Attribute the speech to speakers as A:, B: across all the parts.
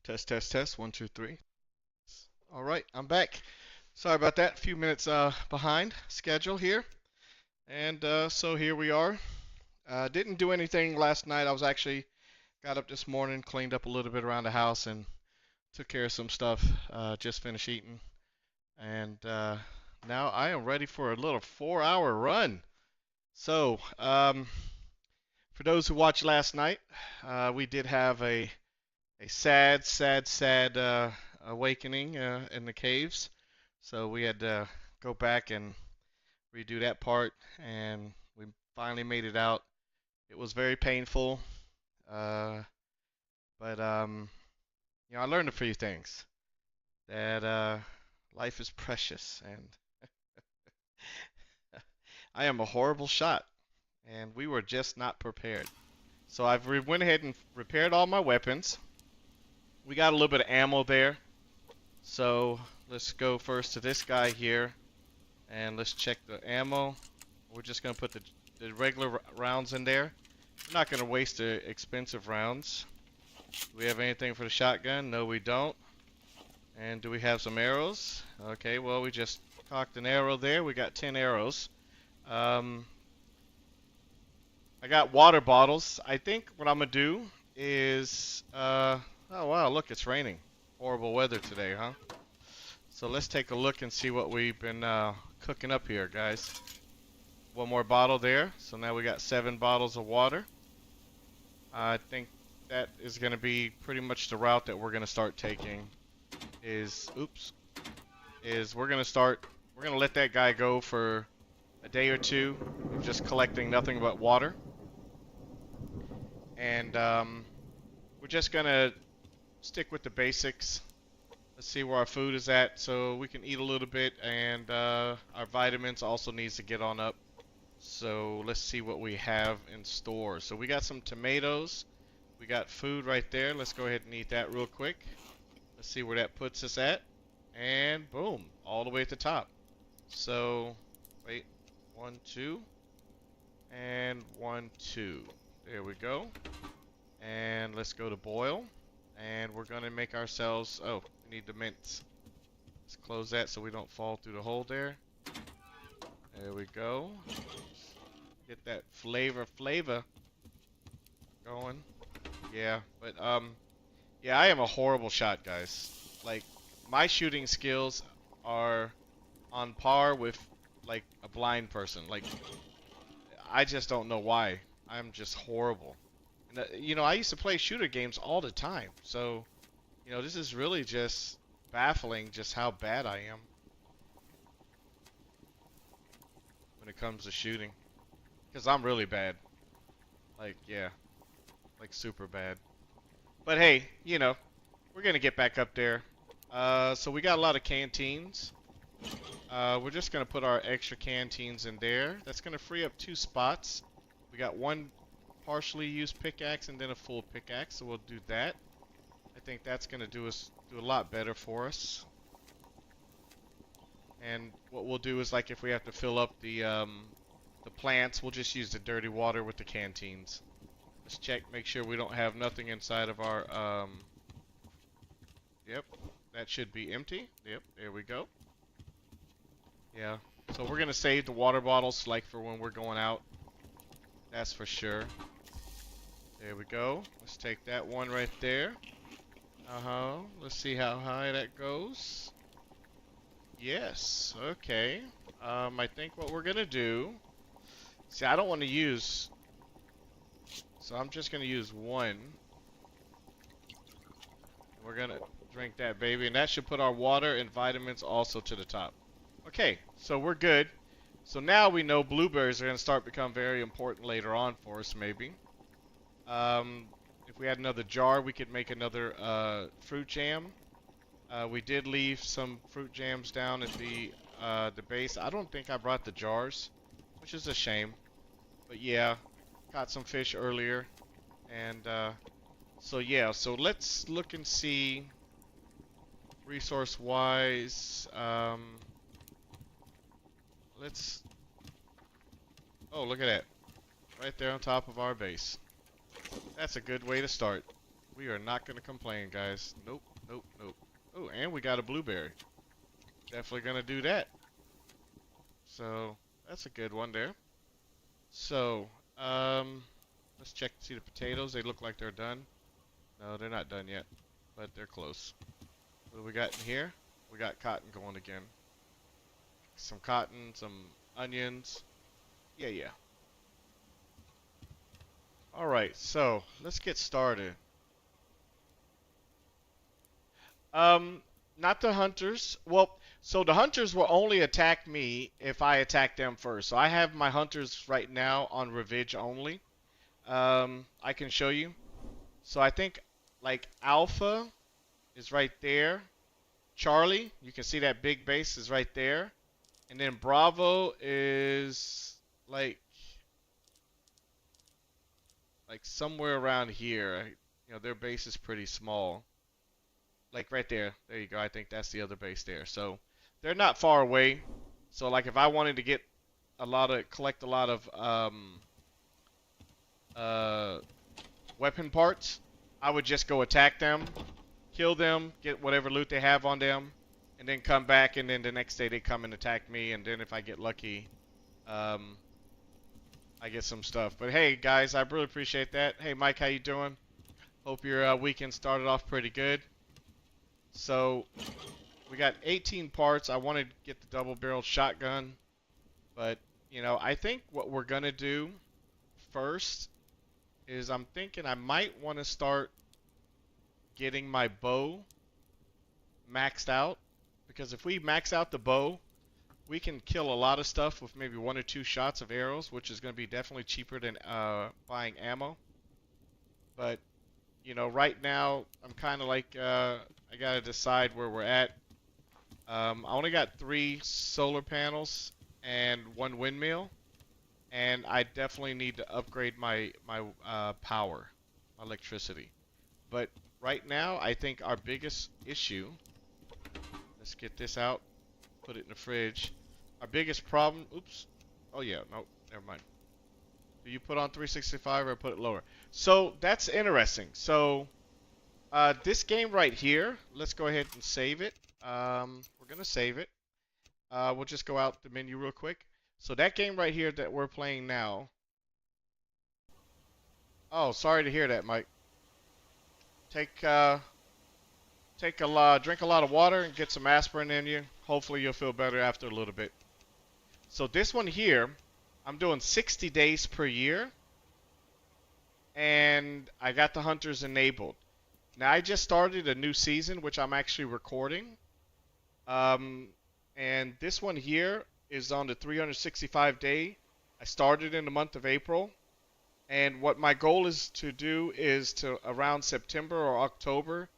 A: Test, test, test. One, two, three. All right, I'm back. Sorry about that. A few minutes behind schedule here. And so here we are. Didn't do anything last night. I was actually got up this morning, cleaned up a little bit around the house, and took care of some stuff. Just finished eating. And now I am ready for a little 4-hour run. So, for those who watched last night, we did have a sad awakening in the caves. So we had to go back and redo that part, and we finally made it out. It was very painful, uh, but I learned a few things that life is precious, and I am a horrible shot, and we were just not prepared. So I've went ahead and repaired all my weapons. We got a little bit of ammo there. So let's go first to this guy here, and let's check the ammo. We're just gonna put the regular rounds in there. We're not gonna waste the expensive rounds. Do we have anything for the shotgun? No, we don't. And do we have some arrows? Okay, well we just cocked an arrow there. We got 10 arrows. I got water bottles. I think what I'm gonna do is oh wow, look, it's raining. Horrible weather today, huh? So let's take a look and see what we've been cooking up here, guys. One more bottle there. So now we got 7 bottles of water. I think that is going to be pretty much the route that we're going to start taking. We're going to let that guy go for a day or two of just collecting nothing but water. And we're just going to stick with the basics. Let's see where our food is at so we can eat a little bit, and our vitamins also needs to get on up. So let's see what we have in store. So we got some tomatoes. We got food right there. Let's go ahead and eat that real quick. Let's see where that puts us at. And boom, all the way at the top. So, wait, 1, 2, and 1, 2. There we go. And let's go to boil. And we're going to make ourselves, oh, we need the mints. Let's close that so we don't fall through the hole there. There we go. Get that flavor going. Yeah, but yeah, I am a horrible shot, guys. Like, my shooting skills are on par with like a blind person. Like, I just don't know why. I'm just horrible. And, I used to play shooter games all the time. So, this is really just baffling just how bad I am when it comes to shooting. Because I'm really bad. Like, yeah. Like, super bad. But hey, we're going to get back up there. So we got a lot of canteens. We're just going to put our extra canteens in there. That's going to free up 2 spots. We got one partially used pickaxe and then a full pickaxe, so we'll do that. I think that's going to do a lot better for us. And what we'll do is, like, if we have to fill up the plants, we'll just use the dirty water with the canteens. Let's check, make sure we don't have nothing inside of our yep, that should be empty. Yep, there we go. Yeah, so we're gonna save the water bottles like for when we're going out. That's for sure. There we go. Let's take that one right there. Let's see how high that goes. Yes, okay. I think what we're gonna do. See, I don't want to use. So I'm just gonna use one. We're gonna drink that baby, and that should put our water and vitamins also to the top. Okay, so we're good. So now we know blueberries are gonna start become very important later on for us, maybe. If we had another jar, we could make another fruit jam. We did leave some fruit jams down at the base. I don't think I brought the jars, which is a shame. But yeah, caught some fish earlier, and so yeah. So let's look and see resource-wise. Oh, look at that, right there on top of our base. That's a good way to start. We are not gonna complain, guys. Nope, nope, nope. Oh, and we got a blueberry. Definitely gonna do that. So that's a good one there. So, let's check to see the potatoes. They look like they're done. No, they're not done yet, but they're close. What do we got in here? We got cotton going again. Some cotton, some onions. Yeah, yeah. All right, so let's get started. Um, Not the hunters. Well, so the hunters will only attack me if I attack them first. So I have my hunters right now on revenge only. I can show you. So I think like Alpha is right there. Charlie, you can see that big base is right there. And then Bravo is like somewhere around here. You know, their base is pretty small. Like right there. There you go. I think that's the other base there. So they're not far away. So like if I wanted to get collect a lot of uh, weapon parts, I would just go attack them, kill them, get whatever loot they have on them, and then come back, and then the next day they come and attack me, and then if I get lucky, um, I get some stuff. But hey guys, I really appreciate that. Hey Mike, how you doing? Hope your weekend started off pretty good. So we got 18 parts. I want to get the double-barreled shotgun, but you know, I think what we're gonna do first is I'm thinking I might want to start getting my bow maxed out, because if we max out the bow, we can kill a lot of stuff with maybe 1 or 2 shots of arrows, which is going to be definitely cheaper than buying ammo. But you know, right now I'm kind of like I gotta decide where we're at. I only got 3 solar panels and 1 windmill, and I definitely need to upgrade my power, my electricity. But right now, I think our biggest issue. Let's get this out, put it in the fridge. Our biggest problem. Oops. Oh yeah, no, never mind. Do you put on 365 or put it lower? So that's interesting. So this game right here, let's go ahead and save it. We're gonna save it. We'll just go out the menu real quick. So that game right here that we're playing now. Oh, sorry to hear that, Mike. Take drink a lot of water and get some aspirin in you. Hopefully you'll feel better after a little bit. So this one here, I'm doing 60 days per year, and I got the hunters enabled. Now I just started a new season, which I'm actually recording. And this one here is on the 365 day. I started in the month of April. And what my goal is to do is to around September or October,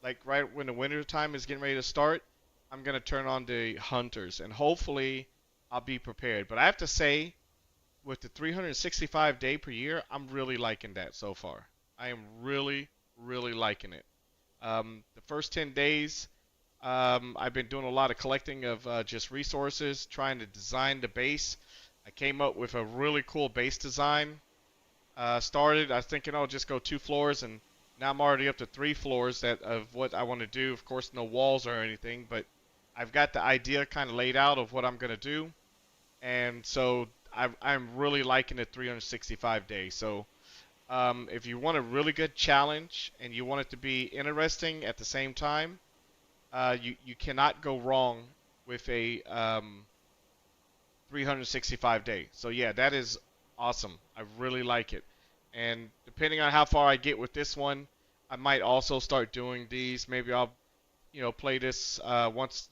A: like right when the winter time is getting ready to start, I'm going to turn on the hunters, and hopefully I'll be prepared. But I have to say, with the 365 day per year, I'm really liking that so far. I am really, really liking it. The first 10 days, I've been doing a lot of collecting of just resources, trying to design the base. I came up with a really cool base design. I was thinking I'll just go 2 floors, and now I'm already up to 3 floors of what I want to do. Of course, no walls or anything, but I've got the idea kind of laid out of what I'm going to do. And so I'm really liking it 365 days. So if you want a really good challenge and you want it to be interesting at the same time, you cannot go wrong with a 365 day. So yeah, that is awesome. I really like it. And depending on how far I get with this one, I might also start doing these. Maybe I'll, play this once,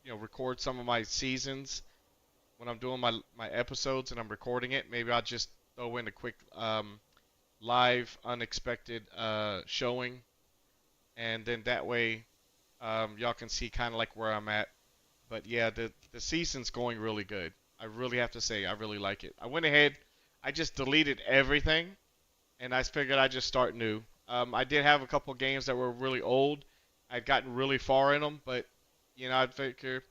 A: record some of my seasons when I'm doing my episodes and I'm recording it. Maybe I'll just throw in a quick live, unexpected showing, and then that way y'all can see kind of like where I'm at. But yeah, the season's going really good. I really have to say, I really like it. I went ahead, I just deleted everything, and I figured I'd just start new. I did have a couple games that were really old. I'd gotten really far in them, but I'd figure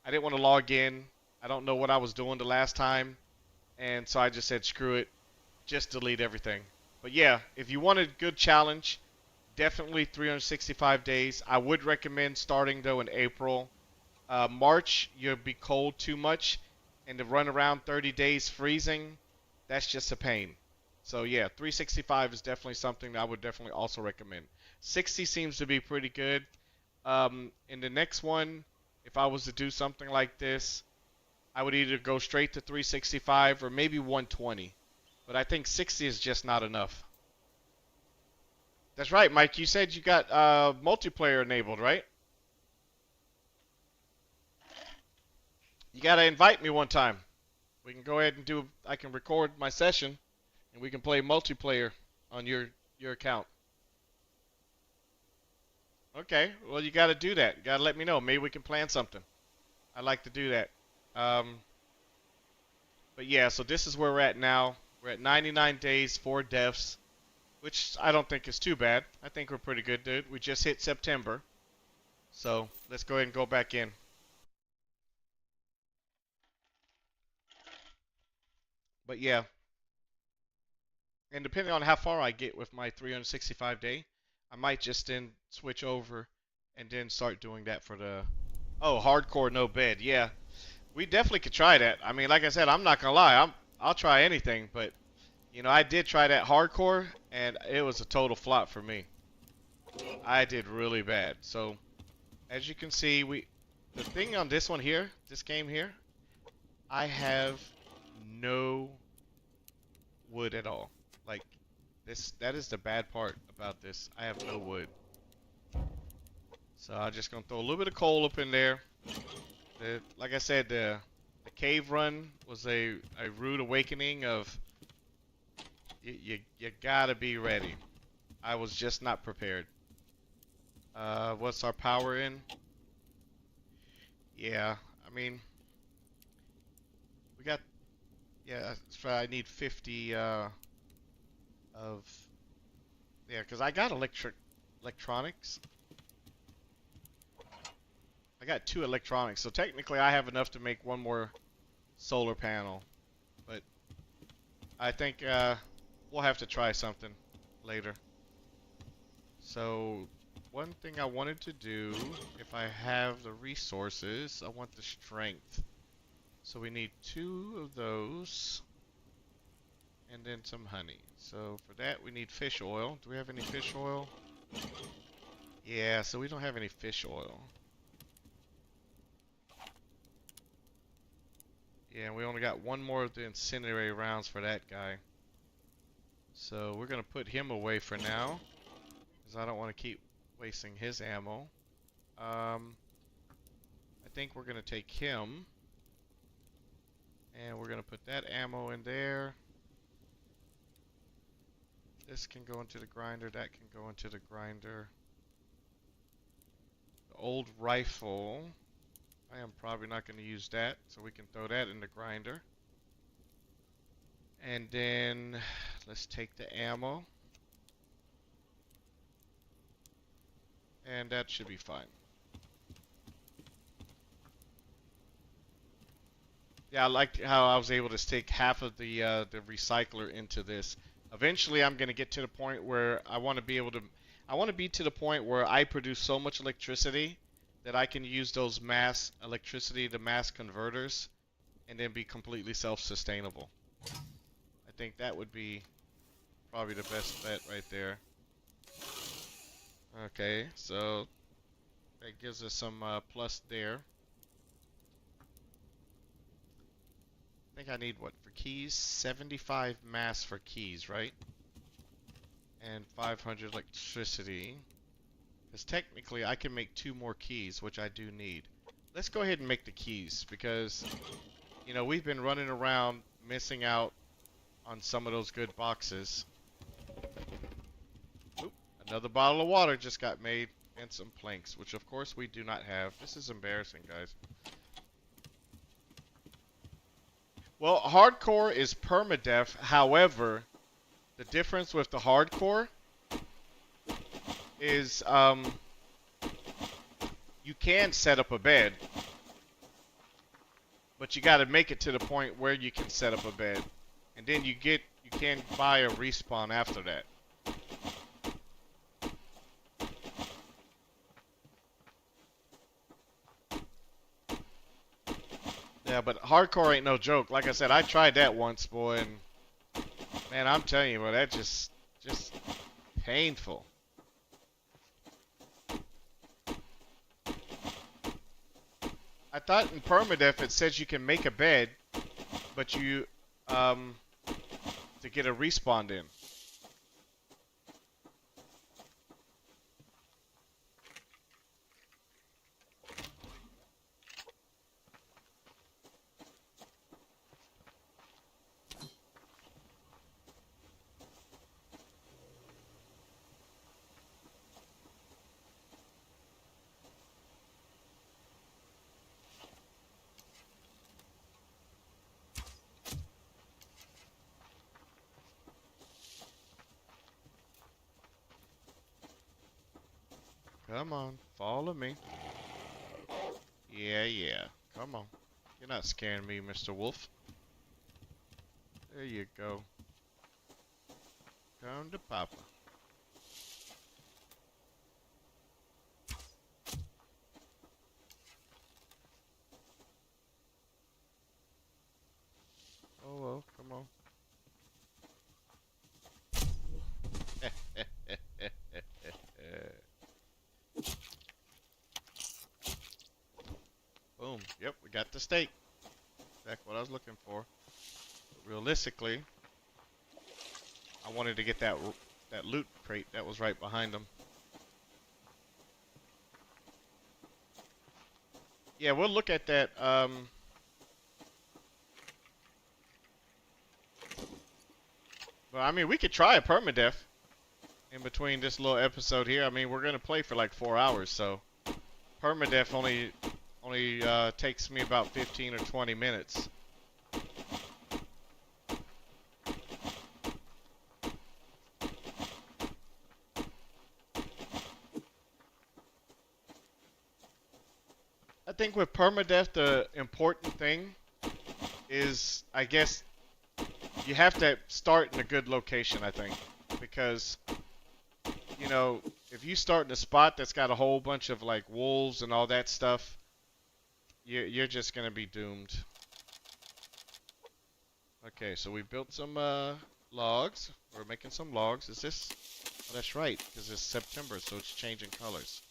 A: I didn't want to log in. I don't know what I was doing the last time, and so I just said screw it, just delete everything. But yeah, if you want a good challenge, definitely 365 days. I would recommend starting though in April. March, you'll be cold too much, and to run around 30 days freezing, that's just a pain. So yeah, 365 is definitely something that I would definitely also recommend. 60 seems to be pretty good. In the next one, if I was to do something like this, I would either go straight to 365 or maybe 120. But I think 60 is just not enough. That's right, Mike. You said you got multiplayer enabled, right? You gotta invite me one time. We can go ahead and do. I can record my session, and we can play multiplayer on your account. Okay. Well, you gotta do that. You gotta let me know. Maybe we can plan something. I'd like to do that. Um, but yeah. So this is where we're at now. We're at 99 days, 4 deaths, which I don't think is too bad. I think we're pretty good, dude. We just hit September, so let's go ahead and go back in. But yeah, and depending on how far I get with my 365 day, I might just then switch over and then start doing that for the hardcore no bed. Yeah, we definitely could try that. I mean, like I said, I'm not gonna lie, I'll try anything, but I did try that hardcore and it was a total flop for me. I did really bad. So as you can see, the thing on this one here, this game here, I have no wood at all. Like that is the bad part about this. I have no wood. So I'm just gonna throw a little bit of coal up in there. Like I said, the cave run was a rude awakening of you gotta be ready. I was just not prepared. What's our power in? Yeah, I mean, we got, yeah, so I need 50 of, yeah, because I got electronics. I got 2 electronics, so technically I have enough to make one more solar panel. But I think we'll have to try something later. So one thing I wanted to do, if I have the resources, I want the strength. So we need 2 of those. And then some honey. So for that we need fish oil. Do we have any fish oil? Yeah, so we don't have any fish oil. Yeah, we only got 1 more of the incendiary rounds for that guy. So we're gonna put him away for now, because I don't want to keep wasting his ammo. I think we're gonna take him, and we're gonna put that ammo in there. This can go into the grinder, that can go into the grinder. The old rifle, I am probably not going to use that, so we can throw that in the grinder. And then let's take the ammo. And that should be fine. Yeah, I liked how I was able to stick half of the recycler into this. Eventually, I'm going to get to the point where I want to be to the point where I produce so much electricity that I can use those mass electricity to mass converters and then be completely self-sustainable. I think that would be probably the best bet right there. Okay, so that gives us some plus there. I think I need, what, for keys? 75 mass for keys, right? And 500 electricity. Because technically I can make 2 more keys, which I do need. Let's go ahead and make the keys, because, we've been running around missing out on some of those good boxes. Oop, another bottle of water just got made, and some planks, which of course we do not have. This is embarrassing, guys. Well, hardcore is permadeath. However, the difference with the hardcore is you can set up a bed, but you got to make it to the point where you can set up a bed, and then you can buy a respawn after that. Yeah, but hardcore ain't no joke. Like I said, I tried that once, boy, and man, I'm telling you, boy, that just painful. I thought in permadeath it says you can make a bed, but you um to get a respawn in. Come on, follow me. Yeah, yeah. Come on. You're not scaring me, Mr. Wolf. There you go. Come to Papa. Oh well, come on. Boom. Yep, we got the steak. That's what I was looking for. But realistically, I wanted to get that loot crate that was right behind them. Yeah, we'll look at that. But I mean, we could try a permadeath in between this little episode here. I mean, we're gonna play for like 4 hours, so permadeath only takes me about 15 or 20 minutes. I think with permadeath, the important thing is, I guess, you have to start in a good location, I think. Because, you know, if you start in a spot that's got a whole bunch of, like, wolves and all that stuff, you're just going to be doomed. Okay, so we built some logs. We're making some logs. Is this... Oh, that's right, because it's September, so it's changing colors.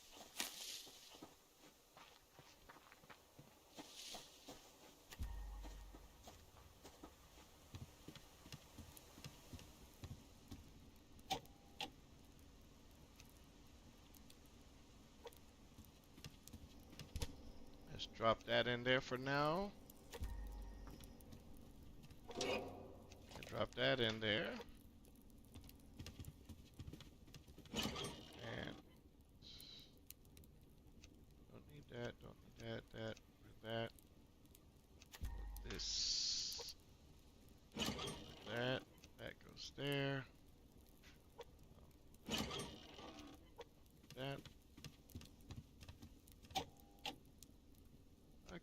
A: Let's drop that in there for now. And drop that in there. And don't need that, don't need that, that, this, that, that goes there. That.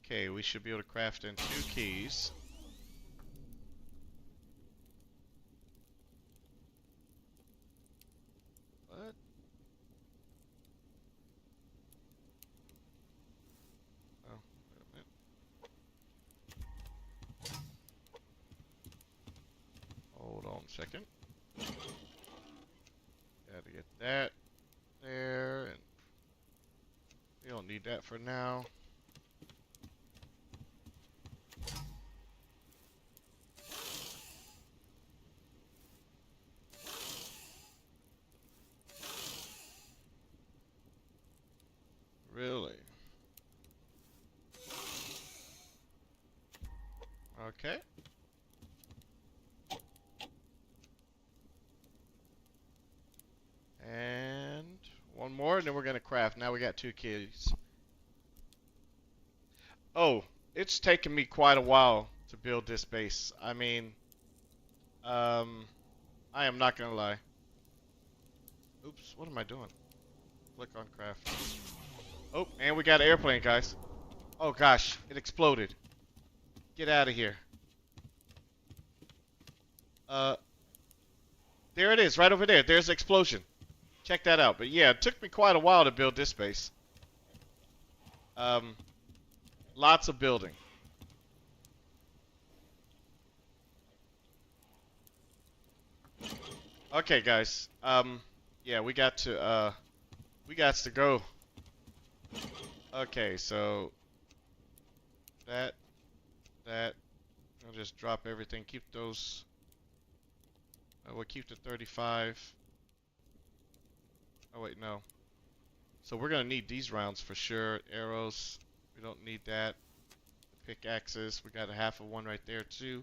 A: Okay, we should be able to craft in 2 keys. What? Oh, wait a minute. Hold on a second. Gotta get that there, and we don't need that for now. Really? Okay. And one more, and then we're gonna craft. Now we got 2 keys. Oh, it's taken me quite a while to build this base. I mean, I am not gonna lie. Oops, what am I doing? Click on craft. Oh, and we got an airplane, guys. Oh gosh, it exploded. Get out of here. There it is, right over there. There's the explosion. Check that out. But yeah, it took me quite a while to build this base. Lots of building. Okay, guys. Yeah, we got to go. Okay, so that that I'll just drop everything. Keep those. We'll keep the 35. Oh wait, no. So we're gonna need these rounds for sure. Arrows. We don't need that. The pickaxes. We got a half of one right there too.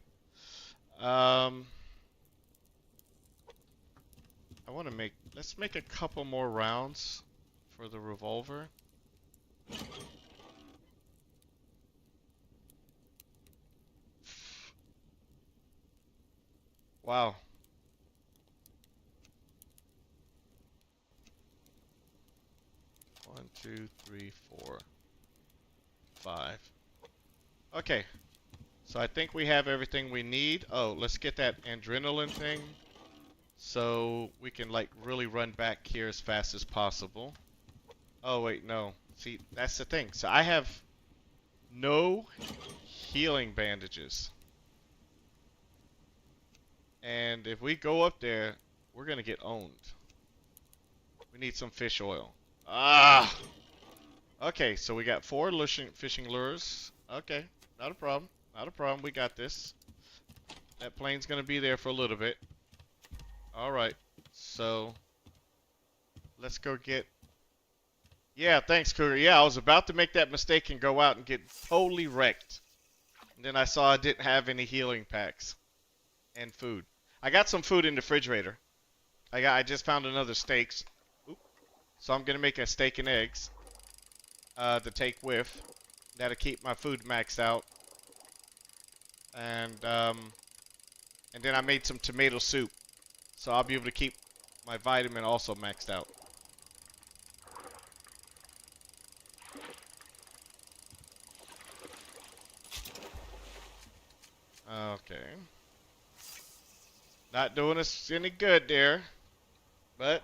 A: Um, I want to make. Let's make a couple more rounds for the revolver. Wow. 1, 2, 3, 4, 5. Okay. So I think we have everything we need. Oh, let's get that adrenaline thing so we can like really run back here as fast as possible. Oh wait, no. See, that's the thing. So I have no healing bandages. And if we go up there, we're gonna get owned. We need some fish oil. Ah! Okay, so we got 4 fishing lures. Okay, not a problem. Not a problem. We got this. That plane's gonna be there for a little bit. Alright, so let's go get... Yeah, thanks, Cougar. Yeah, I was about to make that mistake and go out and get totally wrecked. And then I saw I didn't have any healing packs and food. I got some food in the refrigerator. I just found another steaks. Oop. So I'm gonna make a steak and eggs to take with. That'll keep my food maxed out. And then I made some tomato soup. So I'll be able to keep my vitamin also maxed out. Okay. Not doing us any good there. But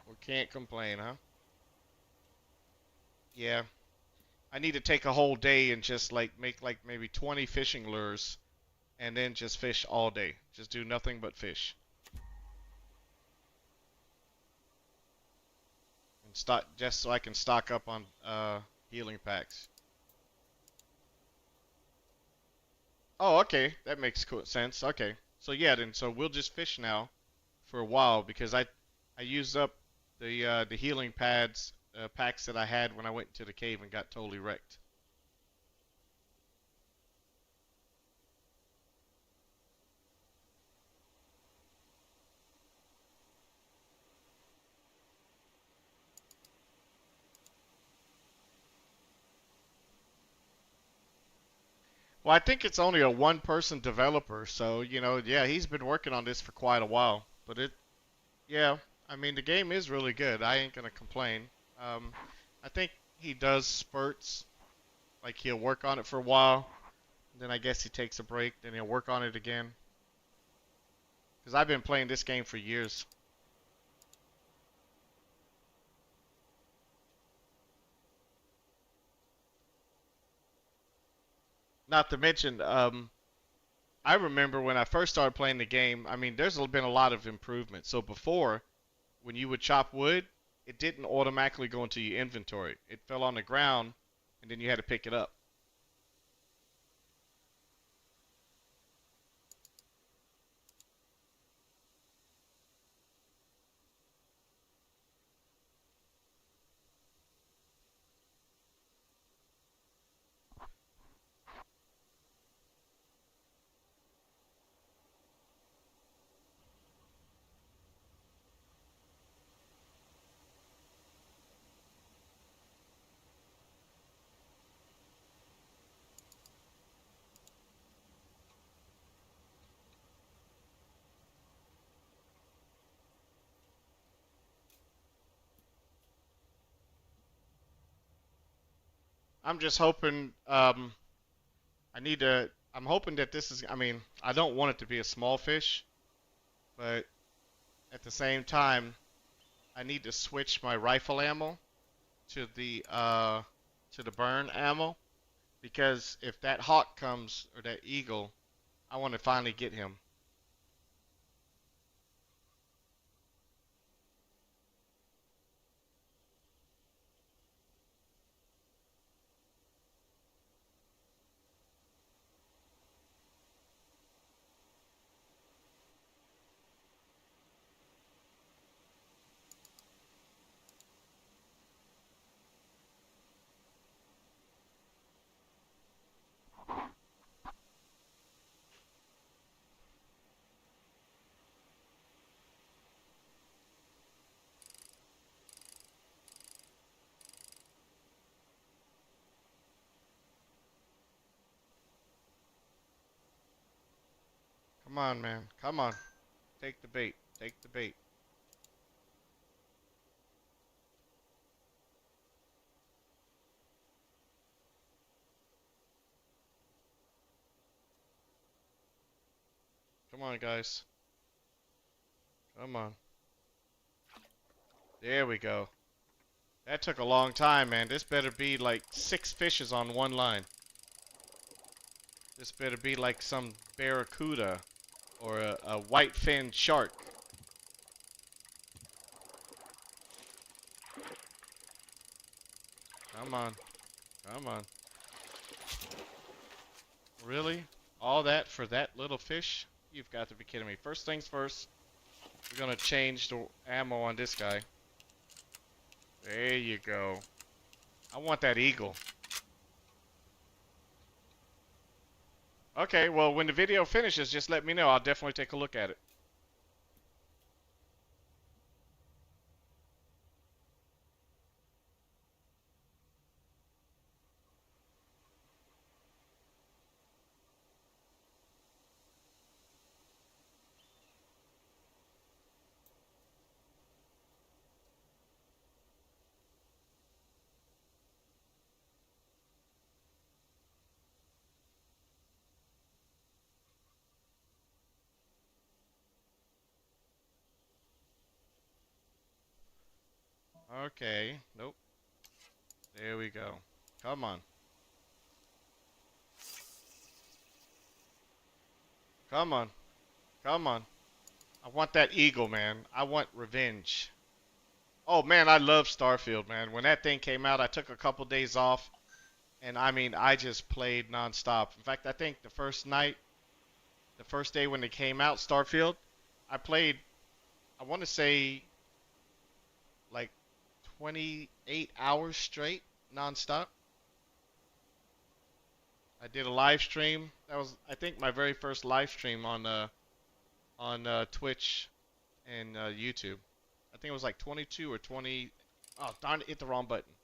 A: we can't complain, huh? Yeah. I need to take a whole day and just like make like maybe 20 fishing lures and then just fish all day. Just do nothing but fish. And stock just so I can stock up on healing packs. Oh, okay. That makes cool sense. Okay. So yeah, then so we'll just fish now for a while because I used up the healing packs that I had when I went into the cave and got totally wrecked. Well, I think it's only a one-person developer, so you know, yeah, he's been working on this for quite a while. But yeah, I mean, the game is really good. I ain't gonna complain. Um, I think he does spurts, like he'll work on it for a while, then I guess he takes a break, then he'll work on it again. Because I've been playing this game for years. Not to mention, I remember when I first started playing the game. I mean, there's been a lot of improvement. So before, when you would chop wood, it didn't automatically go into your inventory. It fell on the ground, and then you had to pick it up. I'm just hoping. I'm hoping that this is. I mean, I don't want it to be a small fish, but at the same time, I need to switch my rifle ammo to the burn ammo because if that hawk comes or that eagle, I want to finally get him. Come on, man. Come on. Take the bait. Take the bait. Come on, guys. Come on. There we go. That took a long time, man. This better be like 6 fishes on one line. This better be like some barracuda or a white-finned shark. Come on. Come on. Really? All that for that little fish? You've got to be kidding me. First things first, we're going to change the ammo on this guy. There you go. I want that eagle. Okay, well, when the video finishes, just let me know. I'll definitely take a look at it. Okay, nope. There we go. Come on. Come on. Come on. I want that eagle, man. I want revenge. Oh, man, I love Starfield, man. When that thing came out, I took a couple days off. And, I mean, I just played nonstop. In fact, I think the first night, the first day when it came out, Starfield, I played, I want to say, like 28 hours straight, nonstop. I did a live stream. That was, I think, my very first live stream on Twitch and YouTube. I think it was like 22 or 20. Oh, darn it, hit the wrong button.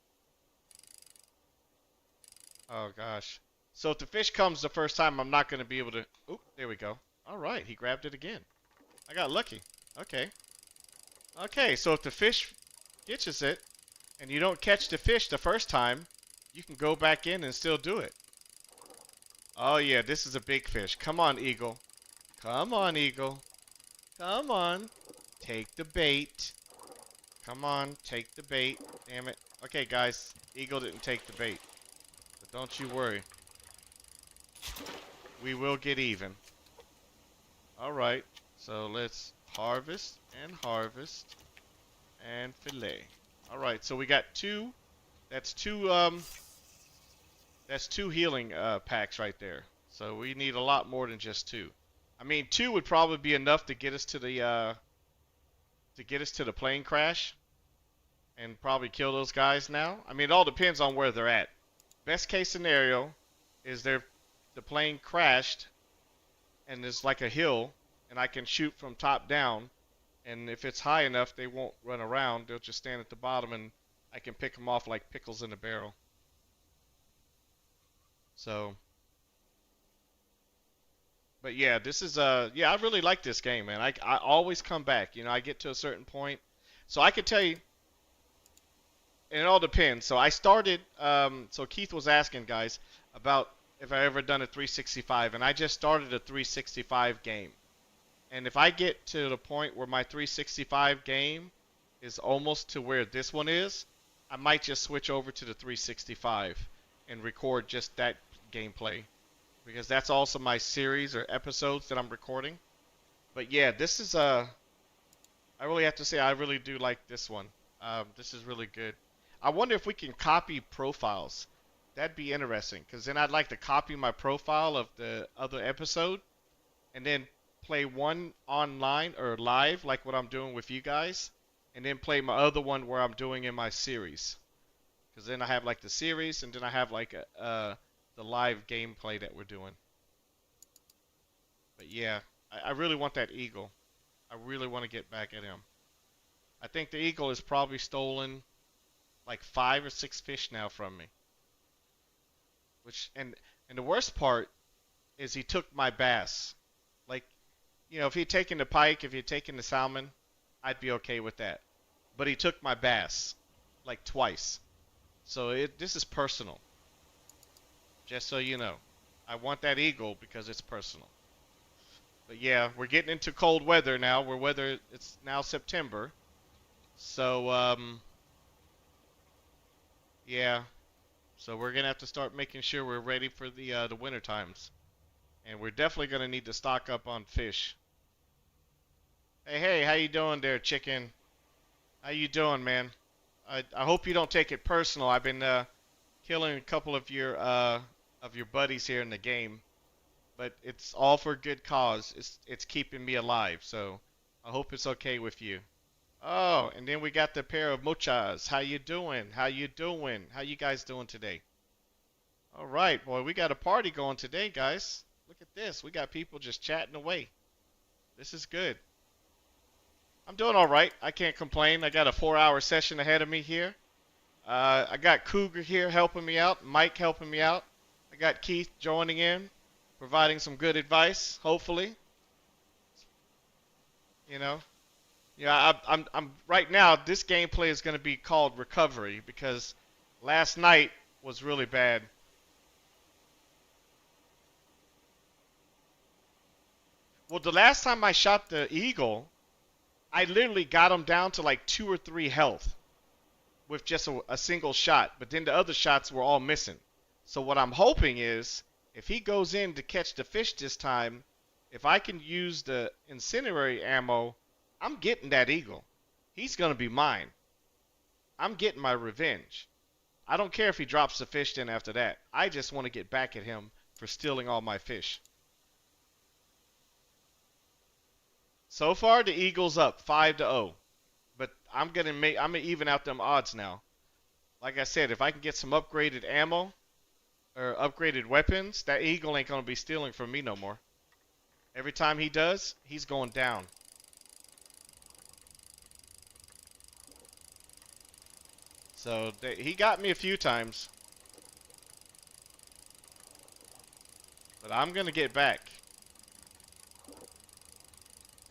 A: Oh, gosh. So if the fish comes the first time, I'm not going to be able to... Oop, there we go. All right, he grabbed it again. I got lucky. Okay. Okay, so if the fish ditches it, and you don't catch the fish the first time, you can go back in and still do it. Oh, yeah, this is a big fish. Come on, eagle. Come on, eagle. Come on. Take the bait. Come on, take the bait. Damn it. Okay, guys, eagle didn't take the bait. But don't you worry. We will get even. Alright, so let's harvest and fillet. Alright, so we got two. That's two healing packs right there. So we need a lot more than just two. I mean, two would probably be enough to get us to the plane crash and probably kill those guys now. I mean, it all depends on where they're at. Best case scenario is the plane crashed and there's like a hill and I can shoot from top down, and if it's high enough they won't run around, they'll just stand at the bottom and I can pick them off like pickles in a barrel. So, but yeah, this is yeah, I really like this game, man. I always come back. You know, I get to a certain point, so I could tell you, and it all depends. So I started. So Keith was asking guys about if I ever done a 365, and I just started a 365 game. And if I get to the point where my 365 game is almost to where this one is, I might just switch over to the 365 and record just that gameplay, because that's also my series or episodes that I'm recording. But yeah, this is I really have to say I really do like this one. This is really good. I wonder if we can copy profiles. That'd be interesting, because then I'd like to copy my profile of the other episode and then play one online or live like what I'm doing with you guys, and then play my other one where I'm doing in my series. Because then I have like the series, and then I have like the live gameplay that we're doing. But yeah, I really want that eagle. I really want to get back at him. I think the eagle has probably stolen like 5 or 6 fish now from me. Which and the worst part is he took my bass. Like, You know, if he'd taken the pike, if he'd taken the salmon, I'd be okay with that. But he took my bass like twice. So this is personal. Just so you know. I want that eagle because it's personal. But yeah, we're getting into cold weather now. It's now September. So yeah. So we're gonna have to start making sure we're ready for the winter times. And we're definitely gonna need to stock up on fish. Hey, how you doing there, chicken? How you doing, man? I hope you don't take it personal. I've been killing a couple of your buddies here in the game, but it's all for good cause. It's keeping me alive, so I hope it's okay with you. Oh, and then we got the pair of muchas. How you doing? How you doing? How you guys doing today? All right, boy, we got a party going today, guys. Look at this. We got people just chatting away. This is good. I'm doing all right. I can't complain. I got a 4-hour session ahead of me here. I got Cougar here helping me out, Mike helping me out. I got Keith joining in, providing some good advice, hopefully. You know, yeah. I'm right now. This gameplay is going to be called Recovery because last night was really bad. Well, the last time I shot the eagle, I literally got him down to like 2 or 3 health with just a single shot, but then the other shots were all missing. So what I'm hoping is, if he goes in to catch the fish this time, if I can use the incendiary ammo, I'm getting that eagle. He's going to be mine. I'm getting my revenge. I don't care if he drops the fish then after that. I just want to get back at him for stealing all my fish. So far, the eagle's up 5-0. But I'm gonna even out them odds now. Like I said, if I can get some upgraded ammo or upgraded weapons, that eagle ain't gonna be stealing from me no more. Every time he does, he's going down. So he got me a few times, but I'm gonna get back.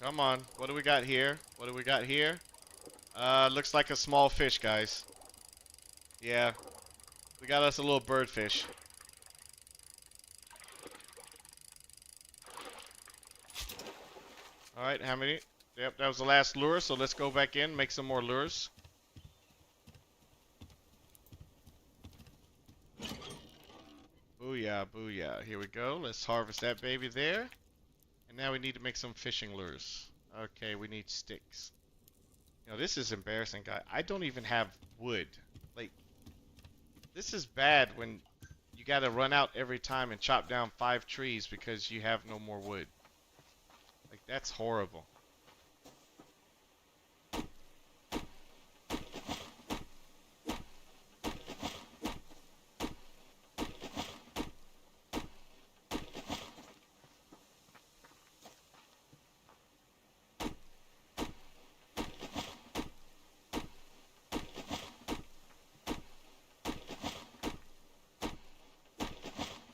A: Come on, what do we got here? What do we got here? Looks like a small fish, guys. Yeah, we got us a little birdfish. Alright, how many? Yep, that was the last lure, so let's go back in, make some more lures. Booyah, booyah. Here we go. Let's harvest that baby there. And now we need to make some fishing lures. Okay, we need sticks. You know, this is embarrassing, guy. I don't even have wood. Like, this is bad when you gotta run out every time and chop down 5 trees because you have no more wood. Like, that's horrible.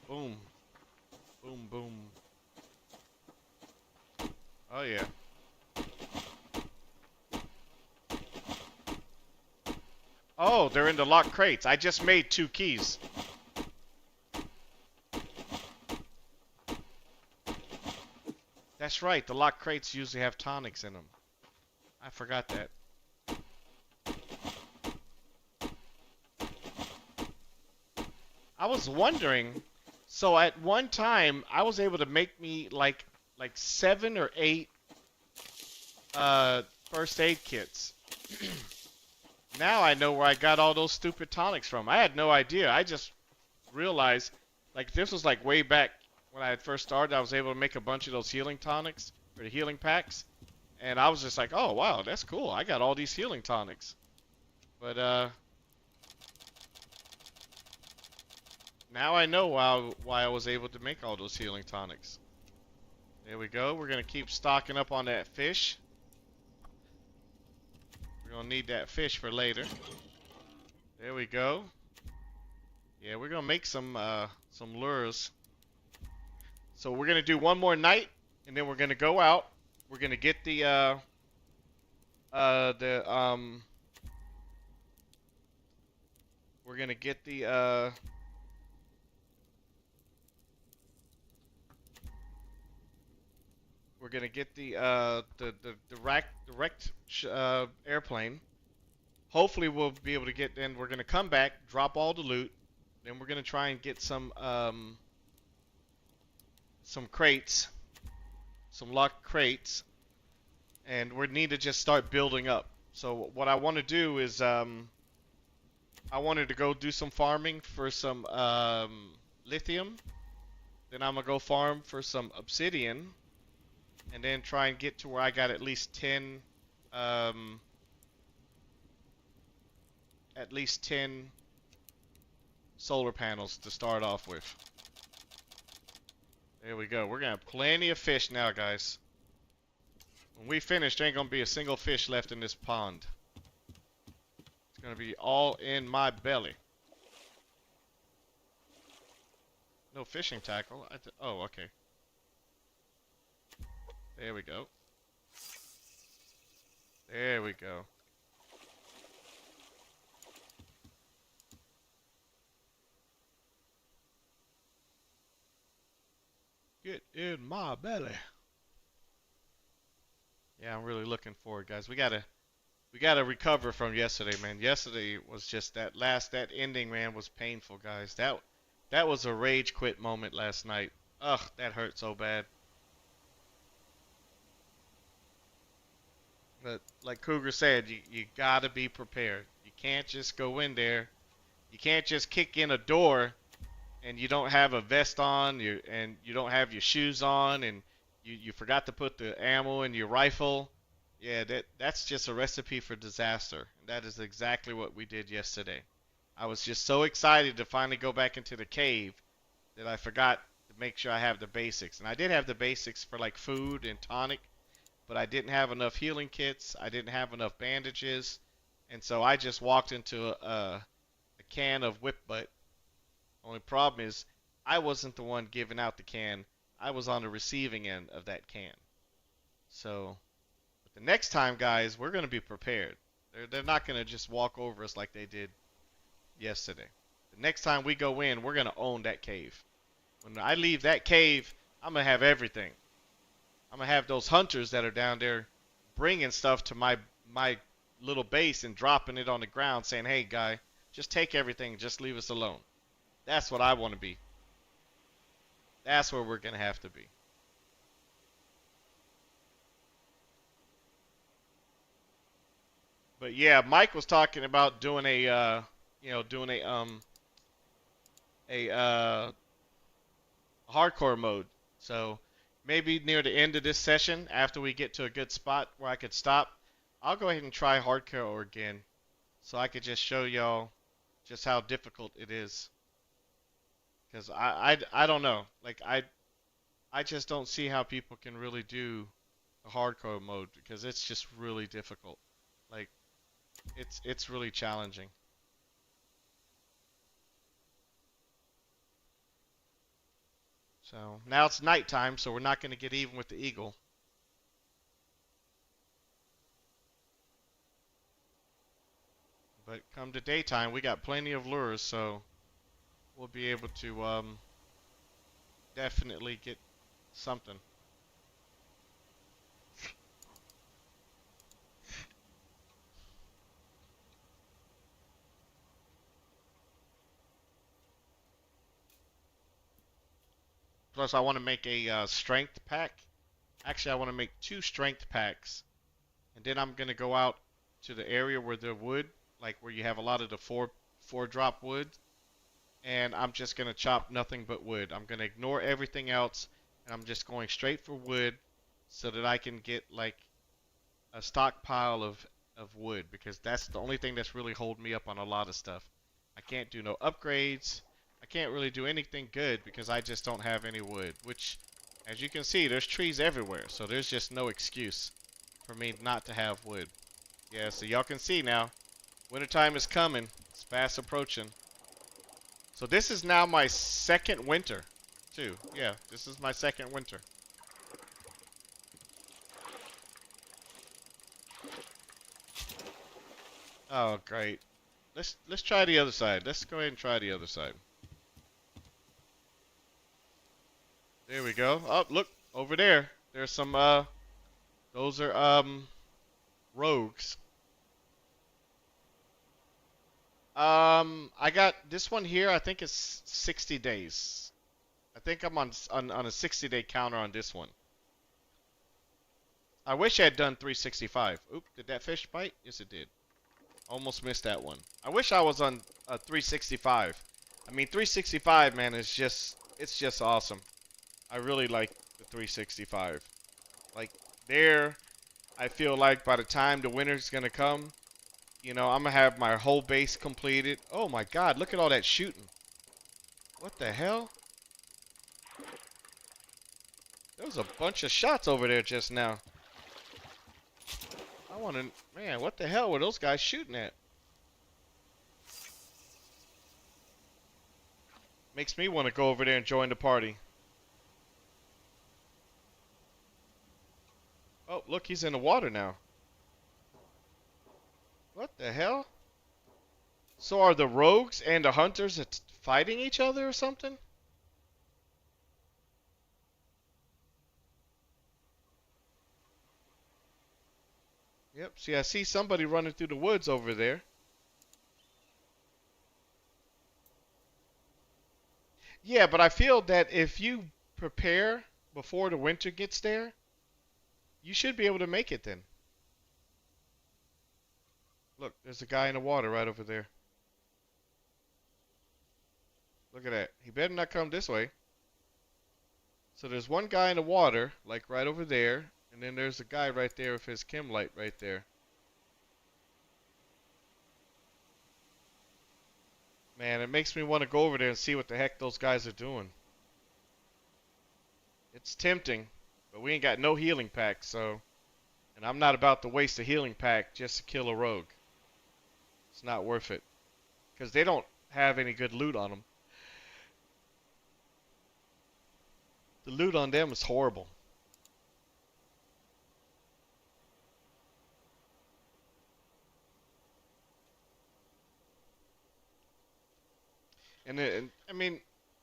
A: Boom. Boom, boom. Oh, yeah. Oh, they're in the locked crates. I just made 2 keys. That's right. The locked crates usually have tonics in them. I forgot that. I was wondering, so at one time I was able to make me like 7 or 8 first aid kits. Now I know where I got all those stupid tonics from. I had no idea. I just realized, like, this was like way back when I had first started. I was able to make a bunch of those healing tonics or the healing packs, and I was just like, oh wow, that's cool. I got all these healing tonics. But now I know why I was able to make all those healing tonics. There we go. We're gonna keep stocking up on that fish. We're gonna need that fish for later. There we go. Yeah, we're gonna make some lures. So we're gonna do one more night, and then we're gonna go out, we're gonna get the we're gonna get direct airplane. Hopefully we'll be able to get. Then we're gonna come back, drop all the loot. Then we're gonna try and get some crates, some locked crates, and we need to just start building up. So what I want to do is I wanted to go do some farming for some lithium. Then I'm gonna go farm for some obsidian, and then try and get to where I got um, at least 10 solar panels to start off with. There we go. We're gonna have plenty of fish now, guys. When we finish, there ain't gonna be a single fish left in this pond. It's gonna be all in my belly. No fishing tackle. Oh, okay. There we go. There we go. Get in my belly. Yeah, I'm really looking forward, guys. We gotta recover from yesterday, man. Yesterday was just that ending, man, was painful, guys. That was a rage quit moment last night. Ugh, that hurt so bad. But like Cougar said, you gotta be prepared. You can't just go in there. You can't just kick in a door and you don't have a vest on, and you don't have your shoes on, and you forgot to put the ammo in your rifle. Yeah, that's just a recipe for disaster. That is exactly what we did yesterday. I was just so excited to finally go back into the cave that I forgot to make sure I have the basics. And I did have the basics for like food and tonic, but I didn't have enough healing kits. I didn't have enough bandages. And so I just walked into a can of whip butt. Only problem is I wasn't the one giving out the can. I was on the receiving end of that can. So but the next time, guys, we're going to be prepared. They're not going to just walk over us like they did yesterday. The next time we go in, we're going to own that cave. When I leave that cave, I'm going to have everything. I'm going to have those hunters that are down there bringing stuff to my little base and dropping it on the ground saying, hey, guy, just take everything. Just leave us alone. That's what I want to be. That's where we're going to have to be. But yeah, Mike was talking about doing a hardcore mode. So maybe near the end of this session, after we get to a good spot where I could stop, I'll go ahead and try hardcore again, so I could just show y'all just how difficult it is. Because I don't know, like I just don't see how people can really do a hardcore mode, because it's just really difficult. Like it's really challenging. So now it's nighttime, so we're not going to get even with the eagle. But come to daytime, we got plenty of lures, so we'll be able to definitely get something. Plus, I want to make a strength pack. Actually, I want to make 2 strength packs. And then I'm going to go out to the area where the wood, like where you have a lot of the four drop wood. And I'm just going to chop nothing but wood. I'm going to ignore everything else. And I'm just going straight for wood so that I can get like a stockpile of wood. Because that's the only thing that's really holding me up on a lot of stuff. I can't do no upgrades. I can't really do anything good because I just don't have any wood, which, as you can see, there's trees everywhere, so there's just no excuse for me not to have wood. Yeah, so y'all can see now, wintertime is coming. It's fast approaching. So this is now my second winter, too. Yeah, this is my second winter. Oh, great. Let's try the other side. Let's go ahead and try the other side. There we go. Oh, look over there. There's some those are rogues. I got this one here. I think it's 60 days. I think I'm on a 60-day counter on this one. I wish I had done 365. Oop, did that fish bite? Yes, it did. Almost missed that one. I wish I was on a 365. I mean, 365, man, it's just awesome. I really like the 365. Like there, I feel like by the time the winter's gonna come, you know, I'm gonna have my whole base completed. Oh my God, look at all that shooting. What the hell? There was a bunch of shots over there just now. I wanna, man, what the hell were those guys shooting at? Makes me want to go over there and join the party. Oh, look, he's in the water now. What the hell? So are the rogues and the hunters fighting each other or something? Yep, see, I see somebody running through the woods over there. Yeah, but I feel that if you prepare before the winter gets there, you should be able to make it then. Look, there's a guy in the water right over there. Look at that. He better not come this way. So there's one guy in the water, like right over there, and then there's a guy right there with his chem light right there. Man, it makes me want to go over there and see what the heck those guys are doing. It's tempting, but we ain't got no healing pack, so... And I'm not about to waste a healing pack just to kill a rogue. It's not worth it. Because they don't have any good loot on them. The loot on them is horrible. And I mean,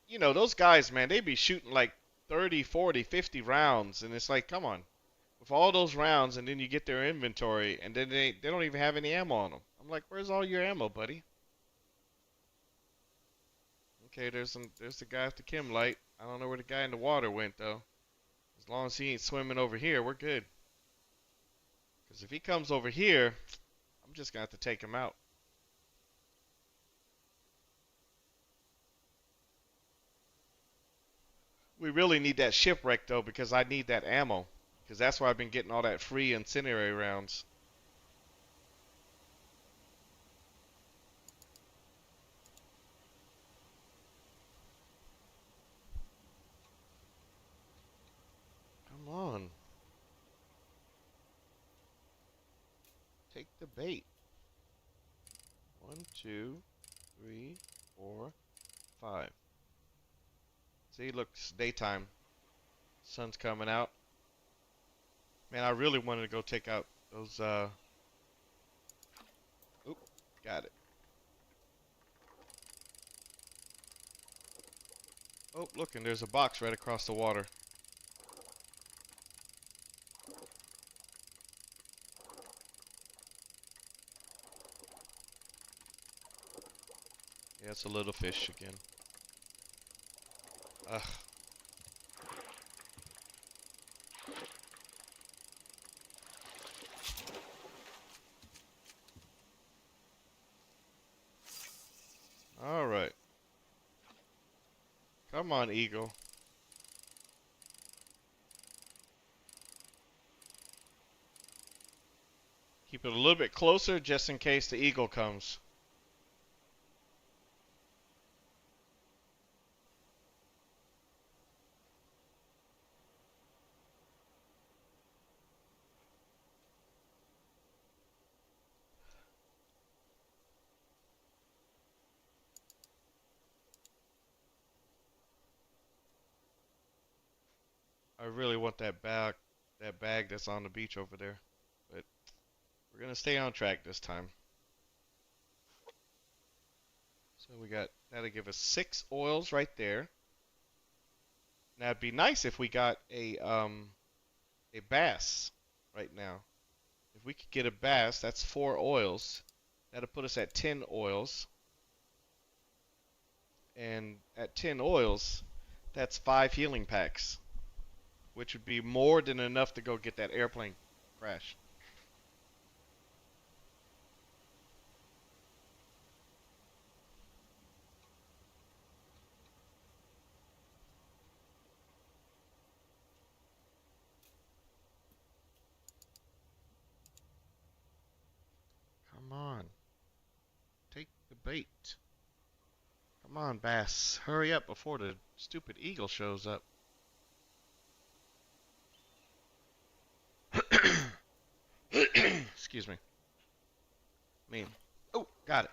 A: you know, those guys, man, they be shooting like 30, 40, 50 rounds. And it's like, come on. With all those rounds, and then you get their inventory, and then they don't even have any ammo on them. I'm like, where's all your ammo, buddy? Okay, there's the guy with the chem light. I don't know where the guy in the water went though. As long as he ain't swimming over here, we're good. Because if he comes over here, I'm just gonna have to take him out. We really need that shipwreck though, because I need that ammo. Because that's why I've been getting all that free incendiary rounds. Come on, take the bait. 1, 2, 3, 4, 5. See, look, it's daytime. Sun's coming out. Man, I really wanted to go take out those, Oop, got it. Oh, look, and there's a box right across the water. Yeah, it's a little fish again. Ugh. Alright. Come on, eagle. Keep it a little bit closer just in case the eagle comes. I really want that bag that's on the beach over there. But we're gonna stay on track this time. So we got that'll give us 6 oils right there. Now it'd be nice if we got a bass right now. If we could get a bass, that's 4 oils. That'll put us at 10 oils. And at 10 oils, that's 5 healing packs, which would be more than enough to go get that airplane crash. Come on. Take the bait. Come on, bass. Hurry up before the stupid eagle shows up. Excuse me. Oh, got it.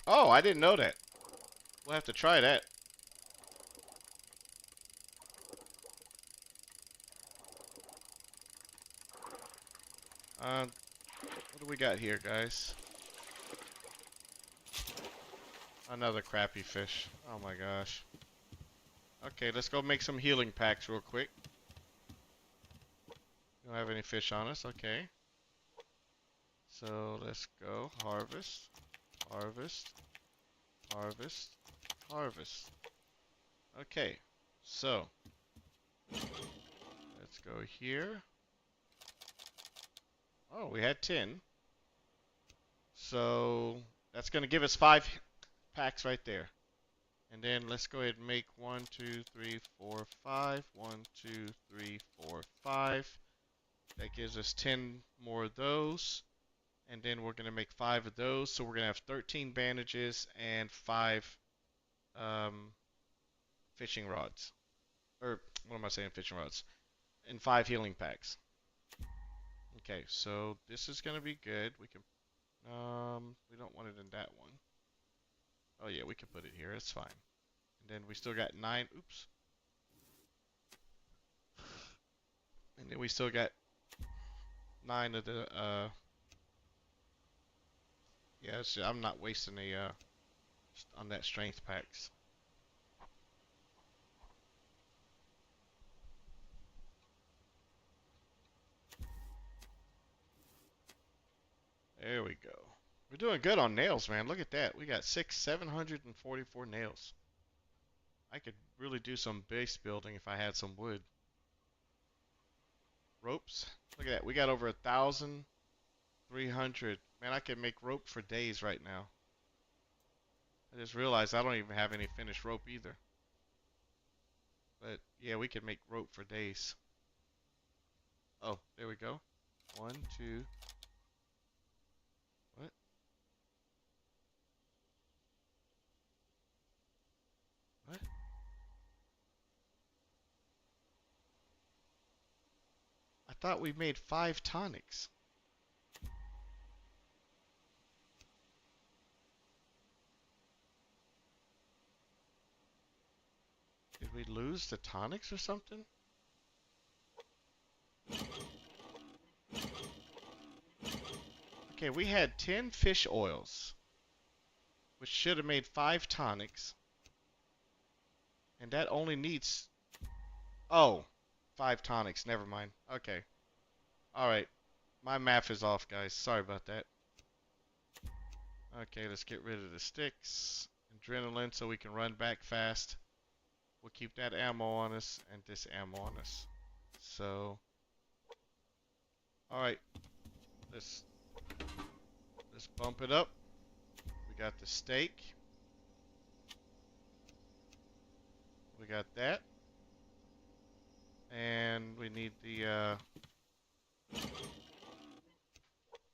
A: Oh, I didn't know that. We'll have to try that. What do we got here, guys? Another crappy fish. Oh my gosh. Okay, let's go make some healing packs real quick. Don't have any fish on us. Okay. So let's go harvest, harvest, harvest, harvest. Okay. So let's go here. Oh, we had 10. So that's going to give us 5 packs right there. And then let's go ahead and make 1, 2, 3, 4, 5. 1, 2, 3, 4, 5. That gives us 10 more of those. And then we're going to make 5 of those. So we're going to have 13 bandages and 5 fishing rods. Or, what am I saying, fishing rods? And 5 healing packs. Okay, so this is going to be good. We can, we don't want it in that one. Oh yeah, we can put it here. It's fine. And then we still got 9. Oops. And then we still got 9 of the, yeah, I'm not wasting on that strength packs. There we go. We're doing good on nails, man. Look at that. We got 744 nails. I could really do some base building if I had some wood. Ropes. Look at that. We got over 1,300. Man, I could make rope for days right now. I just realized I don't even have any finished rope either. But yeah, we could make rope for days. Oh, there we go. 1, 2. What? What? I thought we made 5 tonics. Did we lose the tonics or something? Okay, we had 10 fish oils, which should have made 5 tonics. And that only needs... Oh, 5 tonics. Never mind. Okay. Alright. My math is off, guys. Sorry about that. Okay, let's get rid of the sticks. Adrenaline so we can run back fast. We'll keep that ammo on us and this ammo on us. So... Alright. Let's bump it up. We got the steak. We got that. And we need the,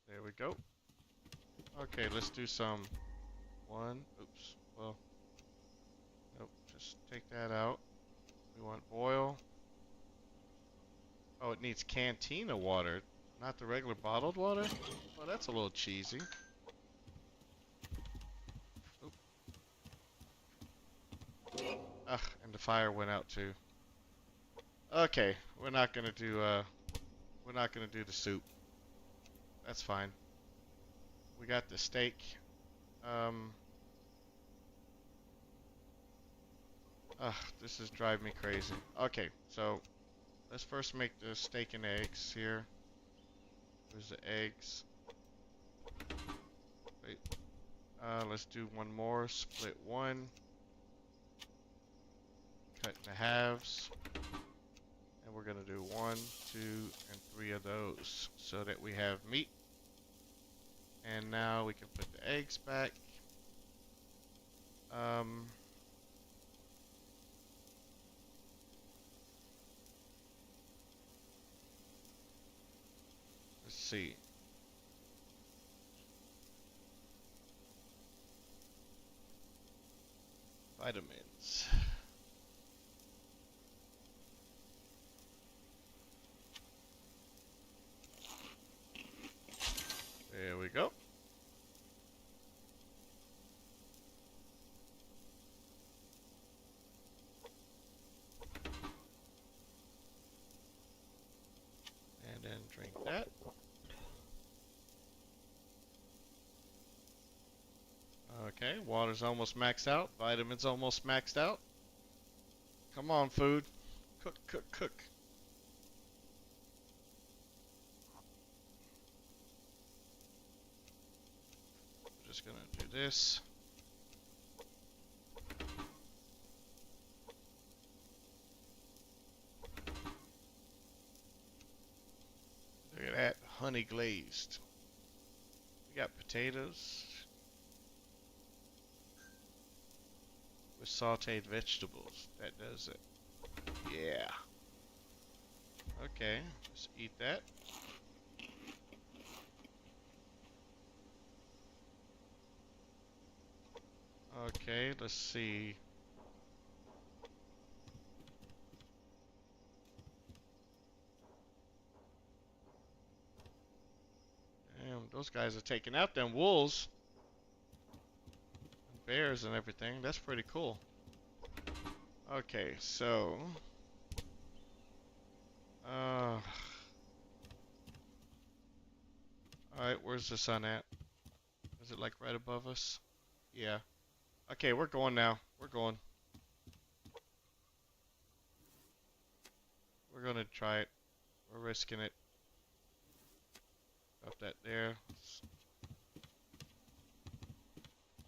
A: there we go. Okay, let's do some, oops, well, nope, just take that out. We want boil. Oh, it needs cantina water, not the regular bottled water? Well, that's a little cheesy. Oop. Ugh, and the fire went out too. Okay, we're not gonna do the soup. That's fine. We got the steak. Um, this is driving me crazy. Okay, so let's first make the steak and eggs here. Where's the eggs? Wait. Let's do one more. Split one. Cut in halves. And we're gonna do 1, 2, and 3 of those so that we have meat. And now we can put the eggs back. Um, let's see. Vitamins. There we go. And then drink that. Okay, water's almost maxed out. Vitamins almost maxed out. Come on, food. Cook, cook, cook. We're just gonna do this. Look at that, honey glazed. We got potatoes with sauteed vegetables. That does it. Yeah. Okay, let's eat that. Okay, let's see. Damn, those guys are taking out them wolves and bears and everything. That's pretty cool. Okay, so uh alright, where's the sun at? Is it like right above us? Yeah. Okay, we're going now. We're going. We're gonna try it. We're risking it. Up that there.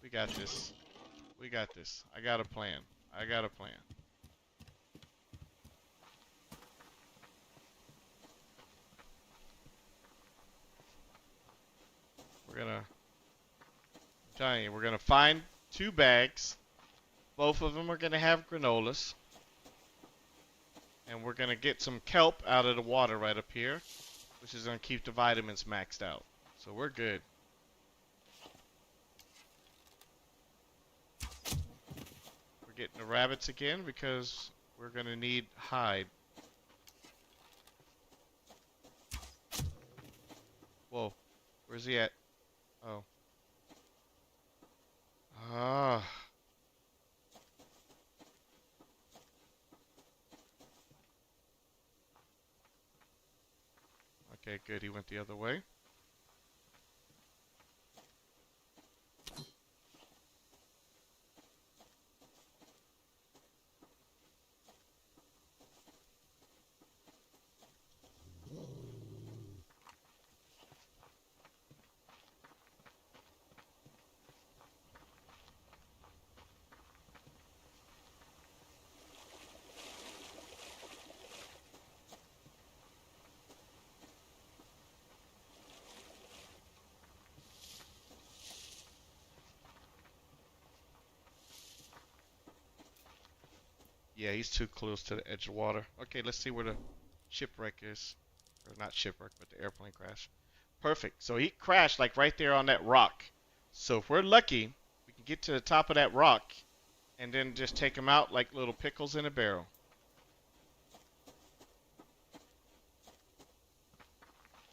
A: We got this. We got this. I got a plan. I got a plan. I'm telling you, we're gonna find 2 bags. Both of them are gonna have granolas. And we're gonna get some kelp out of the water right up here, which is gonna keep the vitamins maxed out. So we're good. We're getting the rabbits again because we're gonna need hide. Whoa, where's he at? Oh. Ah. Okay, good. He went the other way. Yeah, he's too close to the edge of water. Okay, let's see where the shipwreck is. Or not shipwreck, but the airplane crash. Perfect. So he crashed like right there on that rock. So if we're lucky, we can get to the top of that rock and then just take him out like little pickles in a barrel.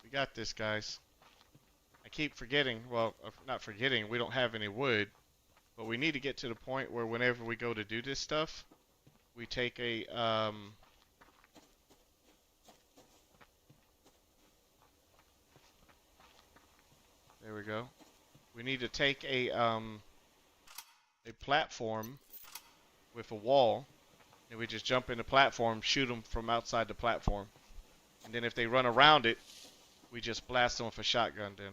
A: We got this, guys. I keep forgetting, well, not forgetting, we don't have any wood, but we need to get to the point where whenever we go to do this stuff, we take a, There we go. We need to take a platform with a wall, and we just jump in the platform, shoot them from outside the platform, and then if they run around it, we just blast them with a shotgun. Then.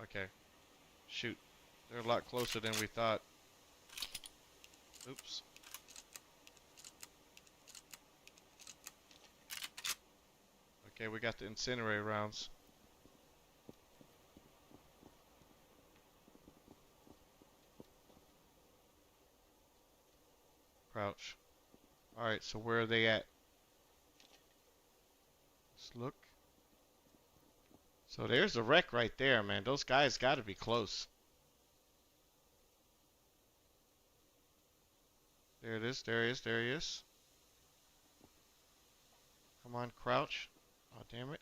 A: Okay. Shoot. They're a lot closer than we thought. Oops. Okay, we got the incendiary rounds. Crouch. Alright, so where are they at? Let's look. So there's the wreck right there, man. Those guys gotta be close. There it is, there he is, there he is. Come on, crouch. Oh, damn it.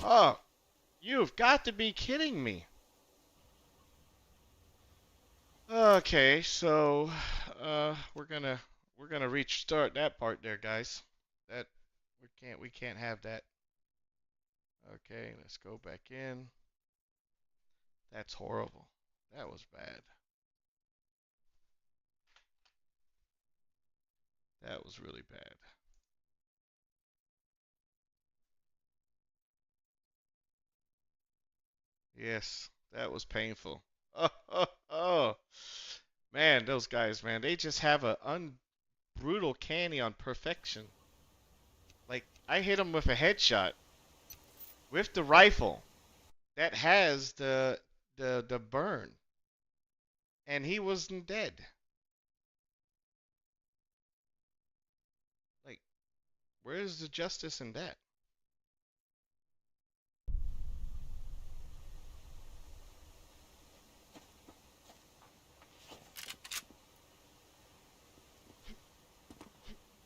A: Oh, you've got to be kidding me. Okay, so we're gonna restart that part there, guys. That we can't have that. Okay, let's go back in. That's horrible. That was bad. That was really bad. Yes, that was painful. Oh, oh, oh. Man, those guys, man, they just have a brutal canny on perfection. Like, I hit him with a headshot with the rifle that has the burn, and he wasn't dead. Like, where's the justice in that?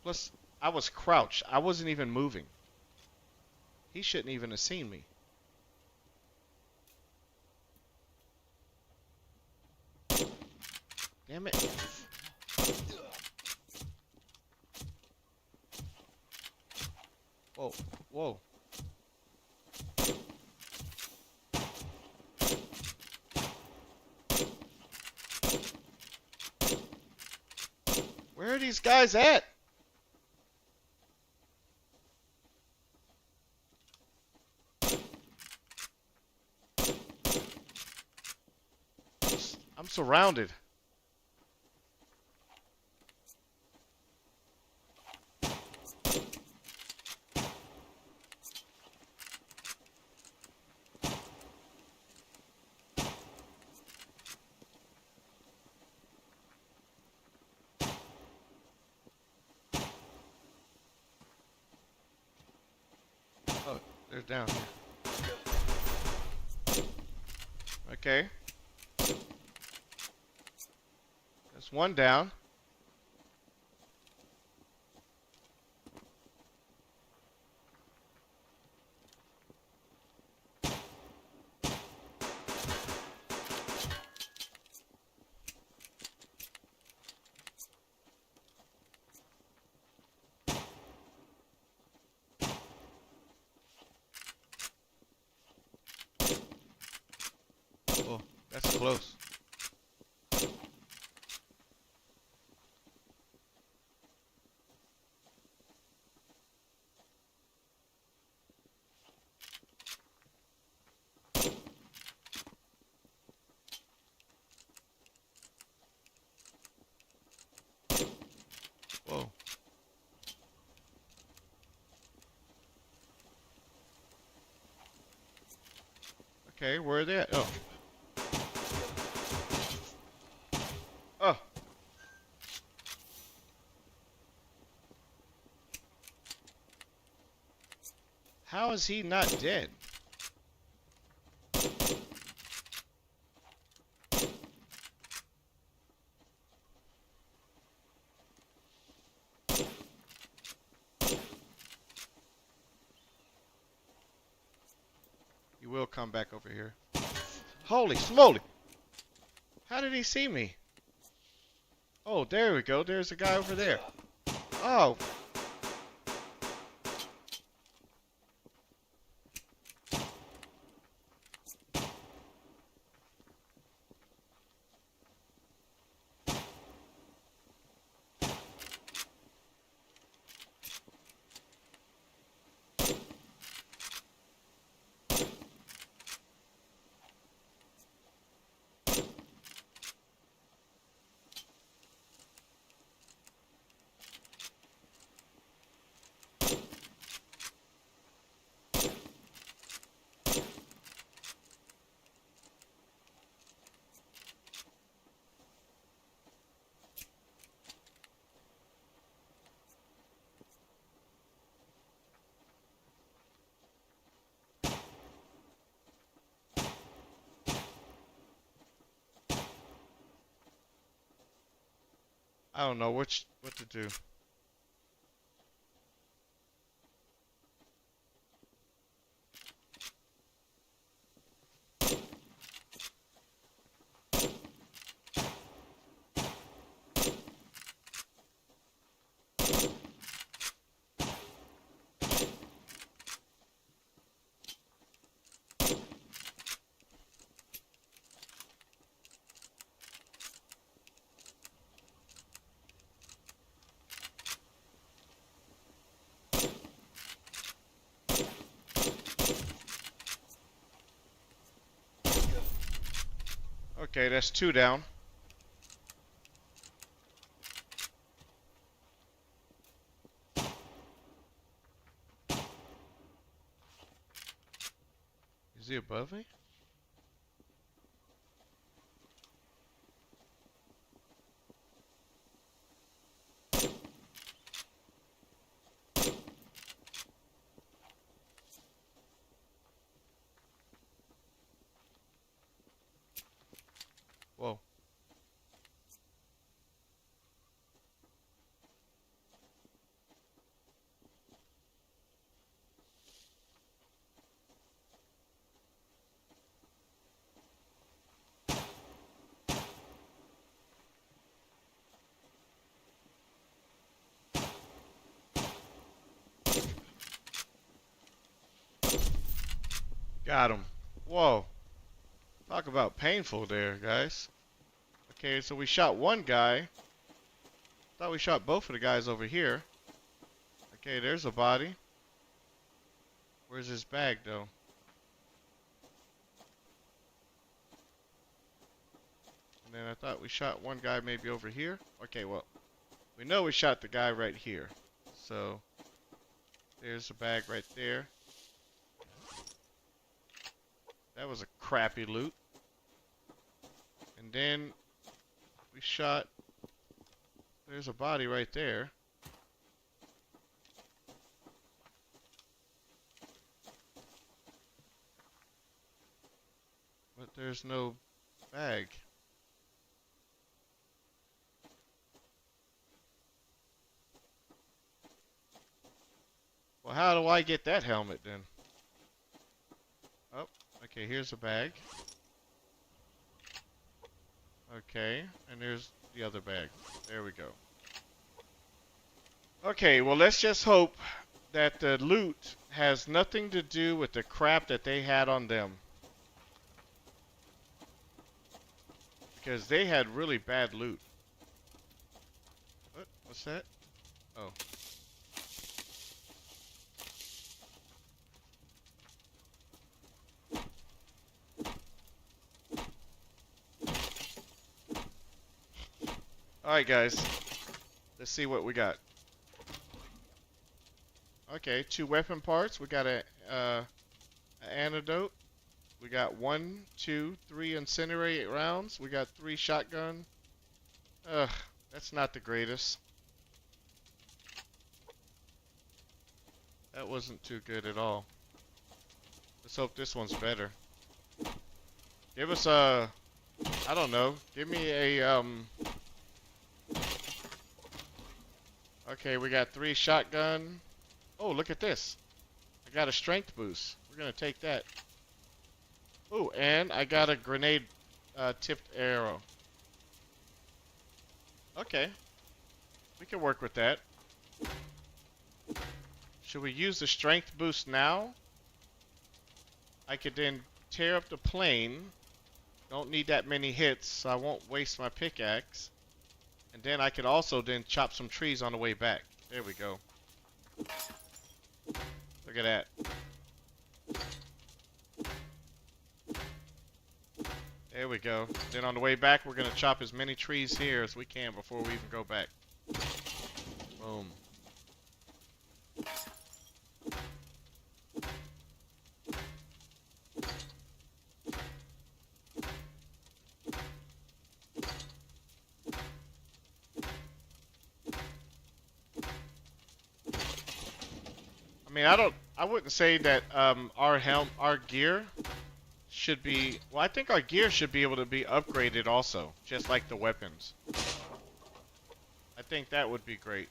A: Plus, I was crouched. I wasn't even moving. He shouldn't even have seen me. Damn it. Whoa, whoa. Where are these guys at? I'm surrounded. Oh, they're down here. Okay. That's one down. Oh, that's close. Whoa. Okay, where are they at? Oh. Oh. How is he not dead? He will come back over here. Holy smoly! How did he see me? Oh, there we go. There's a guy over there. Oh. I don't know what to do. Okay, that's 2 down. Is he above me? Whoa. Got him. Whoa. Talk about painful there, guys. Okay, so we shot one guy. Thought we shot both of the guys over here. Okay, there's a body. Where's his bag, though? And then I thought we shot one guy maybe over here. Okay, well, we know we shot the guy right here. So, there's a bag right there. That was a crappy loot. And then we shot. There's a body right there. But there's no bag. Well, how do I get that helmet then? Oh, okay, here's a bag. Okay, and there's the other bag. There we go. Okay, well, let's just hope that the loot has nothing to do with the crap that they had on them. Because they had really bad loot. What? What's that? Oh. Alright, guys. Let's see what we got. Okay, 2 weapon parts. We got a antidote. We got 1, 2, 3 incinerate rounds. We got 3 shotgun. Ugh, that's not the greatest. That wasn't too good at all. Let's hope this one's better. Give us a, I don't know. Give me a Okay, we got 3 shotgun. Oh, look at this. I got a strength boost. We're gonna take that. Ooh, and I got a grenade tipped arrow. Okay, we can work with that. Should we use the strength boost now? I could then tear up the plane. Don't need that many hits, so I won't waste my pickaxe. And then I could also then chop some trees on the way back. There we go. Look at that. There we go. Then on the way back, we're going to chop as many trees here as we can before we even go back. Boom. I mean, I wouldn't say that our gear should be, well, I think our gear should be able to be upgraded also, just like the weapons. I think that would be great.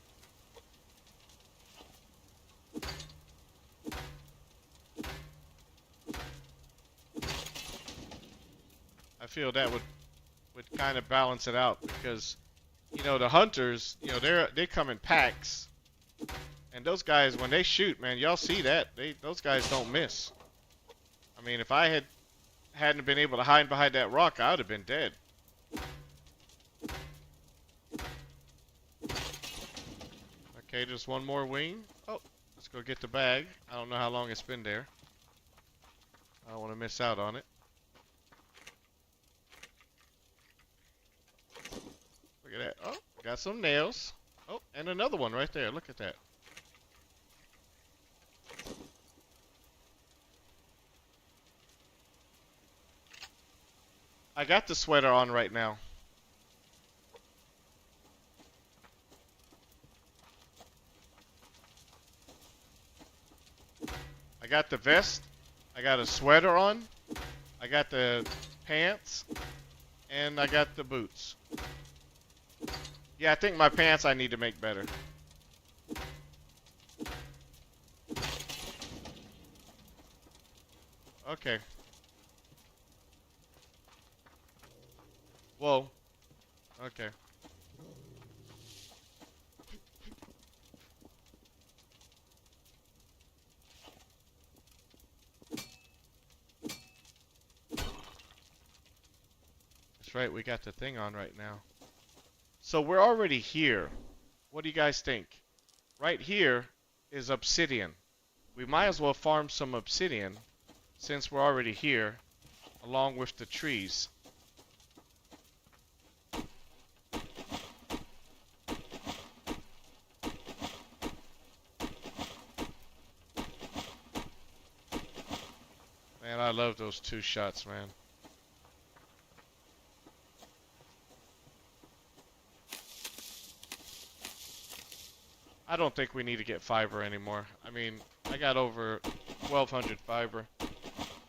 A: I feel that would kind of balance it out because, you know, the hunters, you know, they come in packs, and those guys when they shoot, man, y'all see that those guys don't miss. I mean, if I hadn't been able to hide behind that rock, I would have been dead. Okay, just one more wing. Oh, let's go get the bag. I don't know how long it's been there. I don't want to miss out on it. Look at that. Oh, got some nails. Oh, and another one right there. Look at that. I got the sweater on right now. I got the vest. I got a sweater on. I got the pants. And I got the boots. Yeah, I think my pants I need to make better. Okay. Whoa. Okay. That's right, we got the thing on right now. So we're already here. What do you guys think? Right here is obsidian. We might as well farm some obsidian since we're already here, along with the trees. Man, I love those two shots, man. I don't think we need to get fiber anymore. I mean, I got over 1,200 fiber. I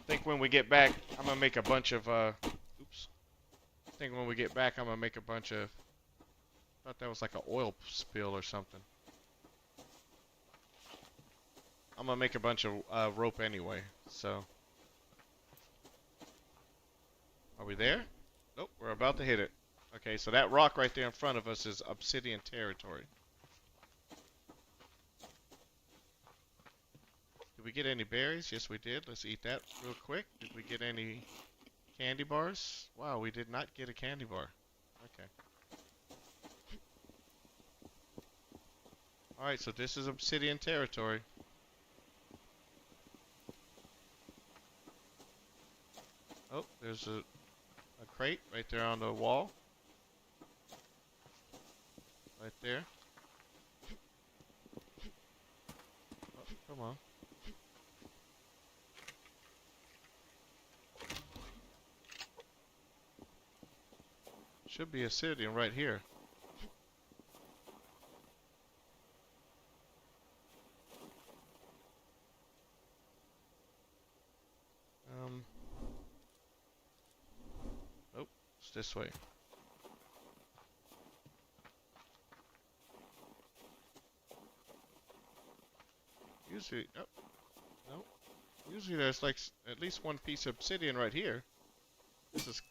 A: think when we get back, I'm gonna make a bunch of, oops. I think when we get back, I'm gonna make a bunch of, I thought that was like an oil spill or something. I'm gonna make a bunch of rope anyway, so. Are we there? Nope, we're about to hit it. Okay, so that rock right there in front of us is obsidian territory. Did we get any berries? Yes, we did. Let's eat that real quick. Did we get any candy bars? Wow, we did not get a candy bar. Okay. Alright, so this is obsidian territory. Oh, there's a crate right there on the wall. Right there. Oh, come on. Should be obsidian right here. Oh, it's this way. Usually, oh, no. Usually there's like at least one piece of obsidian right here. This is...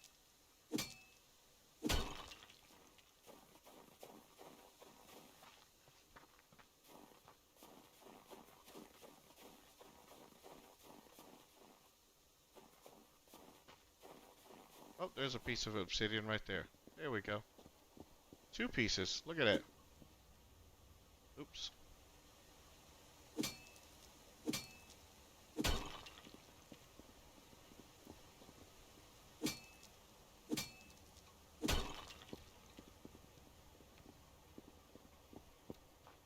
A: Oh, there's a piece of obsidian right there. There we go. Two pieces. Look at that. Oops.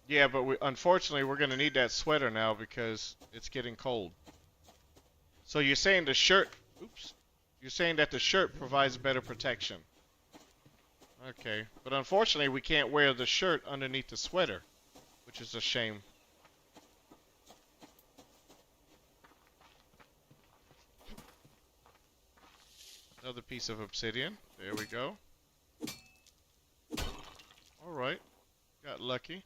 A: Yeah, but unfortunately we're gonna need that sweater now because it's getting cold. So you're saying the shirt... Oops. You're saying that the shirt provides better protection. Okay. But unfortunately we can't wear the shirt underneath the sweater, which is a shame. Another piece of obsidian. There we go. Alright. Got lucky.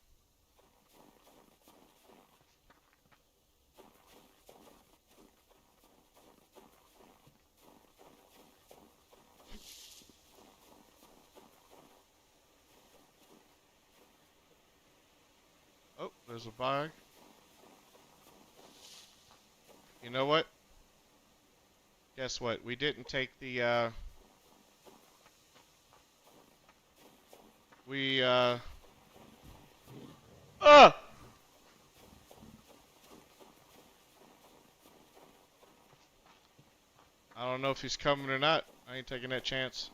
A: Oh, there's a bag. You know what? Guess what? We didn't take the, Ah! I don't know if he's coming or not. I ain't taking that chance.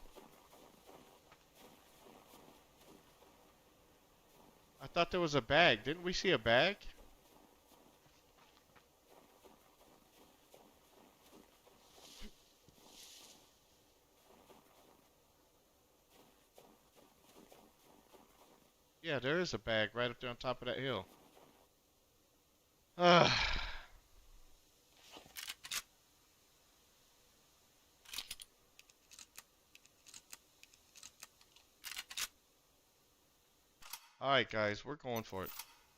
A: I thought there was a bag. Didn't we see a bag? Yeah, there is a bag right up there on top of that hill. Ah. Alright, guys, we're going for it.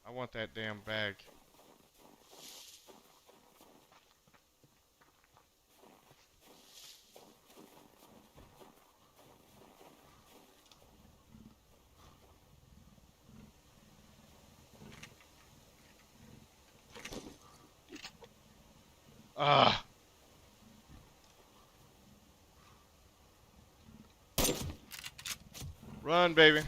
A: I want that damn bag. Ah. Run, baby.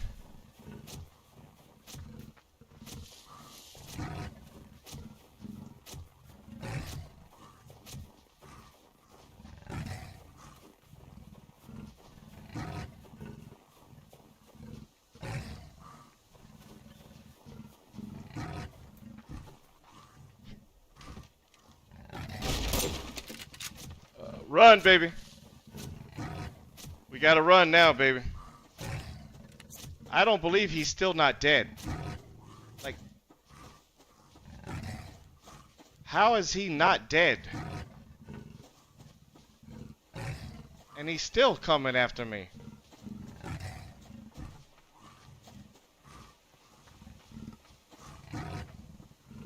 A: Run, baby. We gotta run now, baby. I don't believe he's still not dead. Like, how is he not dead? And he's still coming after me.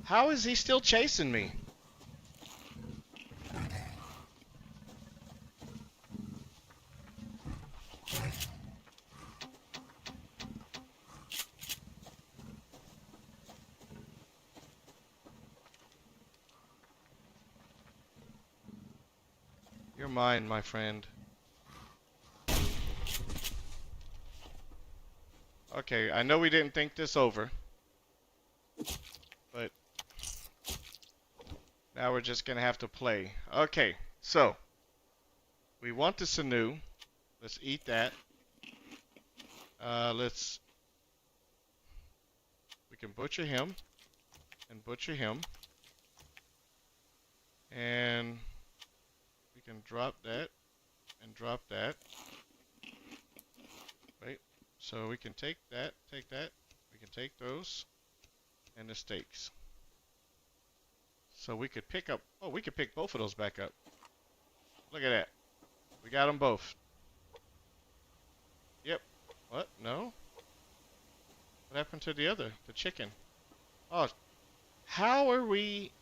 A: How is he still chasing me? You're mine, my friend. Okay, I know we didn't think this over, but now we're just gonna have to play. Okay, so we want the sinew. Let's eat that. We can butcher him and butcher him, and we can drop that and drop that. Right. So we can take that. We can take those and the steaks. So we could pick up. Oh, we could pick both of those back up. Look at that. We got them both. Yep. What? No? What happened to the other? The chicken. Oh, how are we...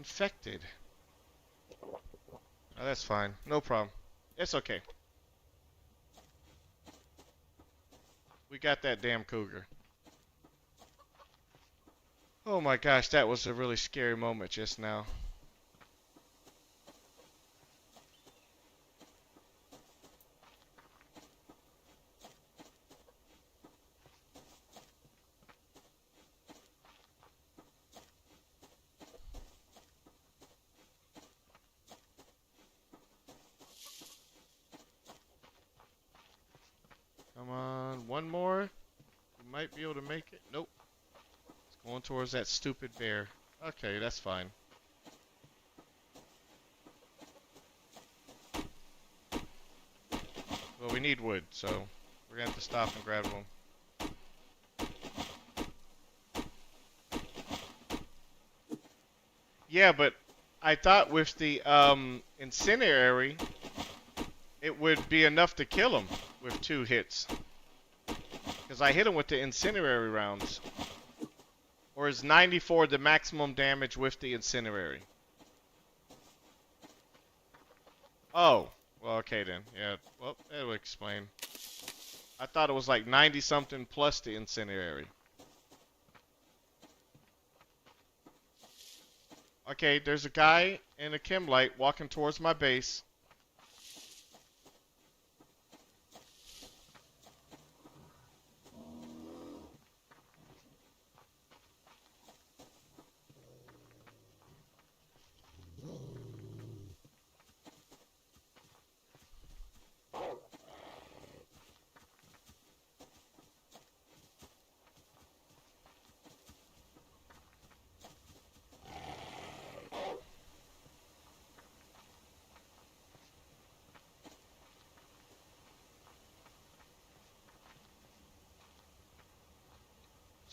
A: infected. Oh, that's fine. No problem. It's okay. We got that damn cougar. Oh my gosh, that was a really scary moment just now. Come on, one more. We might be able to make it. Nope. It's going towards that stupid bear. Okay, that's fine. Well, we need wood, so we're gonna have to stop and grab them. Yeah, but I thought with the incendiary, it would be enough to kill him with 2 hits. Because I hit him with the incendiary rounds. Or is 94 the maximum damage with the incendiary? Oh, well, okay then. Yeah, well, that would explain. I thought it was like 90 something plus the incendiary. Okay, there's a guy in a chem light walking towards my base.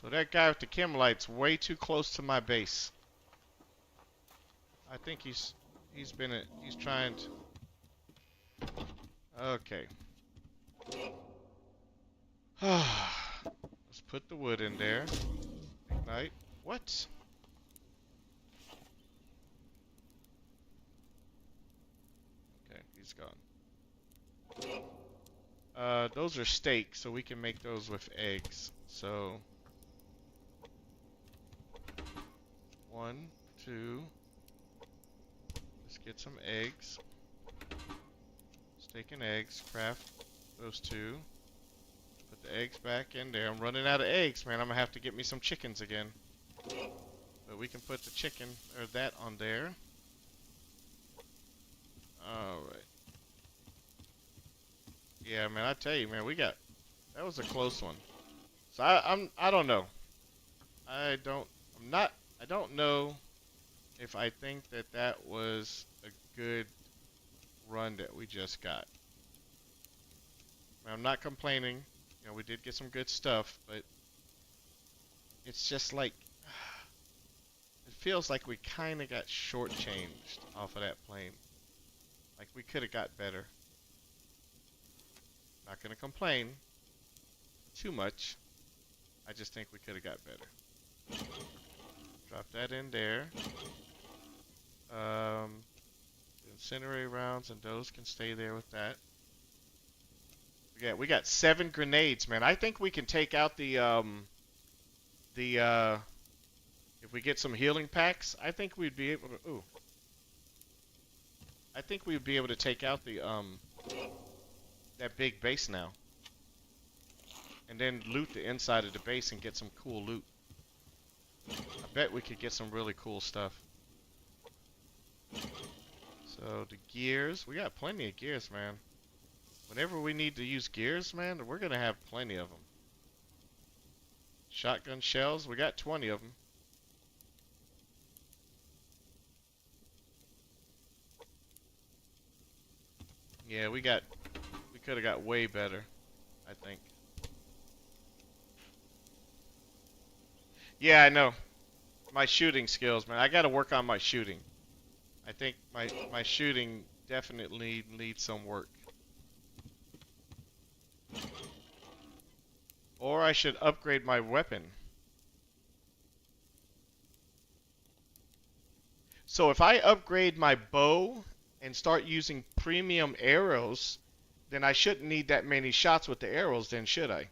A: So that guy with the chem light's way too close to my base. I think he's trying to. Okay. Let's put the wood in there. Ignite. What? Okay, he's gone. Those are steaks, so we can make those with eggs. So 1, 2. Let's get some eggs. Steak and eggs. Craft those 2. Put the eggs back in there. I'm running out of eggs, man. I'm gonna have to get me some chickens again. But we can put the chicken or that on there. All right. Yeah, man. I tell you, man, that was a close one. So I don't know. I don't know if I think that was a good run that we just got. I'm not complaining. You know, we did get some good stuff, but it's just like it feels like we kind of got shortchanged off of that plane. Like we could have got better. Not gonna complain too much. I just think we could have got better. Drop that in there. Incendiary rounds and those can stay there with that. Yeah, we got 7 grenades, man. I think we can take out the if we get some healing packs, I think we'd be able to I think we'd be able to take out the that big base now. And then loot the inside of the base and get some cool loot. I bet we could get some really cool stuff. So the gears, we got plenty of gears, man. Whenever we need to use gears, man, we're gonna have plenty of them. Shotgun shells, we got 20 of them. Yeah, we could have got way better, I think. Yeah, I know. My shooting skills, man. I gotta work on my shooting. I think my shooting definitely needs some work. Or I should upgrade my weapon. So if I upgrade my bow and start using premium arrows, then I shouldn't need that many shots with the arrows, then should I?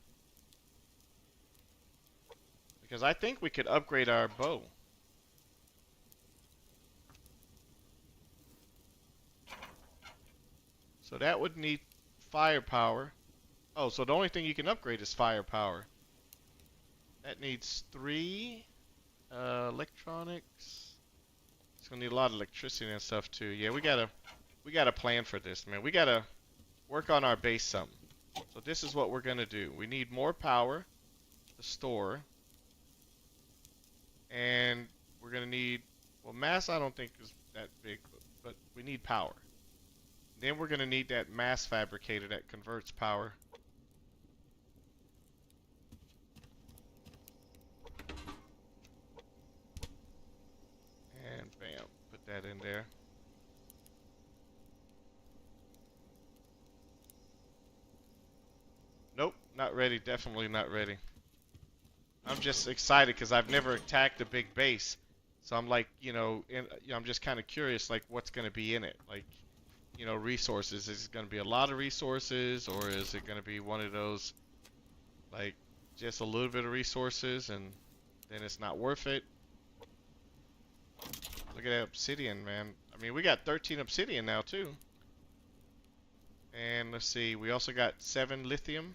A: Because I think we could upgrade our bow. So that would need firepower. Oh, so the only thing you can upgrade is firepower. That needs 3 electronics. It's gonna need a lot of electricity and stuff too. Yeah, we gotta plan for this, man. We gotta work on our base some. So this is what we're gonna do. We need more power to store, and we're gonna need, well, mass I don't think is that big, but we need power. Then we're gonna need that mass fabricator that converts power. And bam, put that in there. Nope, not ready. Definitely not ready. I'm just excited because I've never attacked a big base. So I'm like, I'm just kind of curious, like, what's going to be in it? Like, resources. Is it going to be a lot of resources, or is it going to be one of those, like, just a little bit of resources and then it's not worth it? Look at that obsidian, man. I mean, we got 13 obsidian now, too. And let's see, we also got 7 lithium.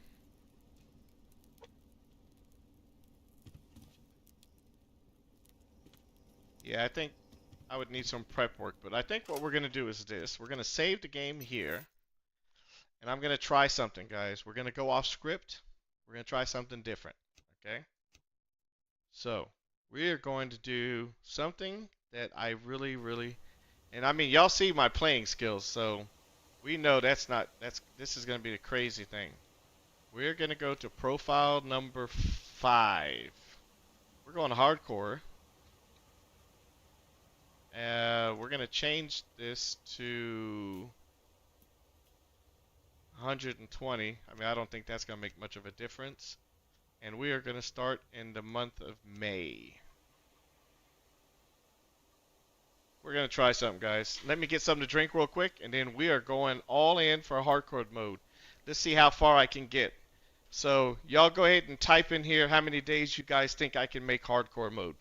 A: Yeah, I think I would need some prep work, but I think what we're going to do is this. We're going to save the game here, and I'm going to try something, guys. We're going to go off script. We're going to try something different, okay? So, we are going to do something that I really, really, and I mean, y'all see my playing skills, so we know this is going to be a crazy thing. We're going to go to profile number 5. We're going hardcore. We're going to change this to 120. I mean, I don't think that's going to make much of a difference. And we are going to start in the month of May. We're going to try something, guys. Let me get something to drink real quick, and then we are going all in for hardcore mode. Let's see how far I can get. So, y'all go ahead and type in here how many days you guys think I can make hardcore mode.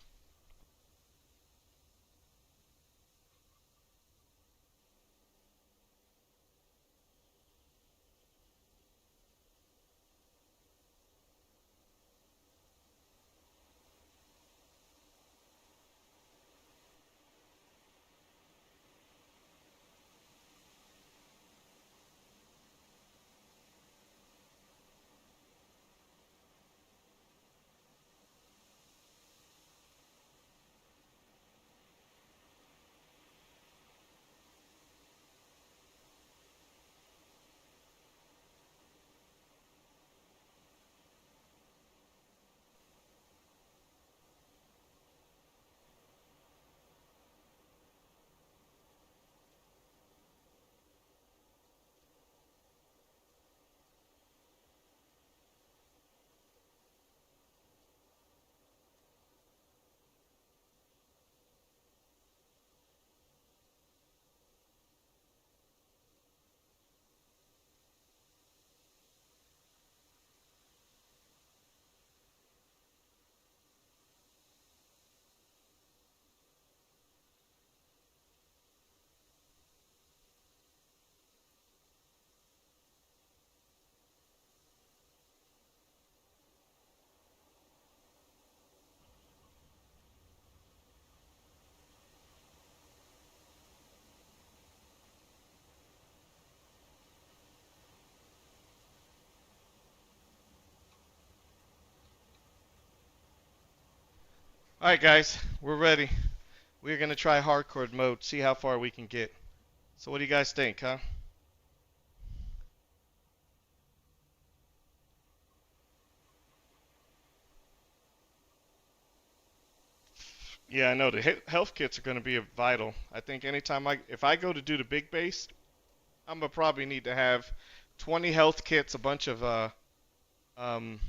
A: Alright, guys, we're ready. We're going to try hardcore mode, see how far we can get. So what do you guys think, huh? Yeah, I know the health kits are going to be vital. I think anytime if I go to do the big base, I'm going to probably need to have 20 health kits, a bunch of, um,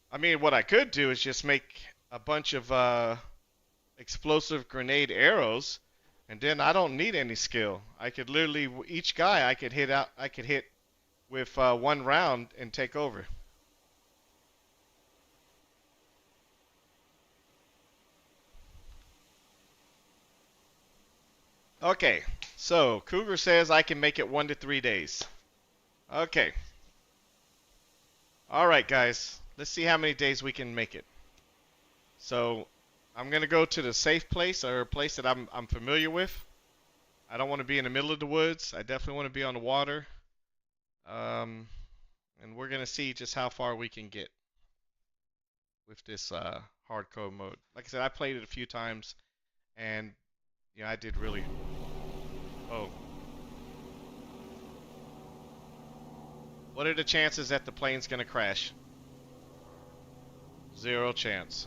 A: I mean, what I could do is just make a bunch of, explosive grenade arrows, and then I don't need any skill. I could literally each guy I could hit out. I could hit with one round and take over. Okay, so Cougar says I can make it 1 to 3 days. Okay, all right, guys. Let's see how many days we can make it. So I'm gonna go to the safe place or a place that I'm familiar with. I don't want to be in the middle of the woods. I definitely want to be on the water. Um, and we're gonna see just how far we can get with this hardcore mode. Like I said, I played it a few times, and I did really. Oh, what are the chances that the plane's gonna crash? Zero chance.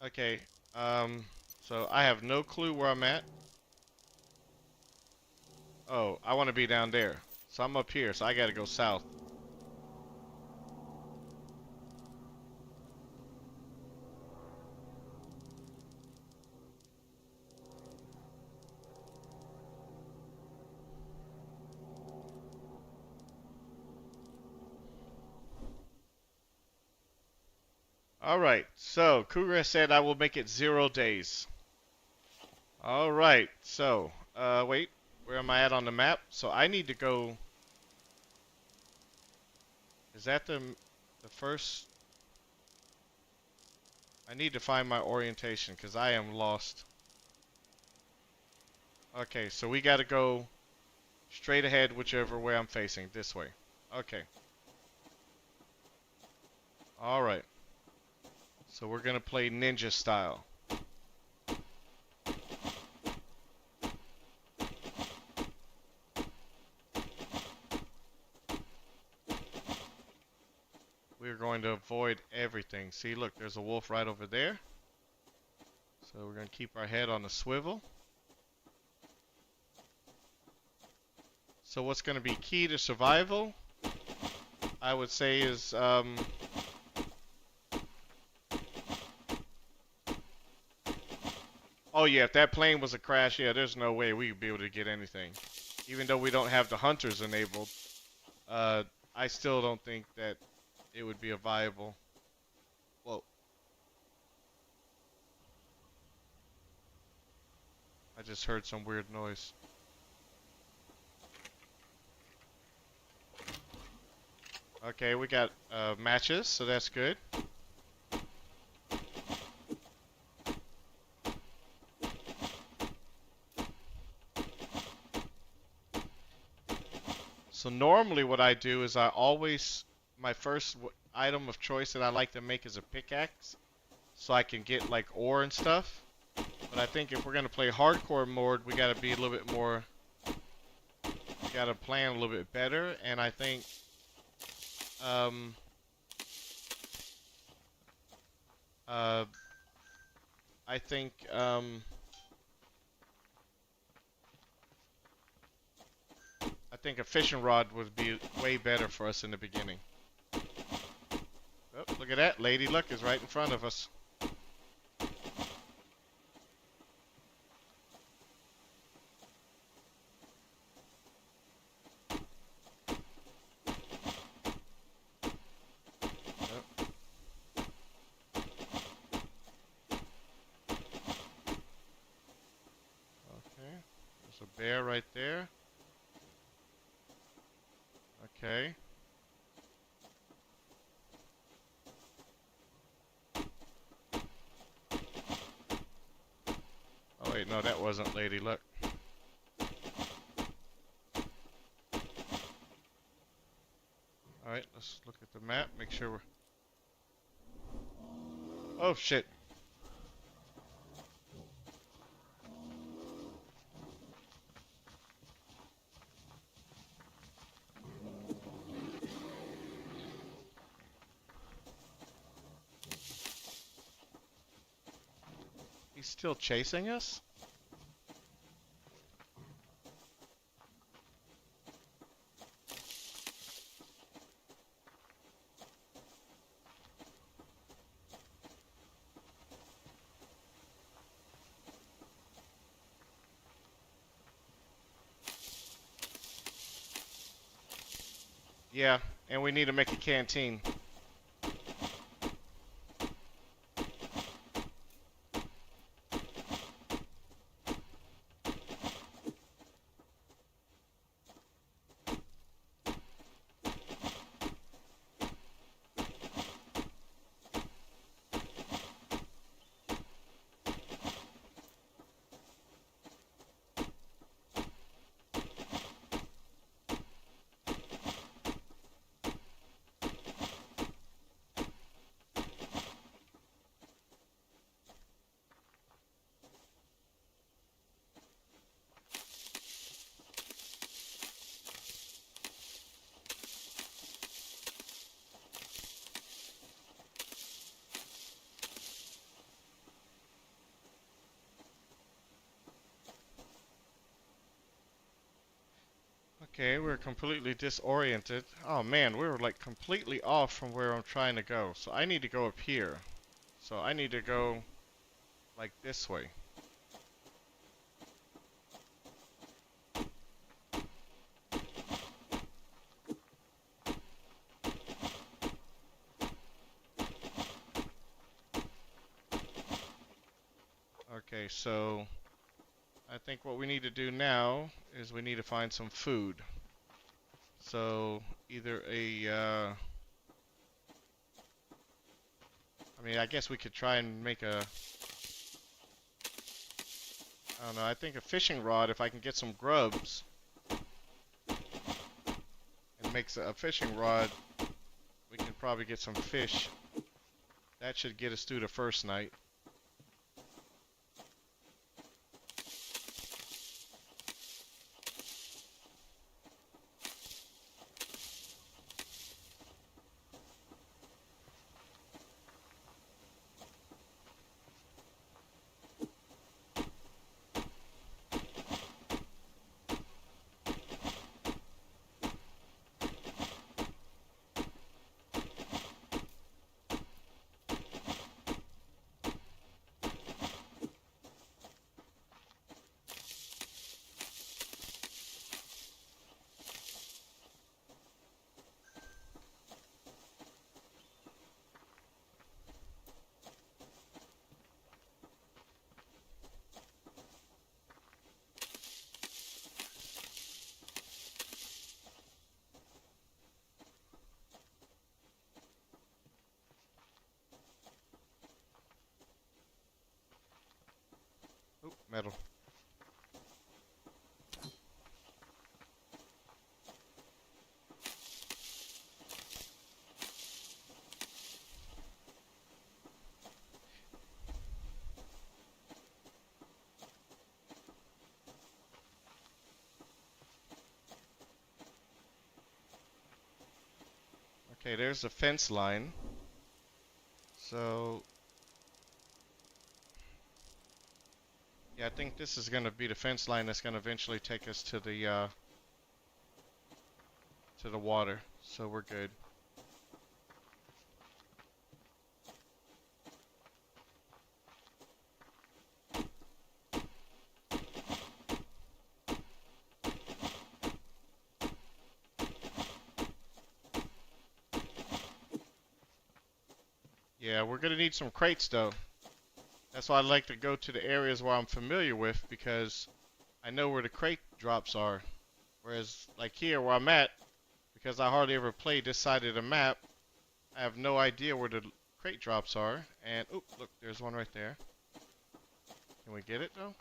A: Okay. Um, so I have no clue where I'm at. Oh, I want to be down there. So I'm up here, so I gotta go south. Alright, so Cougar said I will make it 0 days. Alright, so, wait, where am I at on the map? So I need to go, is that the first, I need to find my orientation because I am lost. Okay, so we gotta go straight ahead whichever way I'm facing, this way. Okay, alright, so we're gonna play ninja style. We're going to avoid everything. See, look, there's a wolf right over there. So we're going to keep our head on the swivel. So what's going to be key to survival, I would say, is oh yeah, if that plane was a crash, yeah, there's no way we'd be able to get anything. Even though we don't have the hunters enabled, I still don't think that it would be a viable. Whoa. I just heard some weird noise. Okay, we got matches, so that's good. So normally what I do is my first item of choice that I like to make is a pickaxe, so I can get like ore and stuff. But I think if we're gonna play hardcore mode, we gotta be a little bit more, we gotta plan a little bit better, and um, uh, I think, I think a fishing rod would be way better for us in the beginning. Oh, look at that, Lady Luck is right in front of us. Okay, there's a bear right there. Okay. Oh wait, no, that wasn't Lady Luck. Alright, let's look at the map, make sure we're... Oh shit. He's still chasing us? Yeah, and we need to make a canteen. Okay, we're completely disoriented. Oh man, we were like completely off from where I'm trying to go. So I need to go up here. So I need to go like this way. Okay, so I think what we need to do now is we need to find some food. So either I mean, I guess we could try and make a, I don't know, I think a fishing rod, if I can get some grubs and makes a fishing rod, we can probably get some fish. That should get us through the first night. Oop, metal. Okay, there's the fence line. So, yeah, I think this is gonna be the fence line that's gonna eventually take us to the water. So we're good. Yeah, we're gonna need some crates though. That's why I like to go to the areas where I'm familiar with because I know where the crate drops are. Whereas like here where I'm at, because I hardly ever play this side of the map, I have no idea where the crate drops are. And oh, look, there's one right there. Can we get it though?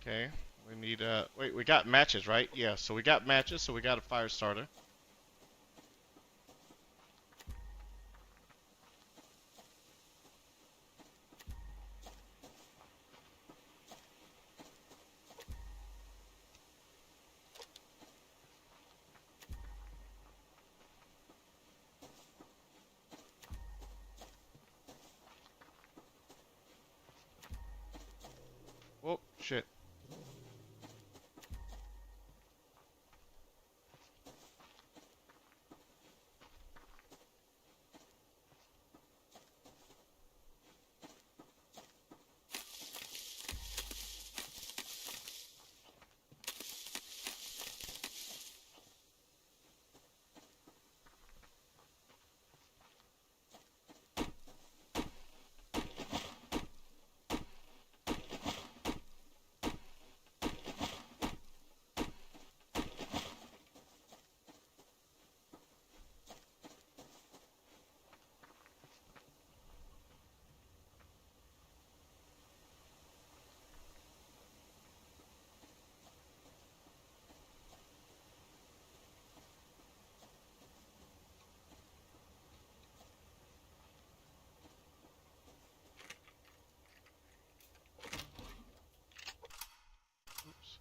A: Okay. We need wait, we got matches, right? Yeah, so we got matches, so we got a fire starter. Oh, shit. Oops.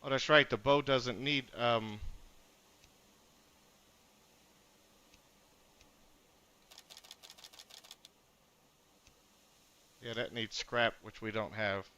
A: Oh, that's right. The bow doesn't need yeah, that needs scrap, which we don't have.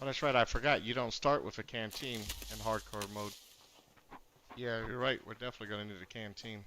A: Oh, that's right. I forgot. You don't start with a canteen in hardcore mode. Yeah, you're right. We're definitely gonna need a canteen.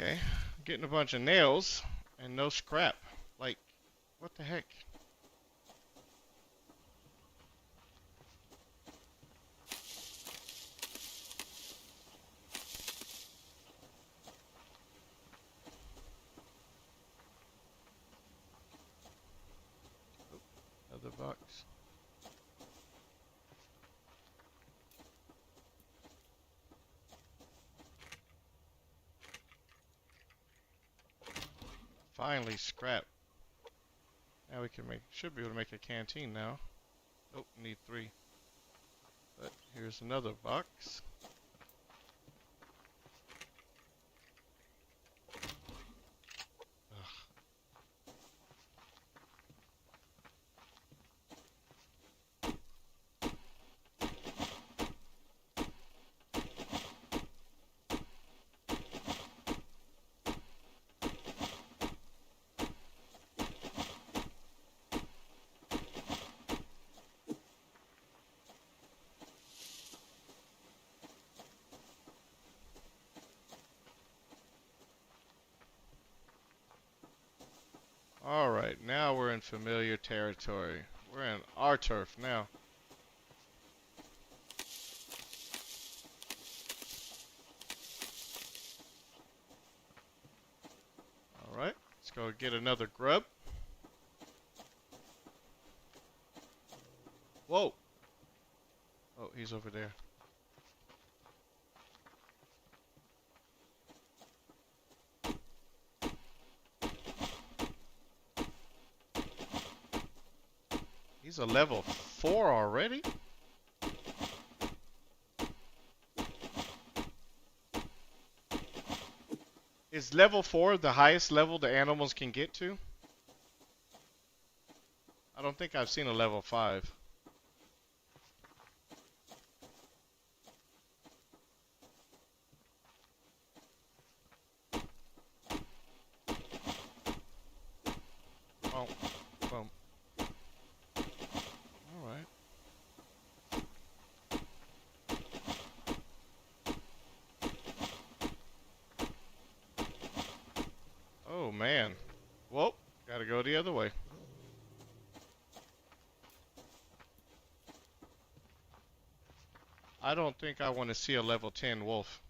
A: Okay, getting a bunch of nails and no scrap. Like, what the heck? Oh, another box. Finally, scrap. Now we can should be able to make a canteen now. Oh, need 3. But here's another box. Ugh. Alright, now we're in familiar territory. We're in our turf now. Alright, let's go get another grub. Whoa! Oh, he's over there. He's a level 4 already? Is level 4 the highest level the animals can get to? I don't think I've seen a level 5. Oh, boom. Alright. Oh, man. Whoa, gotta go the other way. I don't think I want to see a level 10 wolf.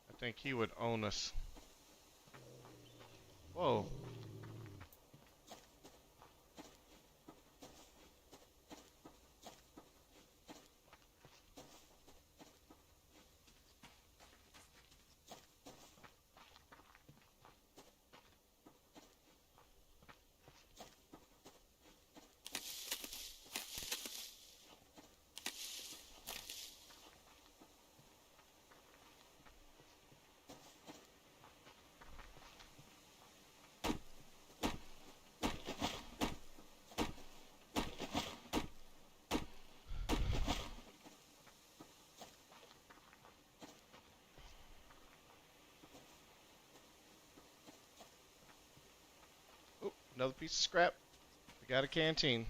A: I think he would own us. Whoa. Oh, another piece of scrap. We got a canteen.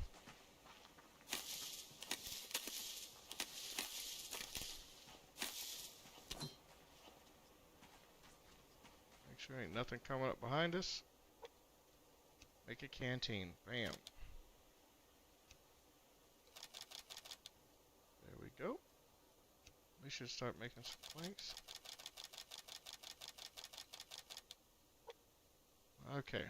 A: Make sure ain't nothing coming up behind us. Make a canteen. Bam. There we go. We should start making some planks. Okay.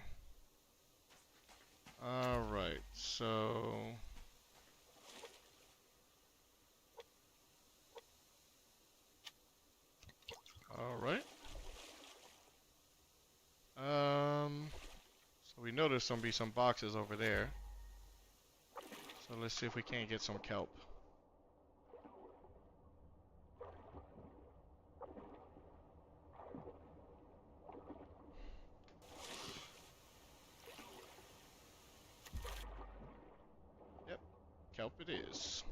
A: Alright, so... Alright. So we know there's gonna be some boxes over there. So let's see if we can't get some kelp. Yep, kelp it is.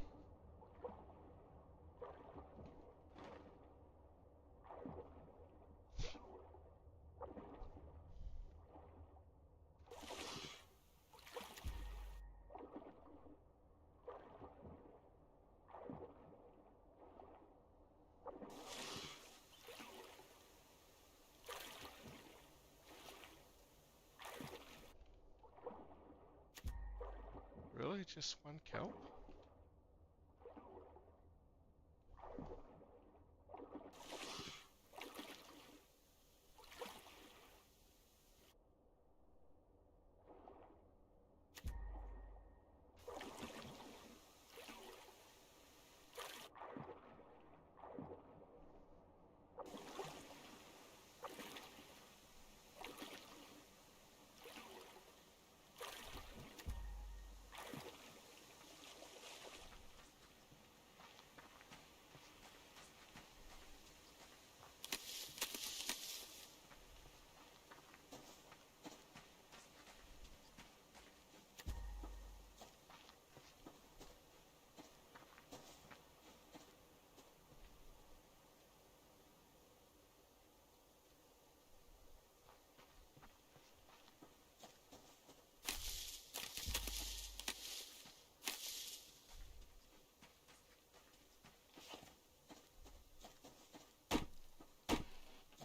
A: Really? Just one kelp?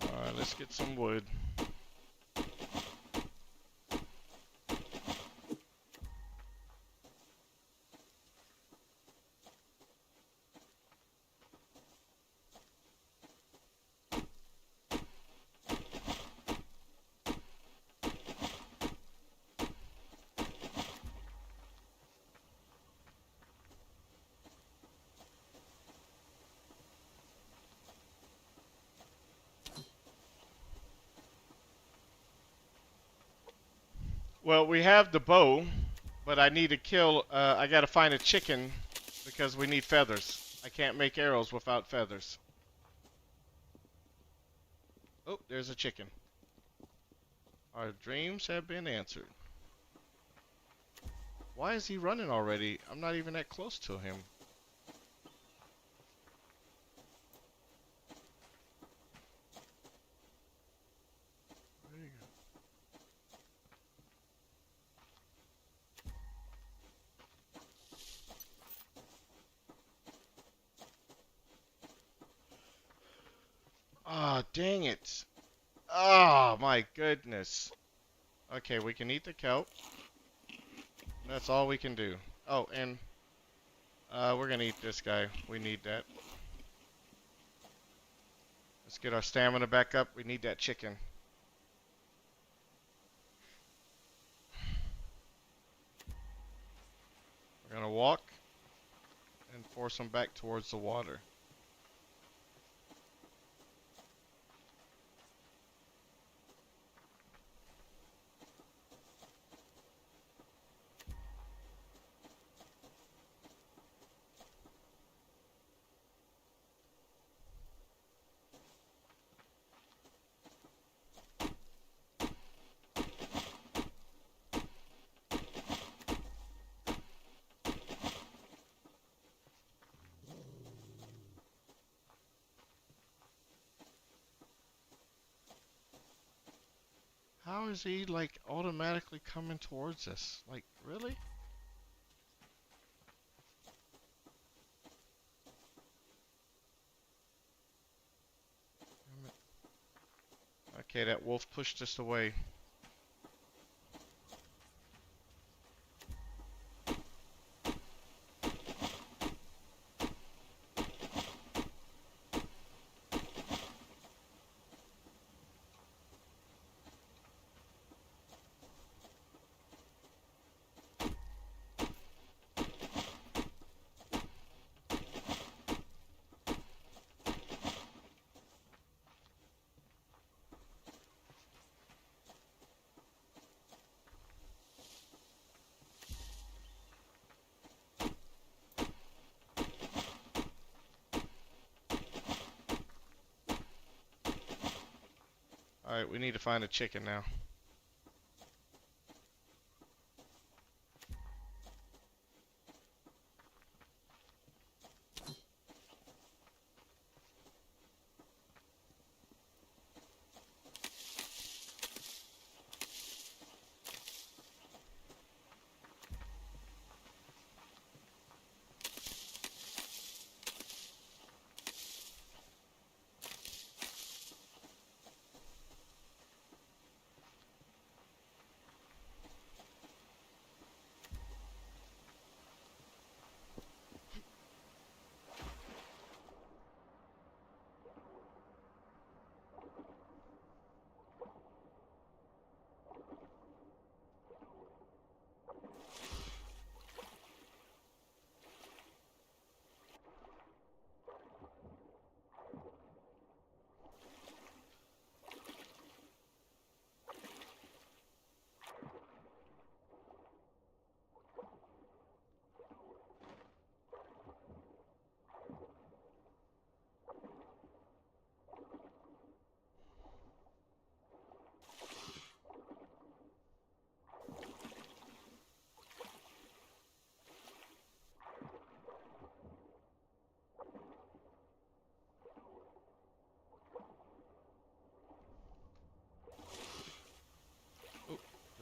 A: Alright, let's get some wood. Well, we have the bow, but I need to kill, I gotta find a chicken because we need feathers. I can't make arrows without feathers. Oh, there's a chicken. Our dreams have been answered. Why is he running already? I'm not even that close to him. There you go. Ah, dang it. Oh, my goodness. Okay, we can eat the kelp. That's all we can do. Oh, and we're gonna eat this guy. We need that. Let's get our stamina back up. We need that chicken. We're gonna walk and force them back towards the water. How is he like automatically coming towards us? Like, really? Okay, that wolf pushed us away. Alright, we need to find a chicken now.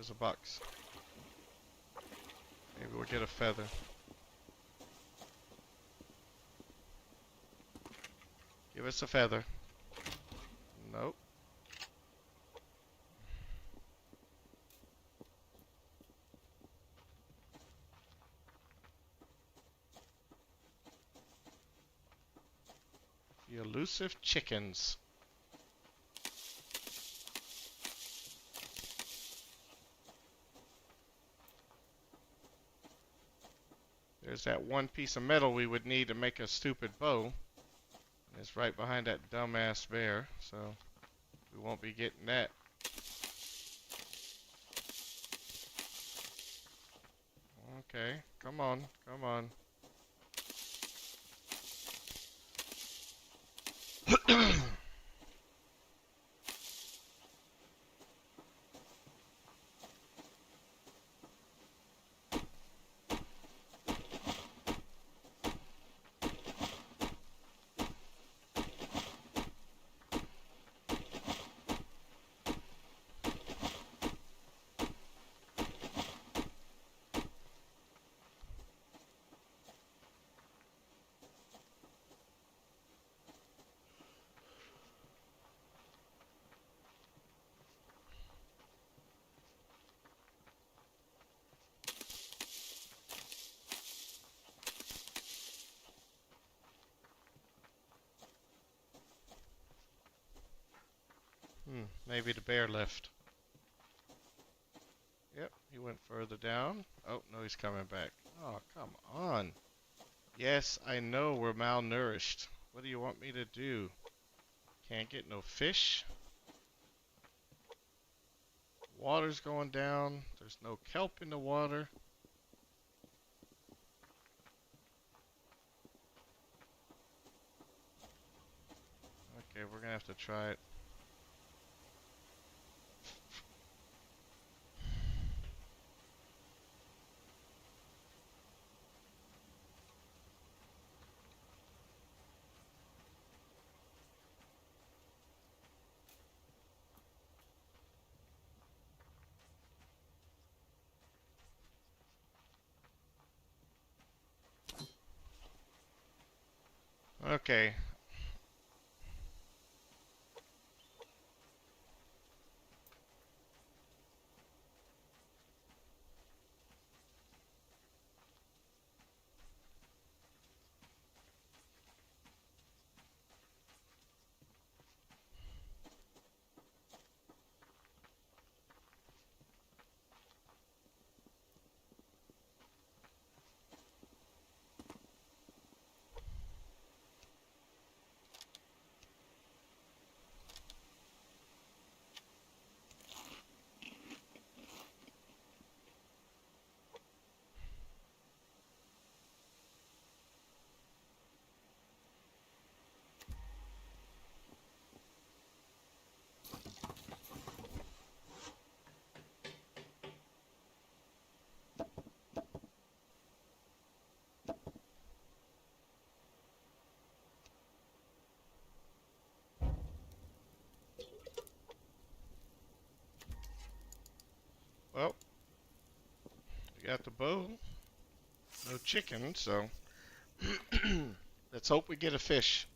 A: There's a box. Maybe we'll get a feather. Give us a feather. Nope. The elusive chickens. There's that one piece of metal we would need to make a stupid bow. It's right behind that dumbass bear, so we won't be getting that. Okay, come on, come on. Maybe the bear left. Yep, he went further down. Oh, no, he's coming back. Oh, come on. Yes, I know we're malnourished. What do you want me to do? Can't get no fish. Water's going down. There's no kelp in the water. Okay, we're gonna have to try it. Okay. Well, we got the bow. No chicken, so let's hope we get a fish.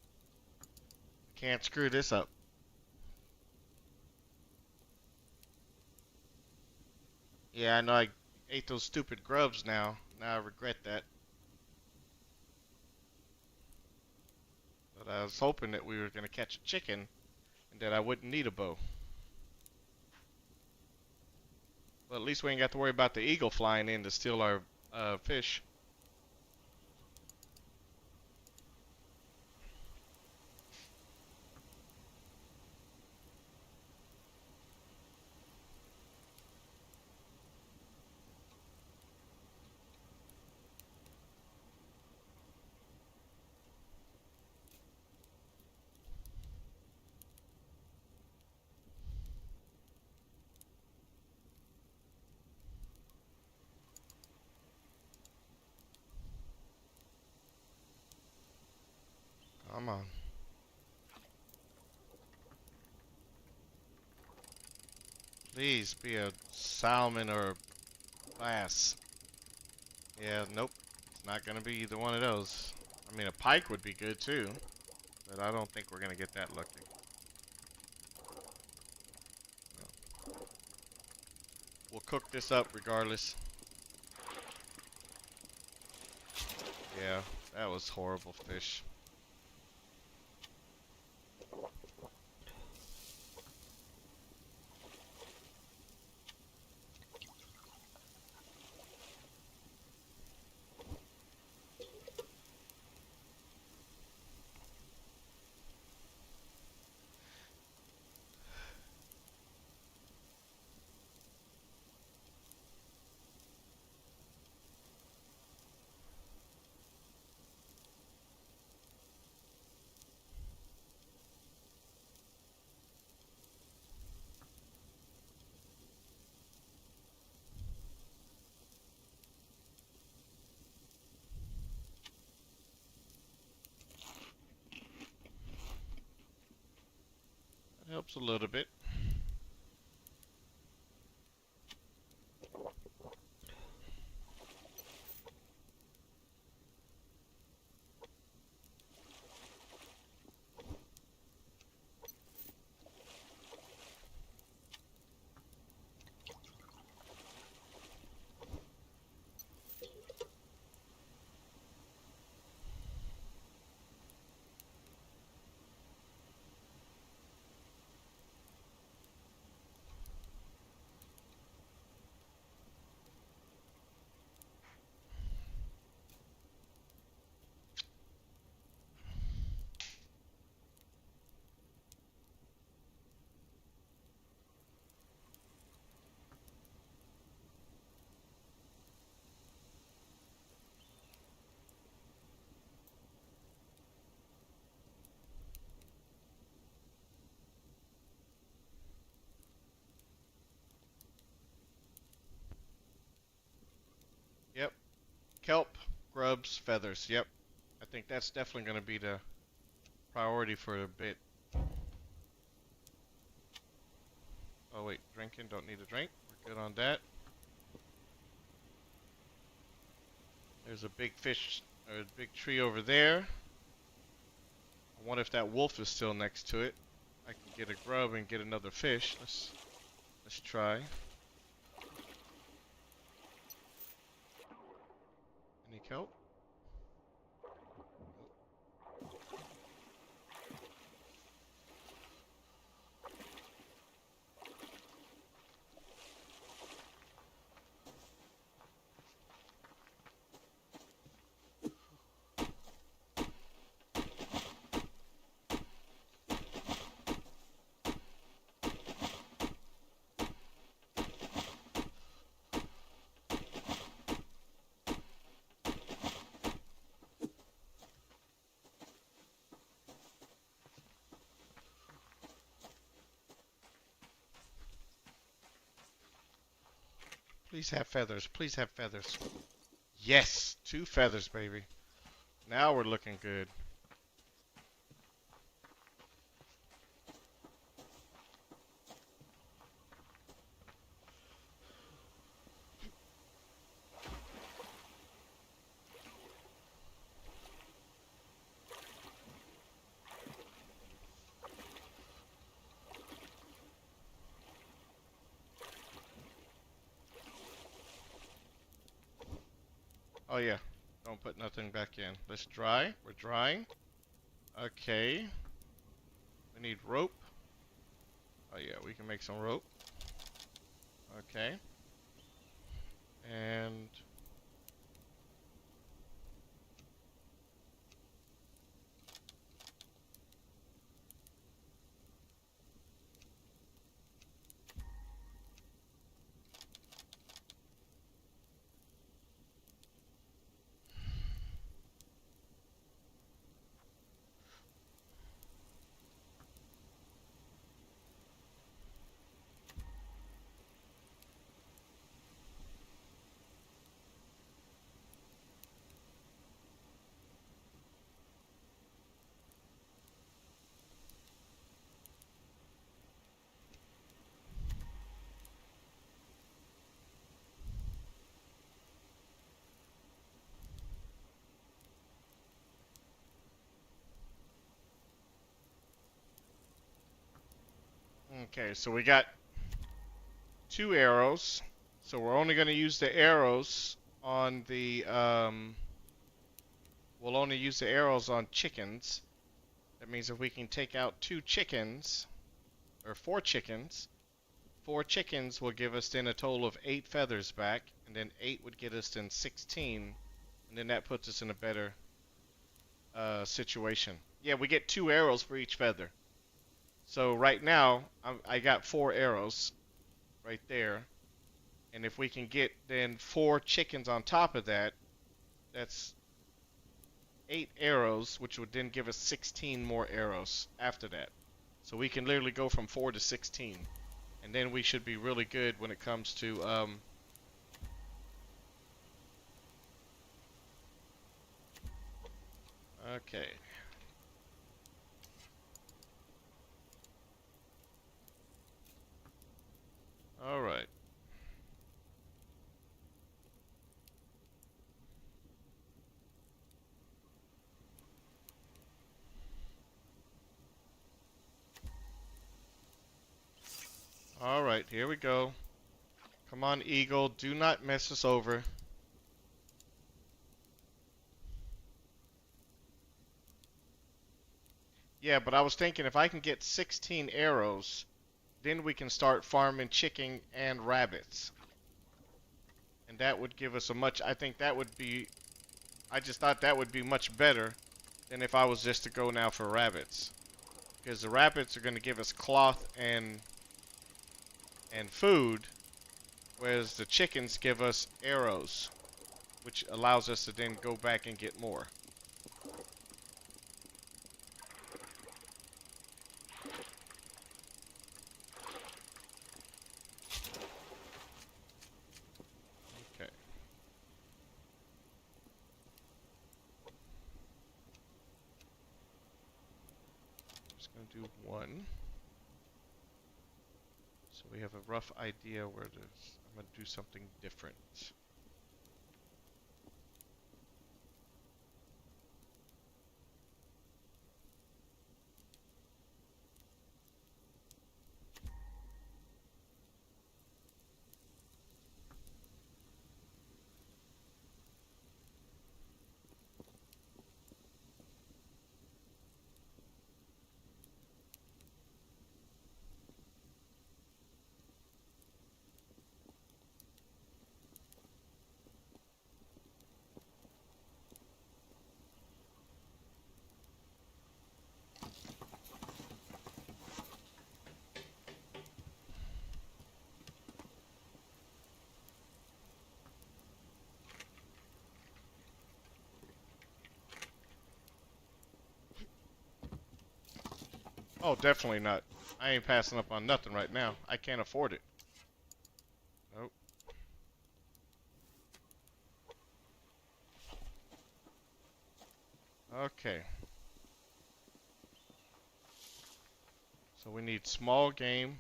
A: Can't screw this up. Yeah, I know I ate those stupid grubs now. Now I regret that. But I was hoping that we were going to catch a chicken and that I wouldn't need a bow. Well, at least we ain't got to worry about the eagle flying in to steal our fish. Come on. Please be a salmon or a bass. Yeah, nope. It's not gonna be either one of those. I mean, a pike would be good too, but I don't think we're gonna get that lucky. We'll cook this up regardless. Yeah, that was horrible fish. That helps a little bit. Yep. Kelp, grubs, feathers. Yep. I think that's definitely gonna be the priority for a bit. Oh wait, drinking, don't need a drink. We're good on that. There's a big fish, or a big tree over there. I wonder if that wolf is still next to it. I can get a grub and get another fish. Let's try. Any kelp? Please have feathers. Please have feathers. Yes, 2 feathers, baby. Now we're looking good. Oh yeah, don't put nothing back in. Let's dry. We're drying. Okay. We need rope. Oh yeah, we can make some rope. Okay. And Okay, so we got 2 arrows. So we're only going to use the arrows on the, we'll only use the arrows on chickens. That means if we can take out 2 chickens, or 4 chickens, 4 chickens will give us then a total of 8 feathers back, and then 8 would get us then 16, and then that puts us in a better situation. Yeah, we get 2 arrows for each feather. So right now, I got 4 arrows right there, and if we can get then 4 chickens on top of that, that's 8 arrows, which would then give us 16 more arrows after that. So we can literally go from 4 to 16, and then we should be really good when it comes to okay. All right. All right, here we go. Come on, Eagle, do not mess us over. Yeah, but I was thinking if I can get 16 arrows, then we can start farming chicken and rabbits. And that would give us a much, I think that would be, I just thought that would be much better than if I was just to go now for rabbits. Because the rabbits are going to give us cloth and food, whereas the chickens give us arrows, which allows us to then go back and get more. Okay. Just going to do one. So we have a rough idea where this, I'm going to do something different. Oh, definitely not. I ain't passing up on nothing right now. I can't afford it. Nope. Okay. So we need small game.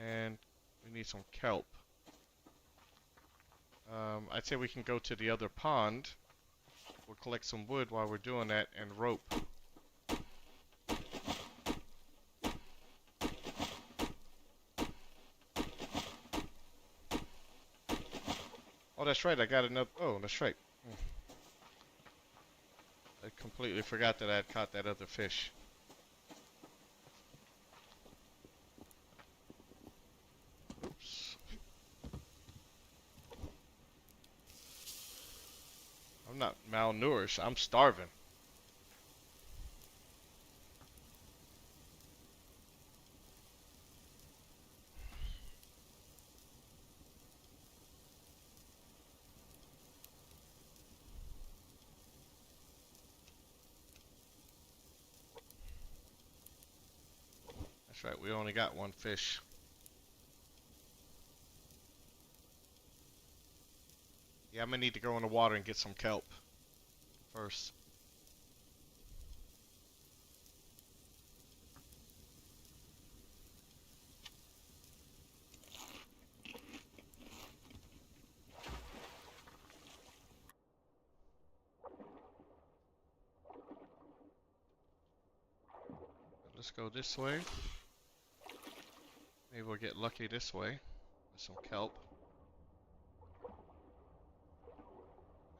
A: And we need some kelp. I'd say we can go to the other pond. We'll collect some wood while we're doing that, and rope. Oh, that's right, I got another, oh, that's right. I completely forgot that I had caught that other fish. Oops. I'm not malnourished, I'm starving. That's right, we only got one fish. Yeah, I'm gonna need to go in the water and get some kelp first. let's go this way. Maybe we'll get lucky this way with some kelp.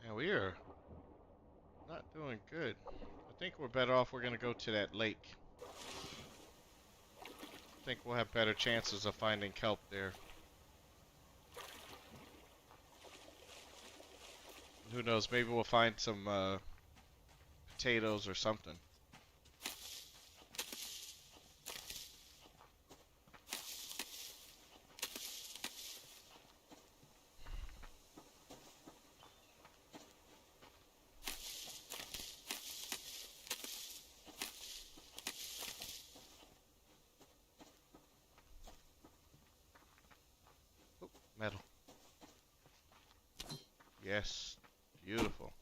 A: And we are not doing good. I think we're better off. We're gonna go to that lake. I think we'll have better chances of finding kelp there. Who knows? Maybe we'll find some potatoes or something. Oh, metal. Yes. Beautiful.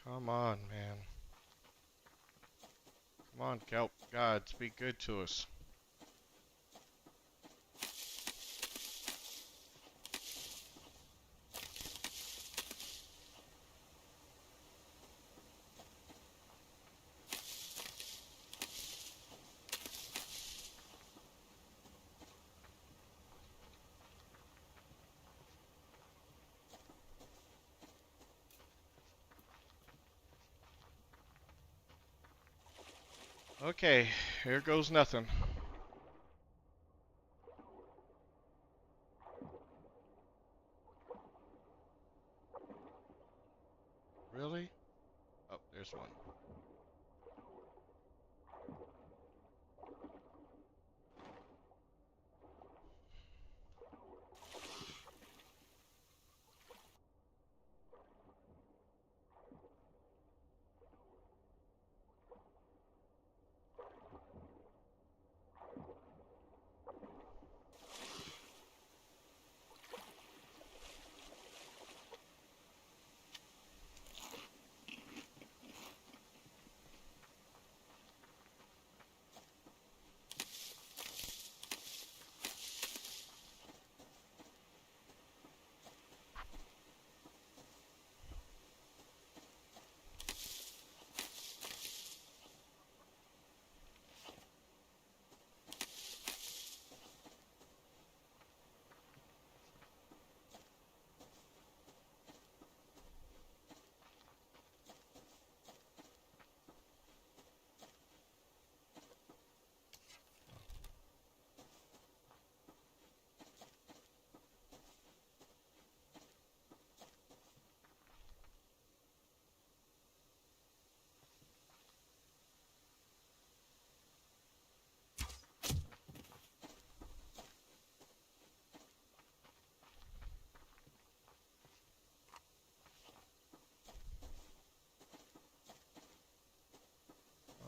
A: Come on, man. Come on, kelp gods, be good to us. Okay, here goes nothing. Really? Oh, there's one.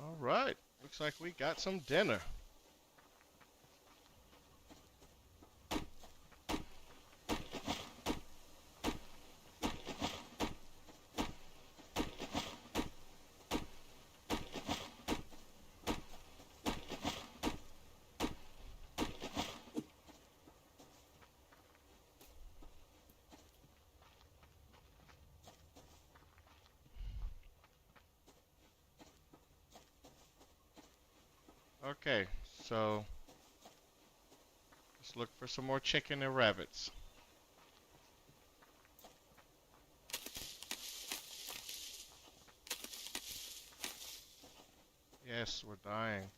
A: All right, looks like we got some dinner. Okay, so Let's look for some more chicken and rabbits. Yes, we're dying.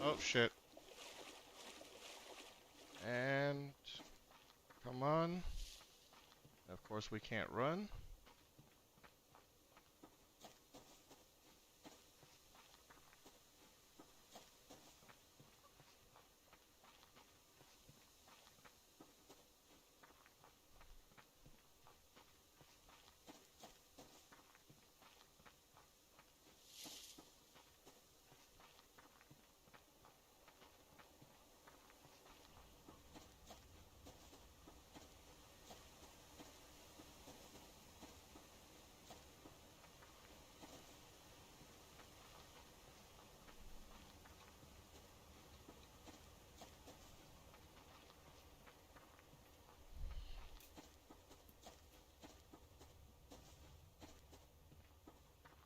A: Oh shit. And come on. Of course we can't run.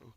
A: Ooh.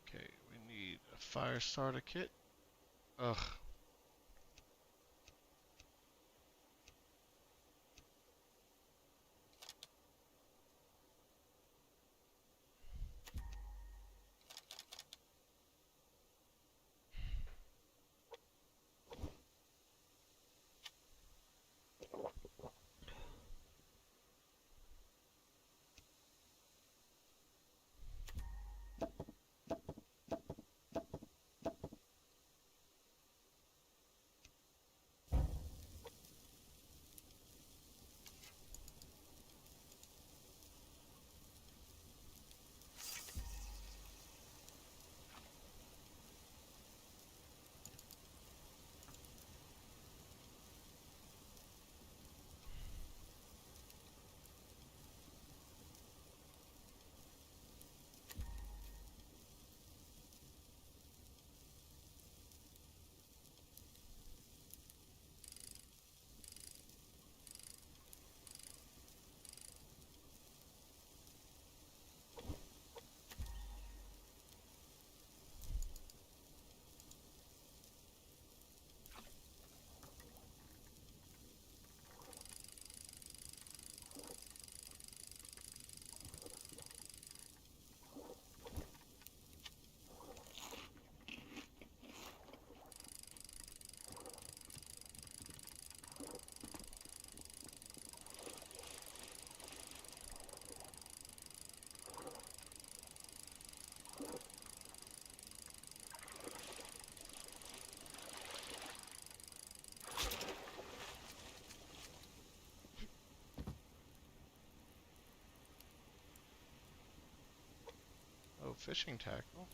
A: Okay, we need a fire starter kit. Ugh. fishing tackle.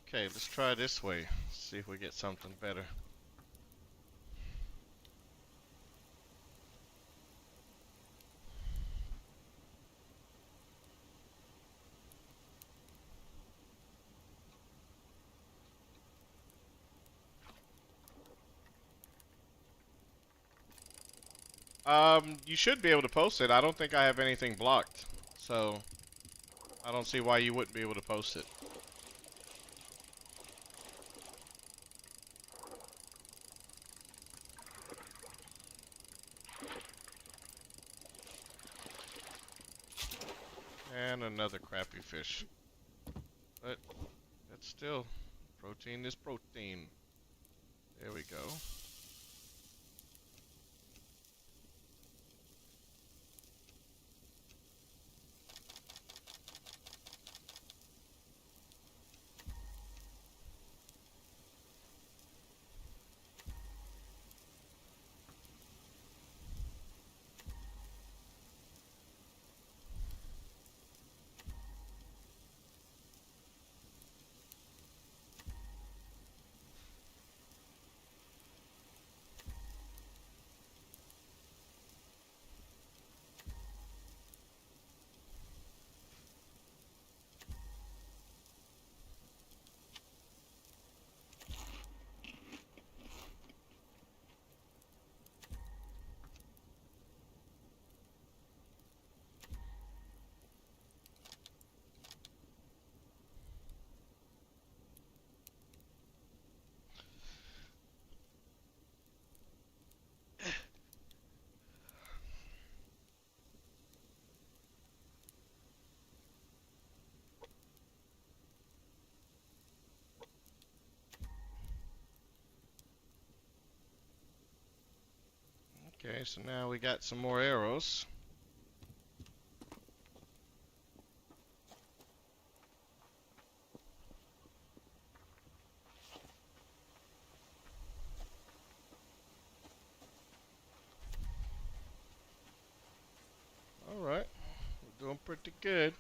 A: Okay, let's try this way. See if we get something better. You should be able to post it. I don't think I have anything blocked, so I don't see why you wouldn't be able to post it. And another crappy fish. But that's still, protein is protein. There we go. Okay, so now we got some more arrows. Alright, we're doing pretty good.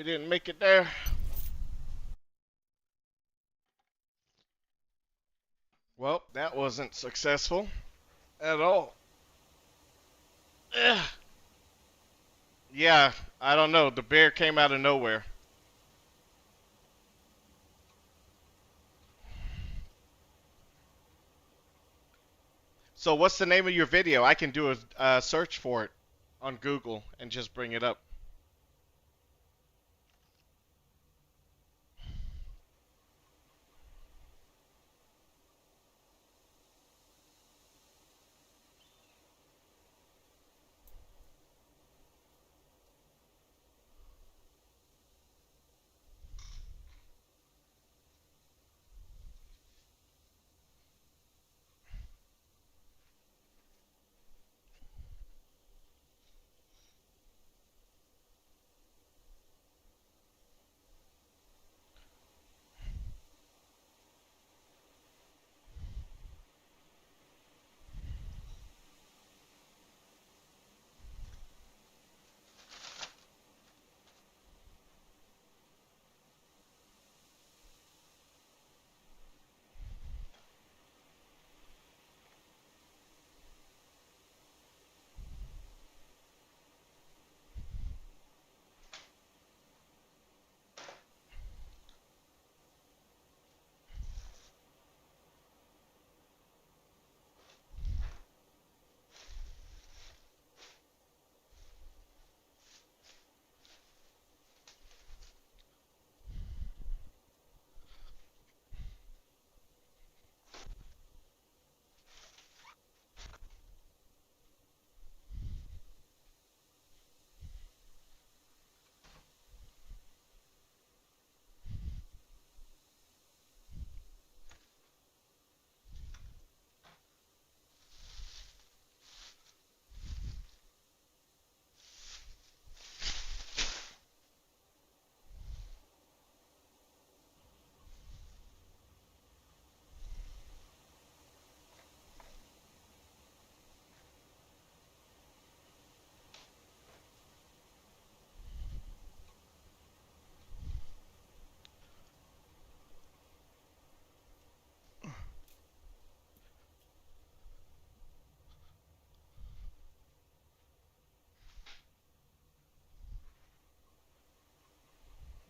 A: We didn't make it there. Well, that wasn't successful at all. Ugh. Yeah, I don't know. The bear came out of nowhere. So, what's the name of your video? I can do a search for it on Google and just bring it up.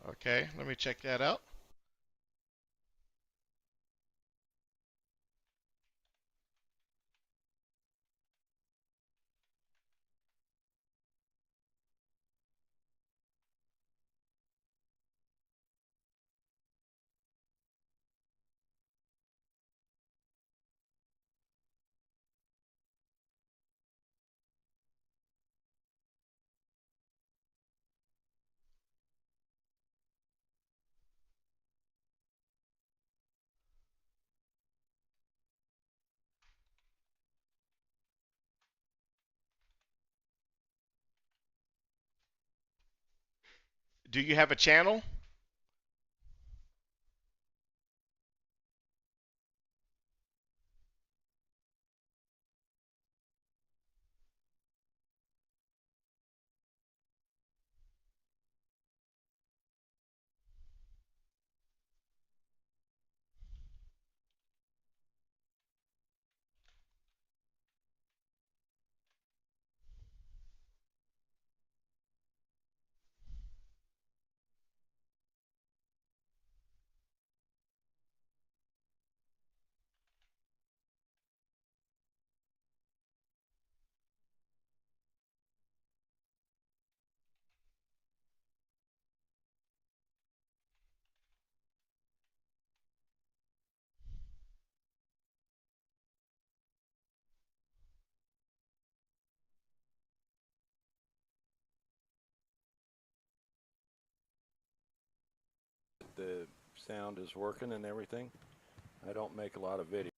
A: Okay, let me check that out. Do you have a channel?
B: The sound is working and everything. I don't make a lot of videos.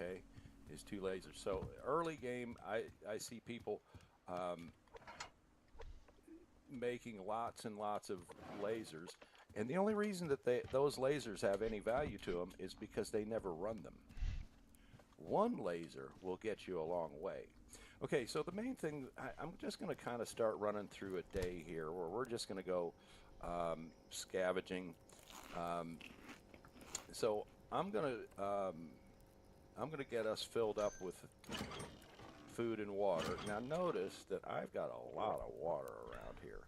B: okay, is 2 lasers. So early game, I see people um, making lots and lots of lasers, and the only reason that those lasers have any value to them is because they never run them. One laser will get you a long way. Okay, so the main thing, I'm just going to kind of start running through a day here where we're just going to go scavenging. Um, so I'm going to get us filled up with food and water. Now notice that I've got a lot of water around here.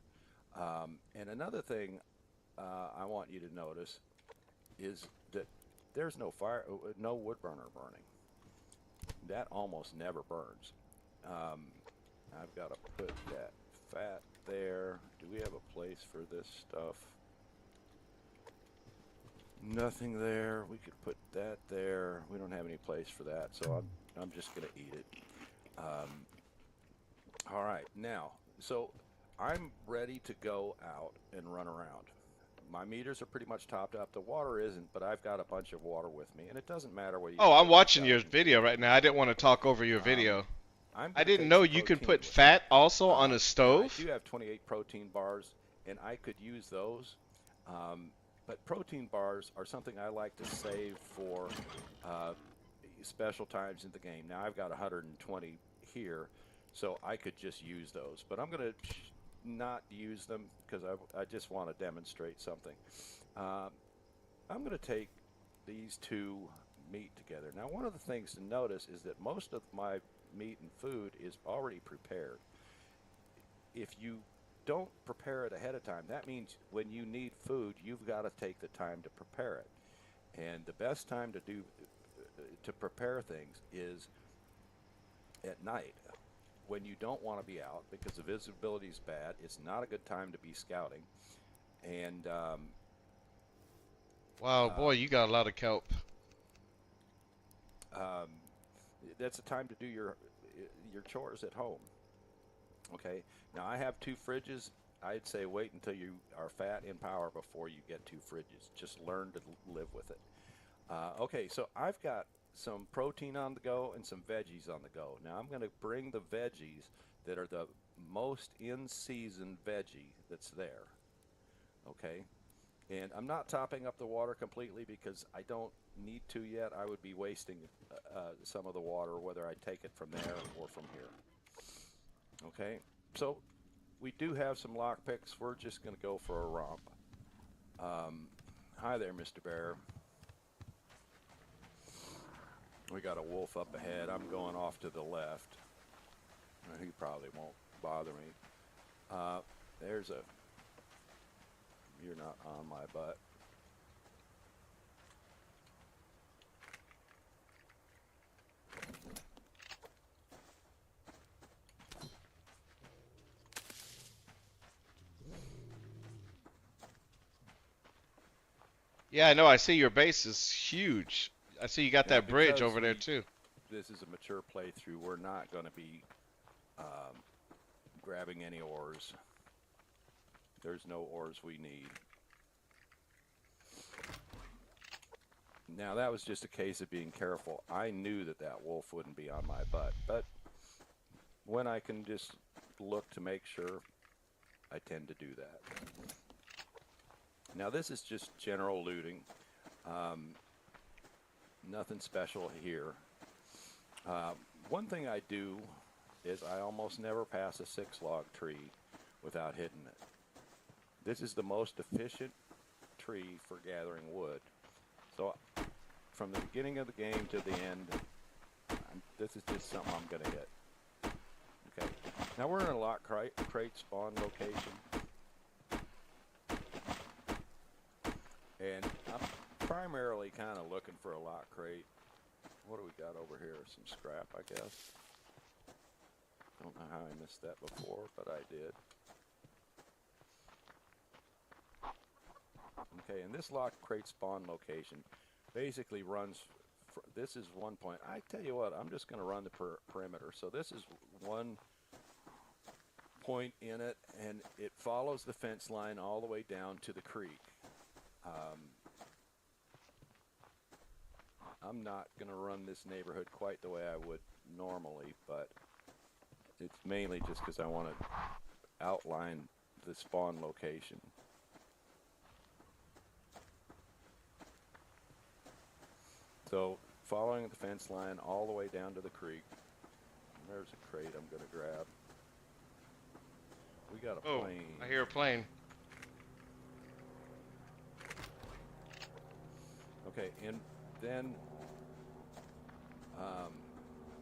B: And another thing I want you to notice is that there's no fire, no wood burner burning. That almost never burns. I've got to put that fat there. Do we have a place for this stuff? Nothing there. We could put that there. We don't have any place for that, so I'm just going to eat it. All right, now, so I'm ready to go out and run around. My meters are pretty much topped up. The water isn't, but I've got a bunch of water with me, and it doesn't matter whether you
A: Oh, I'm
B: put in
A: watching your
B: scavenging
A: video
B: tools or
A: right now. I didn't want to talk over your
B: not.
A: video.
B: I'm
A: I
B: going to
A: didn't
B: take
A: know
B: some
A: you can
B: protein
A: put
B: with me.
A: fat also on a
B: Now, I
A: stove.
B: do have 28 protein bars, and I could use those. But protein bars are something I like to save for special times in the game. Now, I've got 120 here, so I could just use those. But I'm going to not use them because I just want to demonstrate something. I'm going to take these two meat together. Now, one of the things to notice is that most of my meat and food is already prepared. If you don't prepare it ahead of time, that means when you need food, you've got to take the time to prepare it. And the best time to prepare things is at night when you don't want to be out because the visibility is bad. It's not a good time to be scouting. And
A: Wow, boy, you got a lot of kelp.
B: um, that's the time to do your chores at home. Okay. Now I have 2 fridges. I'd say wait until you are fat in power before you get 2 fridges. Just learn to live with it. Okay, so I've got some protein on the go and some veggies on the go. Now I'm going to bring the veggies that are the most in-season veggie that's there. Okay. And I'm not topping up the water completely because I don't need to yet. I would be wasting some of the water whether I take it from there or from here. Okay, so we do have some lock picks. We're just going to go for a romp. Hi there, Mr. Bear. We got a wolf up ahead. I'm going off to the left. He probably won't bother me. There's a... You're not on my butt.
A: Yeah, I know. I see your base is huge. I see you got
B: Now,
A: that bridge
B: because
A: over there too.
B: this is a mature playthrough, we're not going to be grabbing any ores. There's no ores we need. Now, that was just a case of being careful. I knew that that wolf wouldn't be on my butt, but when I can just look to make sure, I tend to do that. Now, this is just general looting. Nothing special here. One thing I do is I almost never pass a 6-log tree without hitting it. This is the most efficient tree for gathering wood. So from the beginning of the game to the end, this is just something I'm going to hit. Okay. Now we're in a lock crate spawn location. And I'm primarily kind of looking for a lock crate. What do we got over here? Some scrap, I guess. Don't know how I missed that before, but I did. Okay, and this lock crate spawn location basically runs, this is one point. I tell you what, I'm just going to run the perimeter. So this is one point in it, and it follows the fence line all the way down to the creek. I'm not going to run this neighborhood quite the way I would normally, but it's mainly just because I want to outline the spawn location. So following the fence line all the way down to the creek. There's a crate I'm going to grab. We got a plane.
A: I hear a plane.
B: Okay, and then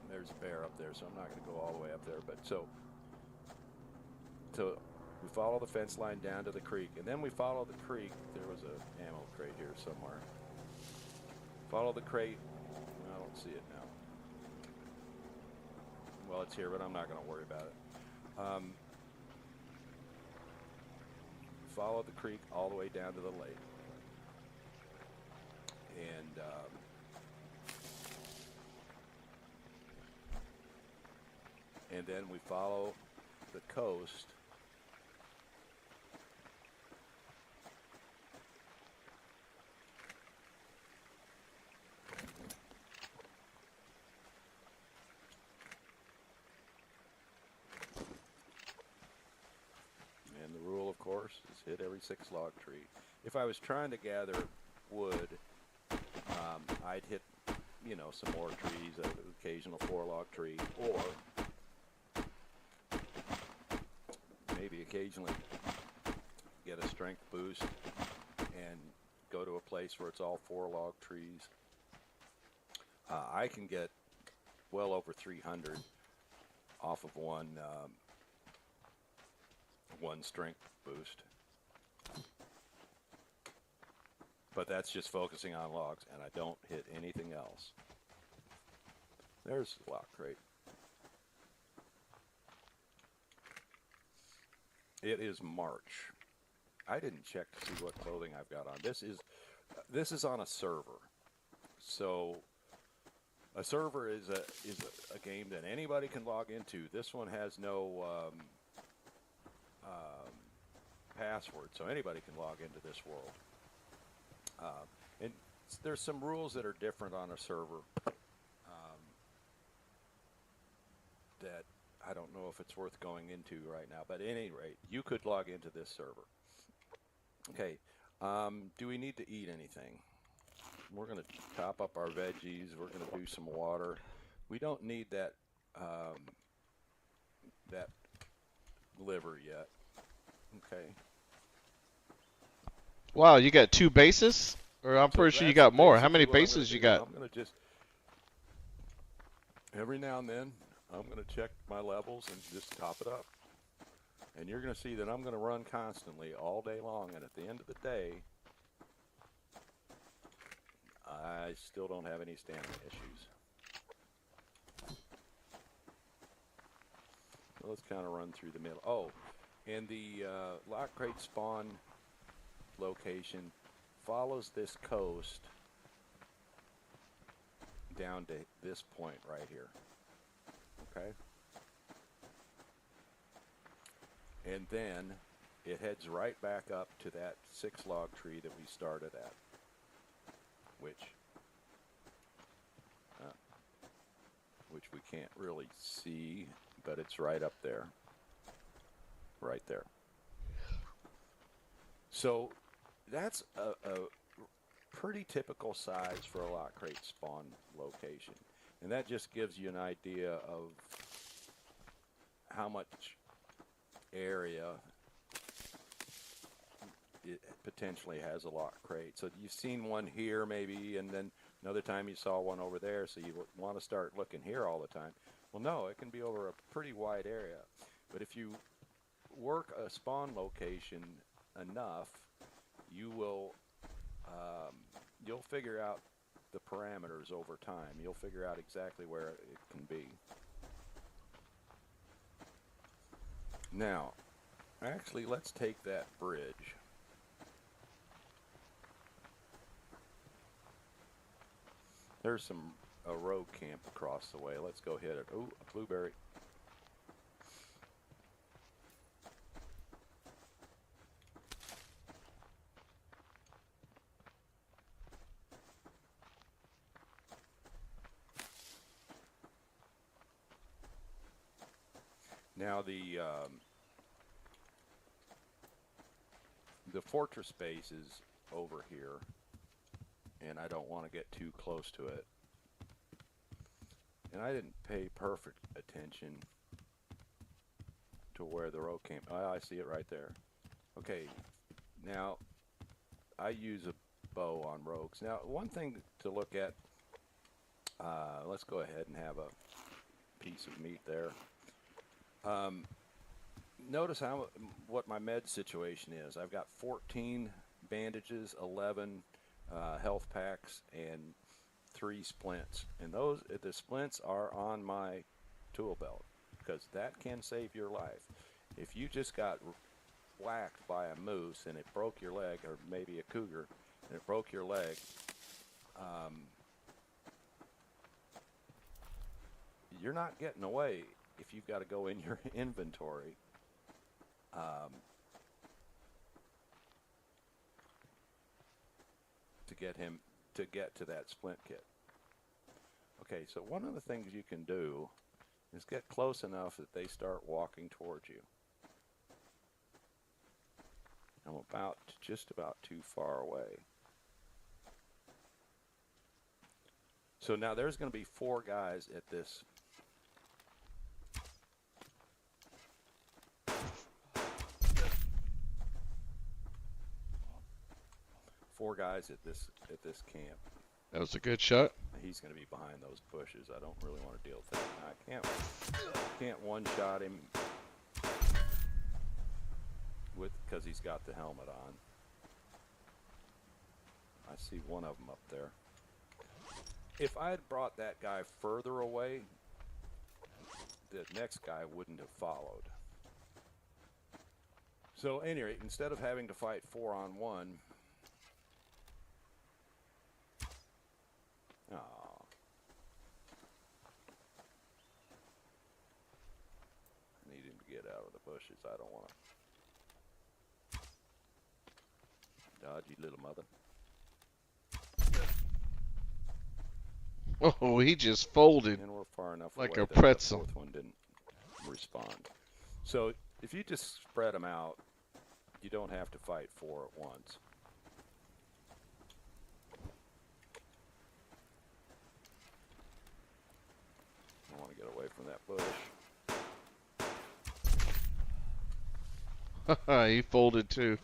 B: there's a bear up there, so I'm not going to go all the way up there. But so we follow the fence line down to the creek, and then we follow the creek. There was a ammo crate here somewhere. Follow the crate. I don't see it now. Well, it's here, but I'm not going to worry about it. Follow the creek all the way down to the lake. And then we follow the coast and the rule, of course, is hit every 6 log tree. If I was trying to gather wood, I'd hit, you know, some more trees, an occasional 4 log tree, or maybe occasionally get a strength boost and go to a place where it's all 4 log trees. I can get well over 300 off of one strength boost. But that's just focusing on logs, and I don't hit anything else. There's the lock crate. It is March. I didn't check to see what clothing I've got on. This is on a server. So a server is a game that anybody can log into. This one has no password, so anybody can log into this world. And there's some rules that are different on a server that I don't know if it's worth going into right now. But at any rate, you could log into this server. Okay, do we need to eat anything? We're going to top up our veggies. We're going to do some water. We don't need that that liver yet. Okay.
A: Wow, you got 2 bases? Or I'm pretty sure you got more. How many bases you got?
B: I'm going to just, every now and then, I'm going to check my levels and just top it up. And you're going to see that I'm going to run constantly all day long. And at the end of the day, I still don't have any stamina issues. So let's kind of run through the middle. Oh, and the lock crate spawn location follows this coast down to this point right here. Okay? And then it heads right back up to that 6 log tree that we started at, which we can't really see, but it's right up there. Right there. So that's a pretty typical size for a lock crate spawn location. And that just gives you an idea of how much area it potentially has a lock crate. So you've seen one here maybe, and then another time you saw one over there, so you want to start looking here all the time. Well, no, it can be over a pretty wide area. But if you work a spawn location enough, you will you'll figure out the parameters over time. You'll figure out exactly where it can be. Now, actually, let's take that bridge. There's a road camp across the way. Let's go hit it. Ooh, a blueberry. Now the fortress base is over here, and I don't want to get too close to it. And I didn't pay perfect attention to where the rogue came. Oh, I see it right there. Okay, now I use a bow on rogues. Now, one thing to look at, let's go ahead and have a piece of meat there. Notice what my med situation is. I've got 14 bandages, 11 health packs, and 3 splints. And the splints are on my tool belt, because that can save your life. If you just got whacked by a moose and it broke your leg, or maybe a cougar, and it broke your leg, you're not getting away if you've got to go in your inventory. To get to that splint kit. Okay, so one of the things you can do is get close enough that they start walking towards you. I'm just about too far away. So now there's going to be 4 guys at this. Four guys at this camp.
A: That was a good shot.
B: He's going to be behind those bushes. I don't really want to deal with that. I can't one-shot him because he's got the helmet on. I see one of them up there. If I had brought that guy further away, the next guy wouldn't have followed. So anyway, instead of having to fight 4-on-1, I need him to get out of the bushes. I don't want to dodge, you little mother.
A: Oh, he just folded.
B: And we're far enough
A: like
B: away
A: a
B: that
A: pretzel.
B: The 4th one didn't respond. So if you just spread them out, you don't have to fight 4 at once. I want to get away from that bush.
A: He folded too.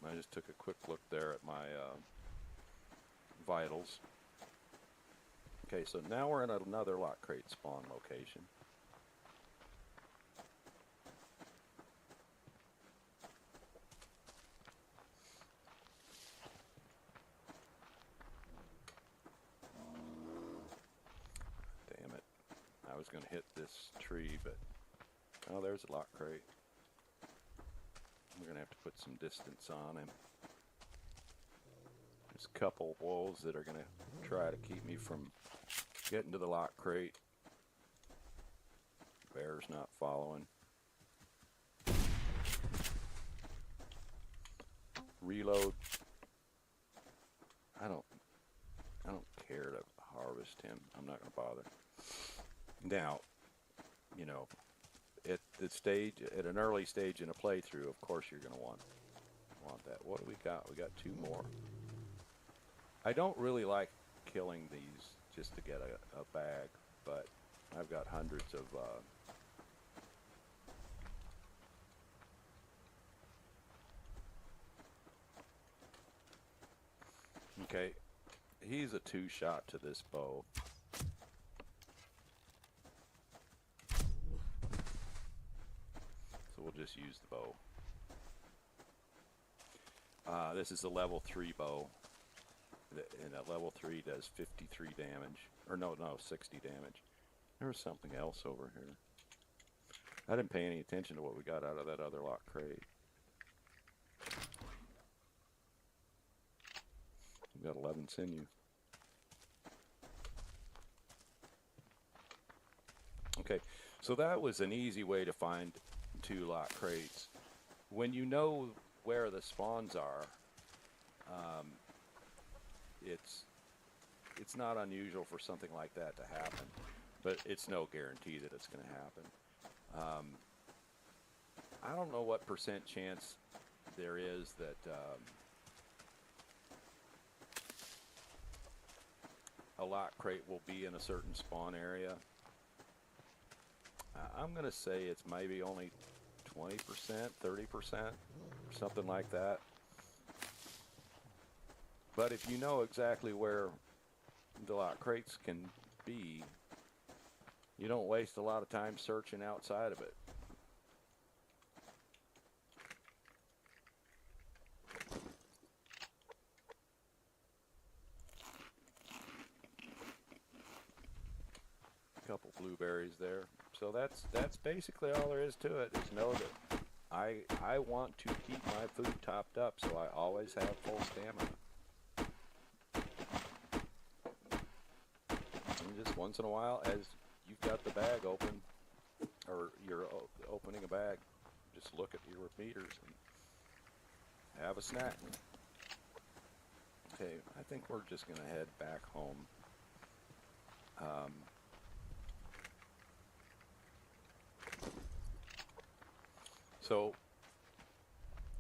B: I just took a quick look there at my vitals. Okay, so now we're in another lock crate spawn location. Damn it. I was going to hit this tree, but oh, there's a lock crate. We're going to have to put some distance on him. There's a couple wolves that are going to try to keep me from getting to the lock crate. Bear's not following. Reload. I don't care to harvest him. I'm not going to bother. Now, you know, at an early stage in a playthrough, of course you're going to want that. What do we got? We got 2 more. I don't really like killing these just to get a bag, but I've got hundreds of okay, he's a 2-shot to this bow. So we'll just use the bow. This is a level 3 bow. And that level 3 does 53 damage. Or no, 60 damage. There was something else over here. I didn't pay any attention to what we got out of that other lock crate. We got 11 sinew. Okay, so that was an easy way to find 2 lock crates. When you know where the spawns are, it's not unusual for something like that to happen. but it's no guarantee that it's going to happen. I don't know what percent chance there is that a lot crate will be in a certain spawn area. I'm going to say it's maybe only 20%, 30%, or something like that. But if you know exactly where the lot crates can be, you don't waste a lot of time searching outside of it. A couple blueberries there. So that's basically all there is to it, is know that I want to keep my food topped up, so I always have full stamina. And just once in a while, as you've got the bag open, or you're opening a bag, just look at your meters and have a snack. Okay, I think we're just going to head back home. So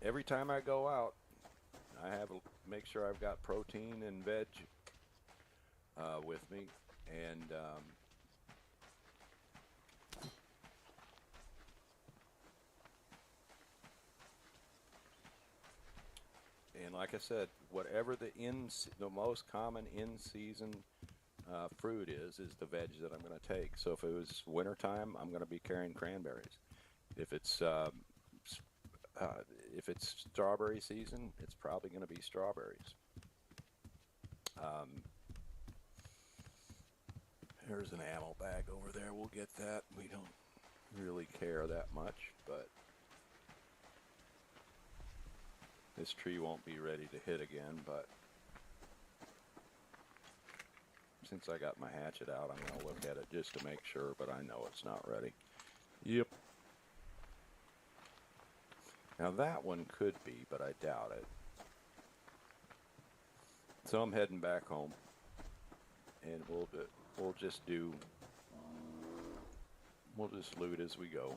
B: every time I go out, I have make sure I've got protein and veg with me, and like I said, whatever the most common in-season fruit is the veg that I'm going to take. So if it was wintertime, I'm going to be carrying cranberries. If it's strawberry season, it's probably going to be strawberries. There's an ammo bag over there. We'll get that. We don't really care that much, but this tree won't be ready to hit again. But since I got my hatchet out, I'm going to look at it just to make sure, but I know it's not ready. Yep. Now that one could be, but I doubt it. So I'm heading back home, and we'll just loot as we go.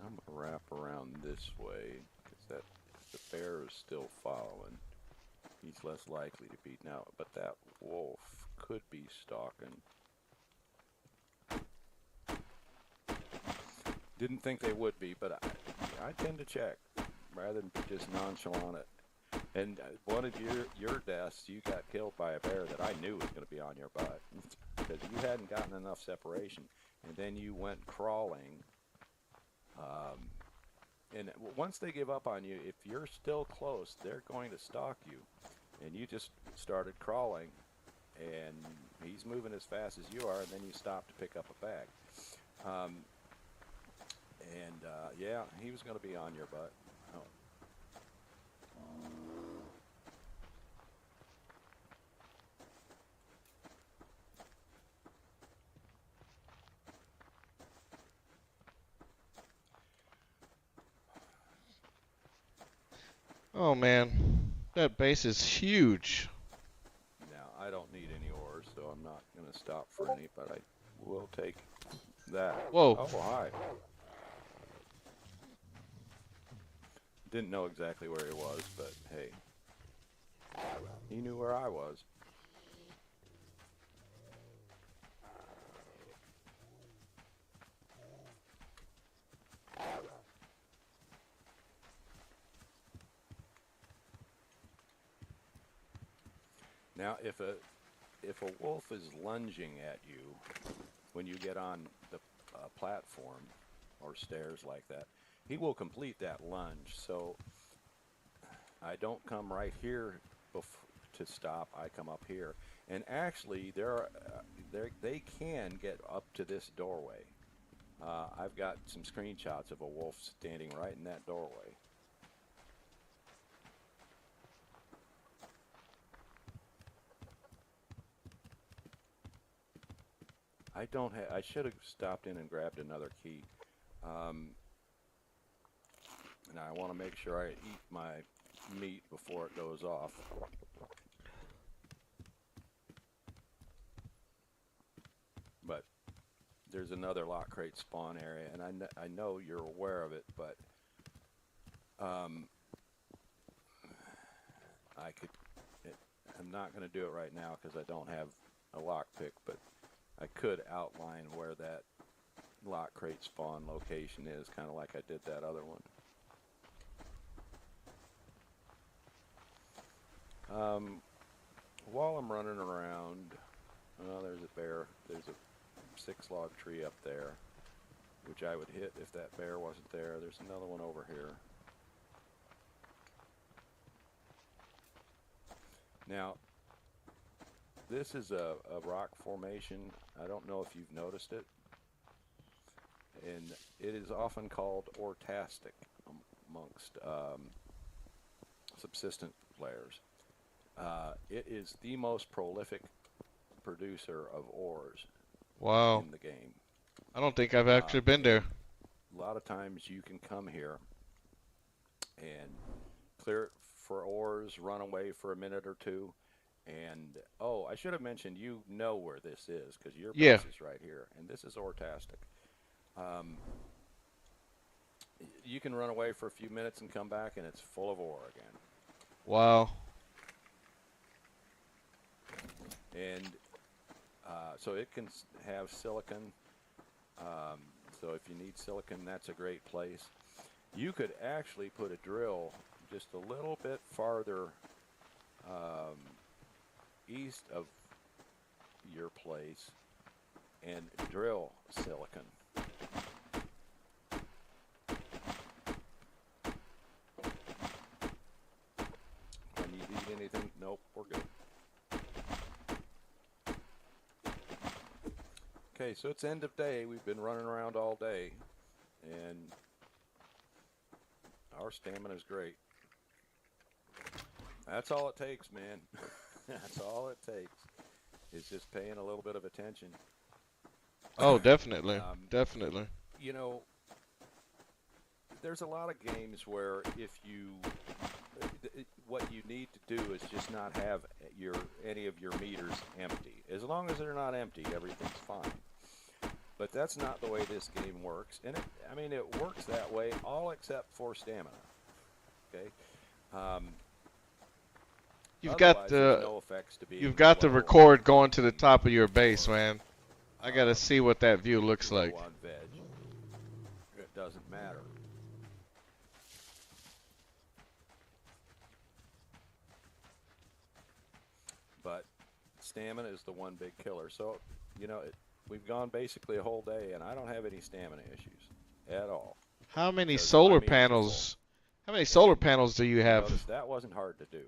B: I'm gonna wrap around this way because the bear is still following. He's less likely to be now, but that wolf could be stalking. Didn't think they would be, but I tend to check rather than just nonchalant it. And one of your deaths, you got killed by a bear that I knew was going to be on your butt because you hadn't gotten enough separation, and then you went crawling. And once they give up on you, if you're still close, they're going to stalk you. And you just started crawling, and he's moving as fast as you are, and then you stop to pick up a bag. Yeah, he was going to be on your butt. Oh.
A: Oh man, that base is huge.
B: Now, I don't need any ores, so I'm not going to stop for any, but I will take that.
A: Whoa.
B: Oh, hi. Didn't know exactly where he was, but hey, he knew where I was. Now, if a wolf is lunging at you when you get on the platform or stairs like that, he will complete that lunge. So I don't come right here to stop. I come up here, and actually, they can get up to this doorway. I've got some screenshots of a wolf standing right in that doorway. I should have stopped in and grabbed another key. And I want to make sure I eat my meat before it goes off. But there's another lock crate spawn area, and I know you're aware of it, but um, I could. I'm not going to do it right now because I don't have a lock pick, but I could outline where that lock crate spawn location is, kind of like I did that other one. While I'm running around, there's a bear. There's a 6-log tree up there, which I would hit if that bear wasn't there. There's another one over here. Now, this is a rock formation. I don't know if you've noticed it. And it is often called ortastic amongst subsistence players. It is the most prolific producer of ores
A: Wow.
B: in the game.
A: I don't think I've actually been there.
B: A lot of times you can come here and clear it for ores, run away for a minute or two, and oh, I should have mentioned, you know where this is because your
A: Yeah.
B: base is right here, and this is ortastic. You can run away for a few minutes and come back, and it's full of ore again.
A: Wow.
B: And so it can have silicon. So if you need silicon, that's a great place. You could actually put a drill just a little bit farther east of your place and drill silicon. When you need anything, nope, we're good. Okay, so it's end of day. We've been running around all day, and our stamina is great. That's all it takes, man. That's all it takes. Is just paying a little bit of attention.
A: Oh, definitely. Definitely.
B: You know, there's a lot of games where if you, what you need to do is just not have any of your meters empty. As long as they're not empty, everything's fine. But that's not the way this game works, and it works that way, all except for stamina. Okay.
A: You've got the record going to the top of your base, man. I gotta see what that view looks like.
B: On veg. It doesn't matter. But stamina is the one big killer. So, you know, we've gone basically a whole day, and I don't have any stamina issues at all.
A: How many solar panels? How many solar panels do you have?
B: Notice that wasn't hard to do.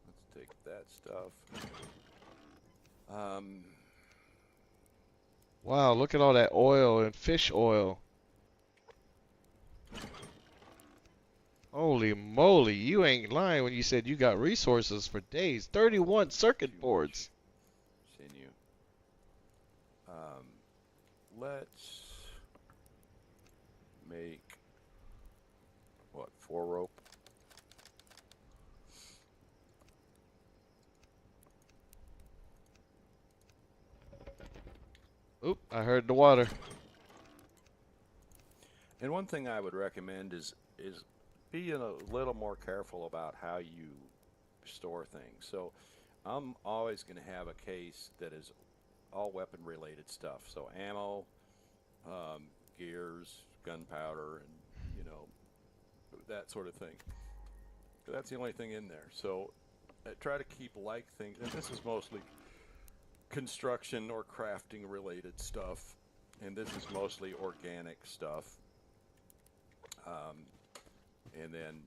B: Let's take that stuff.
A: Wow, look at all that oil and fish oil. Holy moly, you ain't lying when you said you got resources for days. 31 circuit boards.
B: Sinew. Let's make, what, 4 rope?
A: Oop, I heard the water.
B: And one thing I would recommend is be a little more careful about how you store things. So I'm always going to have a case that is all weapon related stuff. So ammo, gears, gunpowder, and, you know, that sort of thing. But that's the only thing in there. So I try to keep like things, and this is mostly construction or crafting related stuff, and this is mostly organic stuff. And then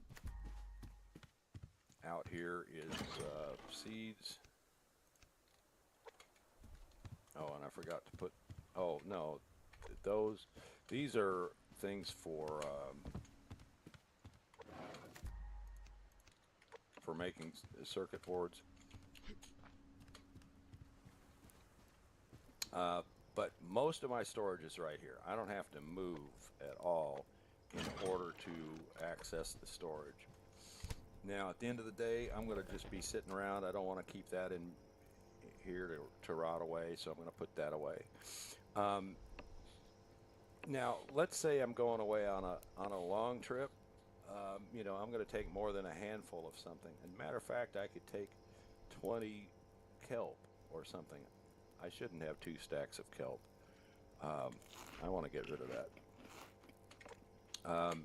B: out here is seeds. Oh, and I forgot to put, oh no, these are things for making circuit boards. But most of my storage is right here. I don't have to move at all in order to access the storage. Now, at the end of the day, I'm going to just be sitting around. I don't want to keep that in here to rot away, so I'm going to put that away. Now, let's say I'm going away on a long trip. You know, I'm going to take more than a handful of something. And matter of fact, I could take 20 kelp or something. I shouldn't have 2 stacks of kelp. I want to get rid of that.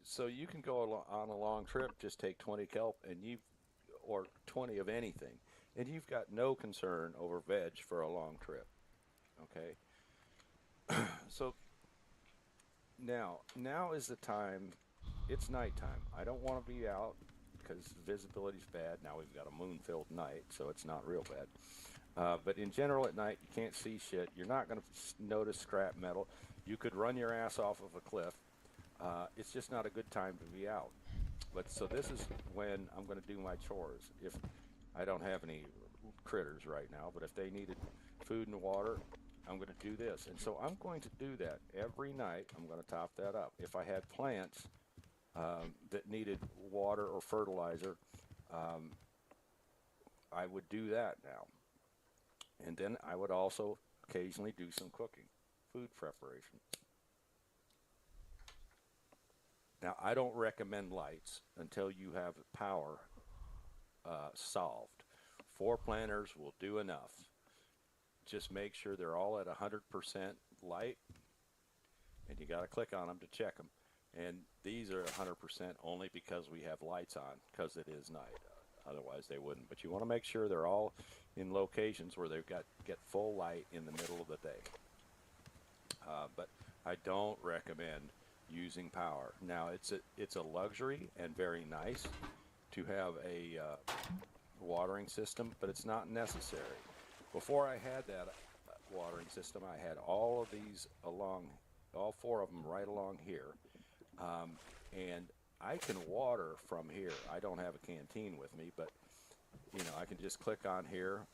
B: So you can go on a long trip, just take 20 kelp, and or 20 of anything, and you've got no concern over veg for a long trip. Okay. So now is the time. It's nighttime. I don't want to be out because visibility's bad. Now we've got a moon-filled night, so it's not real bad. But in general, at night, you can't see shit. You're not going to notice scrap metal. You could run your ass off of a cliff. It's just not a good time to be out. But so this is when I'm going to do my chores. If I don't have any critters right now, but if they needed food and water, I'm going to do this. And so I'm going to do that every night. I'm going to top that up. If I had plants that needed water or fertilizer, I would do that now. And then I would also occasionally do some cooking, food preparation. Now, I don't recommend lights until you have power solved. 4 planters will do enough. Just make sure they're all at 100% light, and you got to click on them to check them. And these are 100% only because we have lights on, because it is night. Otherwise, they wouldn't. But you want to make sure they're all in locations where they've get full light in the middle of the day. But I don't recommend using power. Now, it's a luxury and very nice to have a watering system, but it's not necessary. Before I had that watering system, I had all of these along, all 4 of them right along here, and I can water from here. I don't have a canteen with me, but you know, I can just click on here,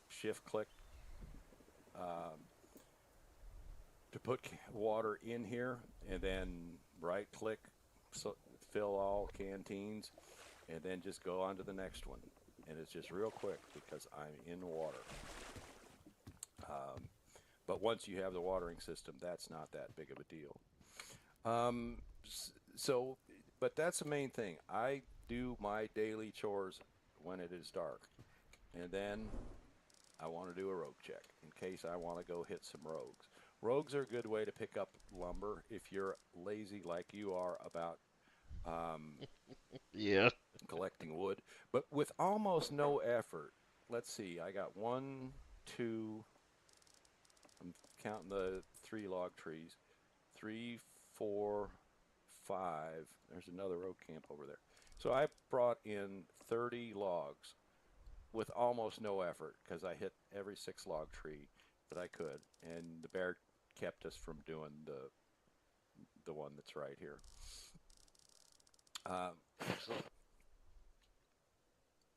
B: shift click to put water in here, and then right click, so fill all canteens, and then just go on to the next one. And it's just real quick because I'm in water. But once you have the watering system, that's not that big of a deal. But that's the main thing. I do my daily chores when it is dark. And then I want to do a rogue check in case I want to go hit some rogues. Rogues are a good way to pick up lumber if you're lazy like you are about
A: Yeah.
B: collecting wood. But with almost no effort, let's see, I got 1, 2, I'm counting the 3 log trees, 3, 4, 5, there's another rogue camp over there. So I brought in 30 logs with almost no effort because I hit every 6 log tree that I could, and the bear kept us from doing the one that's right here. So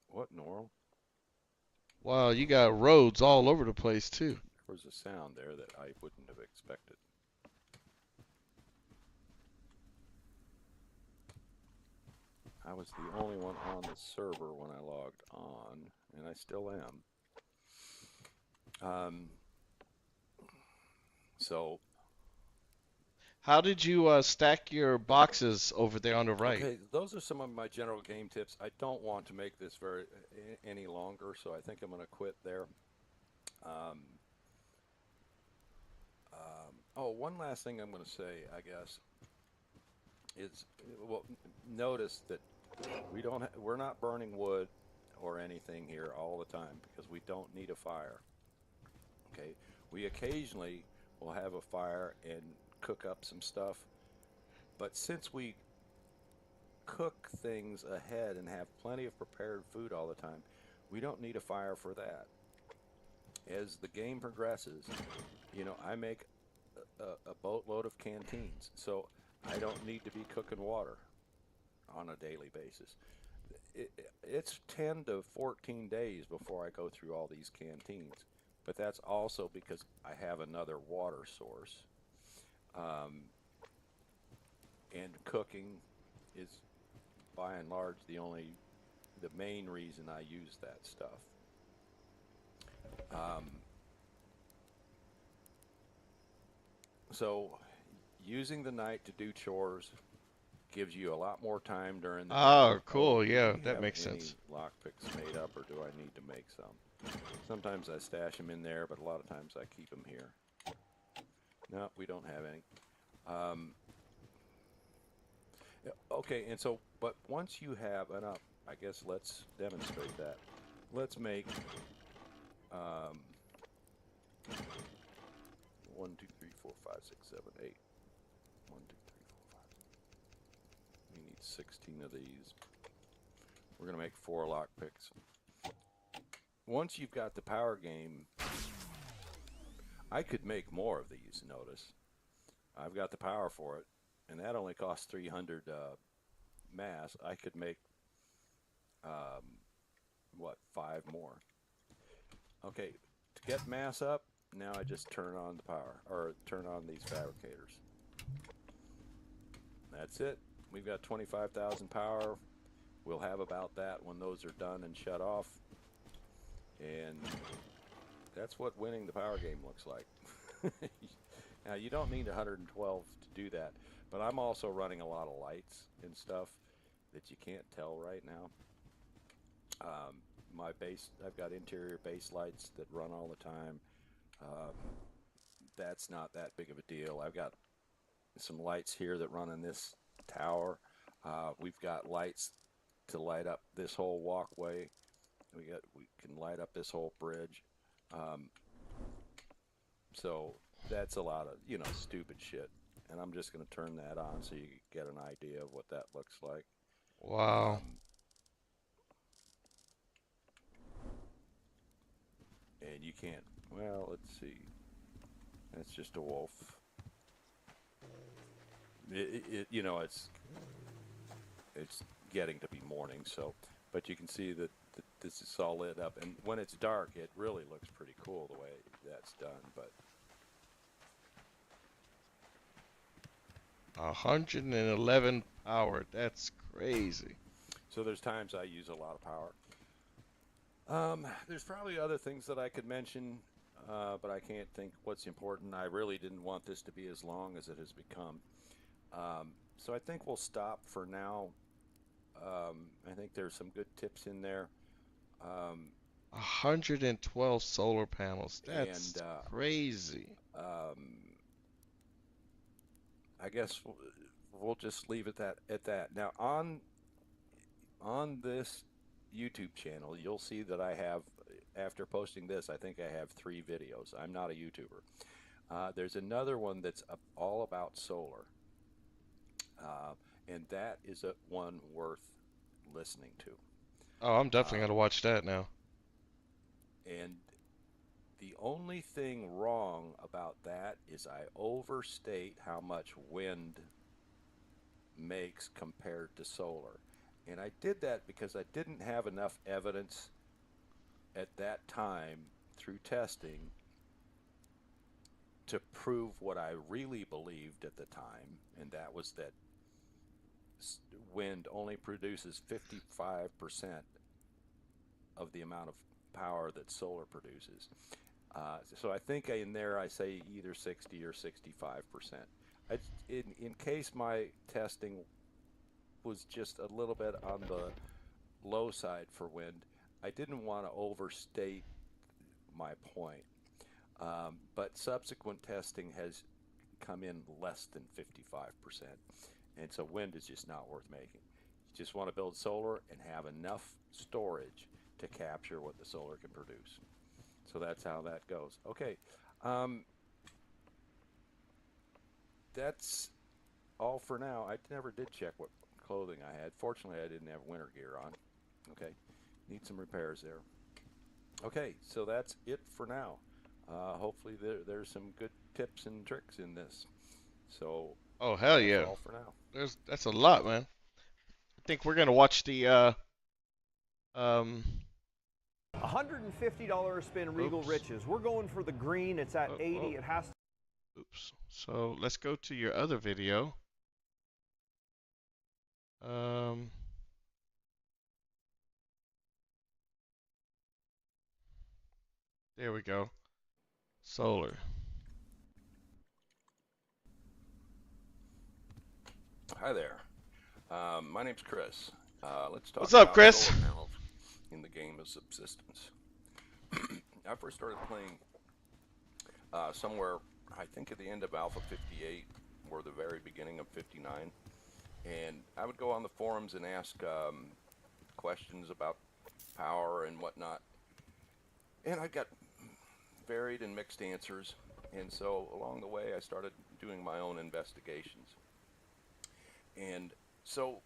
B: what in the world?
A: Wow, you got roads all over the place too.
B: There was a sound there that I wouldn't have expected. I was the only one on the server when I logged on, and I still am. So
A: How did you stack your boxes over there on the right?
B: okay, those are some of my general game tips. I don't want to make this any longer, so I think I'm going to quit there. Oh, one last thing I'm going to say, I guess, is well, notice that we're not burning wood or anything here all the time because we don't need a fire. Okay, we occasionally will have a fire and cook up some stuff, but since we cook things ahead and have plenty of prepared food all the time, we don't need a fire for that. As the game progresses, you know, I make a boatload of canteens, so I don't need to be cooking water. on a daily basis. It's 10 to 14 days before I go through all these canteens. But that's also because I have another water source. Um, and cooking is by and large the main reason I use that stuff. Um, so using the night to do chores gives you a lot more time during the day.
A: Oh,
B: Oh,
A: cool.
B: do
A: Yeah,
B: we
A: that
B: have
A: makes
B: any
A: sense.
B: lockpicks made up, or do I need to make some? Sometimes I stash them in there, but a lot of times I keep them here. No, we don't have any. Um, yeah, okay, and so, but once you have enough, I guess let's demonstrate that. Let's make um, 1, 2, 3, 4, 5, 6, 7, 8. 1, 2, 3, 4, 5. We need 16 of these. We're going to make 4 lockpicks. Once you've got the power game, I could make more of these, notice. I've got the power for it, and that only costs 300 mass. I could make, um, what, 5 more. Okay, to get mass up, now I just turn on the power, or turn on these fabricators. That's it. We've got 25,000 power. We'll have about that when those are done and shut off. And that's what winning the power game looks like. Now, you don't need 112 to do that, but I'm also running a lot of lights and stuff that you can't tell right now. My base, I've got interior base lights that run all the time. Um, that's not that big of a deal. I've got some lights here that run in this tower. We've got lights to light up this whole walkway. We can light up this whole bridge. Um, so that's a lot of stupid shit. And I'm just going to turn that on so you get an idea of what that looks like.
A: Wow.
B: Um, and you can't. Well, let's see. That's just a wolf. It's getting to be morning, so but you can see that this is all lit up, and when it's dark, it really looks pretty cool the way that's done. But
A: 111 power. That's crazy.
B: so there's times I use a lot of power. There's probably other things that I could mention, but I can't think what's important. I really didn't want this to be as long as it has become. So I think we'll stop for now. I think there's some good tips in there. Um,
A: 112 solar panels.
B: and
A: That's crazy.
B: um, I guess we'll just leave it at that. Now on this YouTube channel, you'll see that I have, after posting this, I think I have 3 videos. I'm not a YouTuber. There's another one that's all about solar, uh, and that is a one worth listening to.
A: Oh, I'm definitely
B: Um,
A: gonna watch that now.
B: and the only thing wrong about that is I overstate how much wind makes compared to solar. And I did that because I didn't have enough evidence at that time through testing to prove what I really believed at the time, and that was that wind only produces 55% of the amount of power that solar produces. So I think in there I say either 60 or 65%. In case my testing was just a little bit on the low side for wind, I didn't want to overstate my point. But subsequent testing has come in less than 55%. And so wind is just not worth making. You just want to build solar and have enough storage to capture what the solar can produce. So that's how that goes. Okay, um, that's all for now. I never did check what clothing I had. Fortunately, I didn't have winter gear on. Okay, need some repairs there. Okay, so that's it for now. Hopefully there's some good tips and tricks in this. So
A: Oh hell
B: that's
A: yeah.
B: all for now.
A: That's a lot, man. think we're gonna watch the um.
C: $150 spin Regal
A: Oops.
C: Riches. We're going for the green. It's at
A: Oh,
C: 80.
A: oh.
C: It has to.
A: Oops. So let's go to your other video. Um. There we go. Solar.
B: Hi there. My name's Chris. Let's talk
A: What's up,
B: about
A: Chris?
B: solar panels in the game of Subsistence. I first started playing somewhere, I think at the end of Alpha 58 or the very beginning of 59. And I would go on the forums and ask questions about power and whatnot. And I got varied and mixed answers. And so along the way, I started doing my own investigations. And so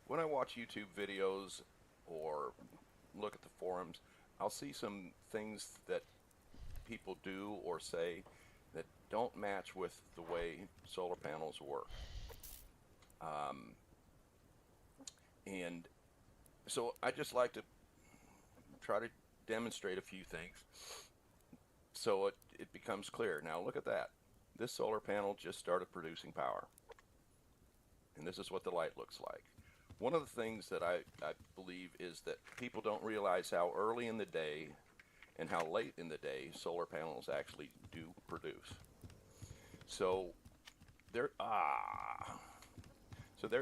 B: when I watch YouTube videos or look at the forums, I'll see some things that people do or say that don't match with the way solar panels work. And so I just like to try to demonstrate a few things so it becomes clear. Now look at that. This solar panel just started producing power. And this is what the light looks like. One of the things that I believe is that people don't realize how early in the day and how late in the day solar panels actually do produce. So there's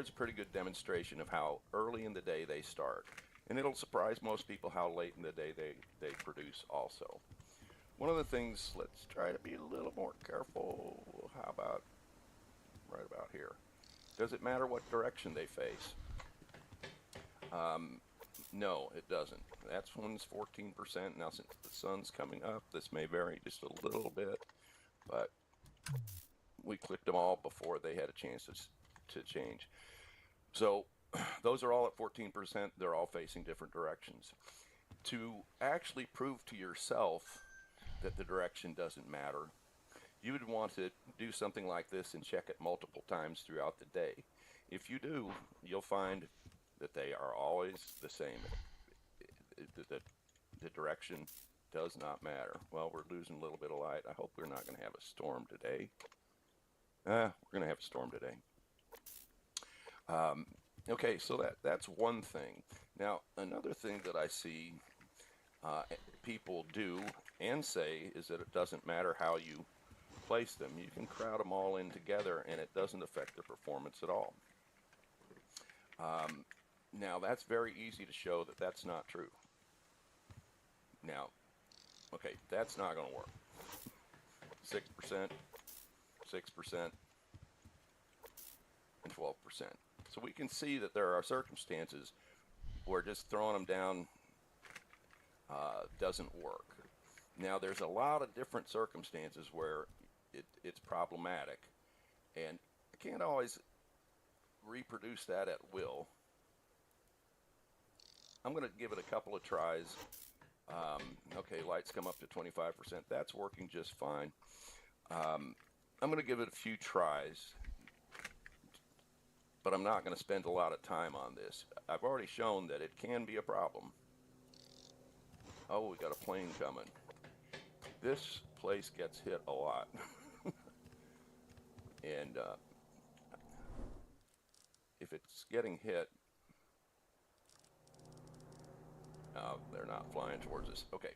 B: a pretty good demonstration of how early in the day they start. And it'll surprise most people how late in the day they produce also. One of the things, let's try to be a little more careful. How about right about here? Does it matter what direction they face? No, it doesn't. That's one's 14%. Now, since the sun's coming up, this may vary just a little bit, but we clicked them all before they had a chance to change. So those are all at 14%. They're all facing different directions. To actually prove to yourself that the direction doesn't matter, you would want to do something like this and check it multiple times throughout the day. If you do, you'll find that they are always the same. The direction does not matter. Well, we're losing a little bit of light. I hope we're not going to have a storm today. We're going to have a storm today. Okay, so that's one thing. Now, another thing that I see people do and say is that it doesn't matter how you place them. You can crowd them all in together and it doesn't affect the performance at all. Now, that's very easy to show that that's not true. Now, okay, that's not going to work. 6%, 6%, and 12%. So we can see that there are circumstances where just throwing them down doesn't work. Now, there's a lot of different circumstances where it's problematic, and I can't always reproduce that at will. I'm going to give it a couple of tries. Okay, lights come up to 25%. That's working just fine. I'm going to give it a few tries, but I'm not going to spend a lot of time on this. I've already shown that it can be a problem. Oh, we got a plane coming. This place gets hit a lot. And if it's getting hit, they're not flying towards us. Okay.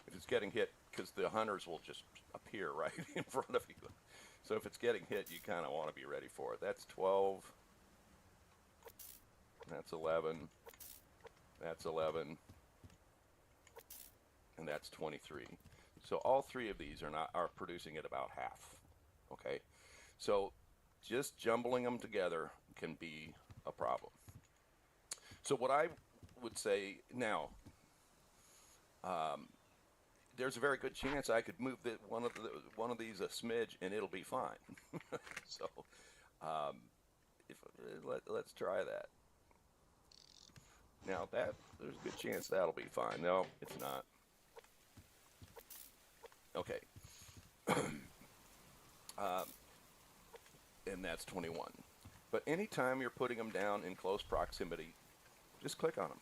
B: If it's getting hit, because the hunters will just appear right in front of you. So if it's getting hit, you kind of want to be ready for it. That's 12. That's 11. That's 11. And that's 23. So all three of these are producing at about half. Okay. So just jumbling them together can be a problem. So what I would say now, there's a very good chance I could move one of these a smidge and it'll be fine. So let's try that. Now there's a good chance that'll be fine. No, it's not. Okay. And that's 21. But anytime you're putting them down in close proximity, just click on them.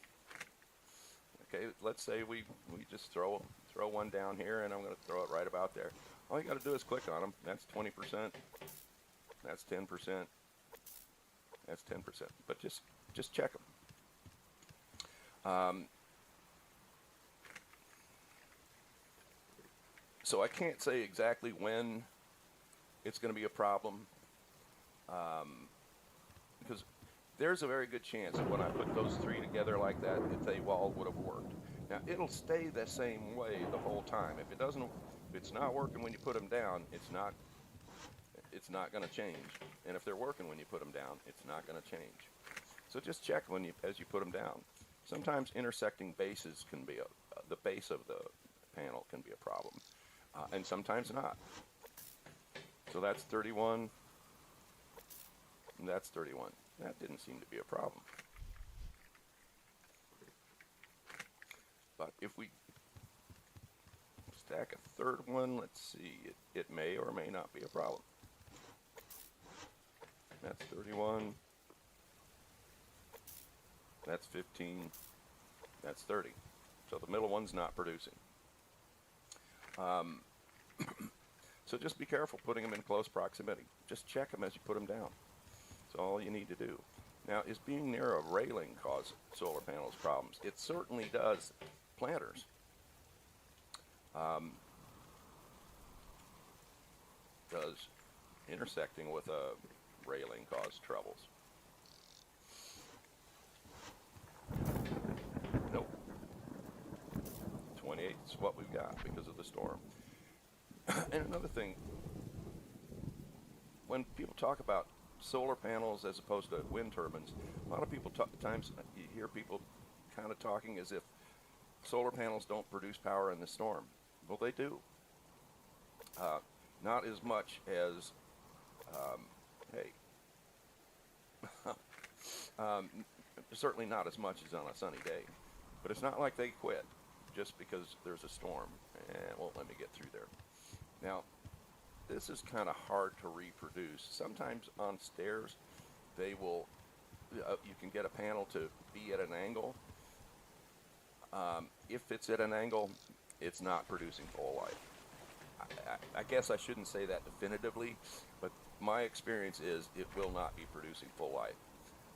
B: Okay, let's say we just throw one down here, and I'm going to throw it right about there. All you got to do is click on them. That's 20%. That's 10%. That's 10%. But just check them. So I can't say exactly when it's going to be a problem, because there's a very good chance that when I put those three together like that they all would have worked. Now it'll stay the same way the whole time. If it's not working when you put them down, it's not going to change. And if they're working when you put them down, it's not going to change. So just check as you put them down. Sometimes intersecting bases can be the base of the panel can be a problem, and sometimes not. So that's 31. And that's 31. That didn't seem to be a problem. But if we stack a third one, let's see, it may or may not be a problem. That's 31. That's 15. That's 30. So the middle one's not producing. So just be careful putting them in close proximity. Just check them as you put them down. That's all you need to do. Now, is being near a railing cause solar panels problems? It certainly does planters. Does intersecting with a railing cause troubles? Nope. 28 is what we've got because of the storm. And another thing, when people talk about solar panels as opposed to wind turbines, a lot of people times you hear people kind of talking as if solar panels don't produce power in the storm. Well, they do. Not as much as, certainly not as much as on a sunny day. But it's not like they quit just because there's a storm. And it won't let me get through there. Now, this is kind of hard to reproduce. Sometimes on stairs, they will, you can get a panel to be at an angle. If it's at an angle, it's not producing full light. I guess I shouldn't say that definitively, but my experience is it will not be producing full light.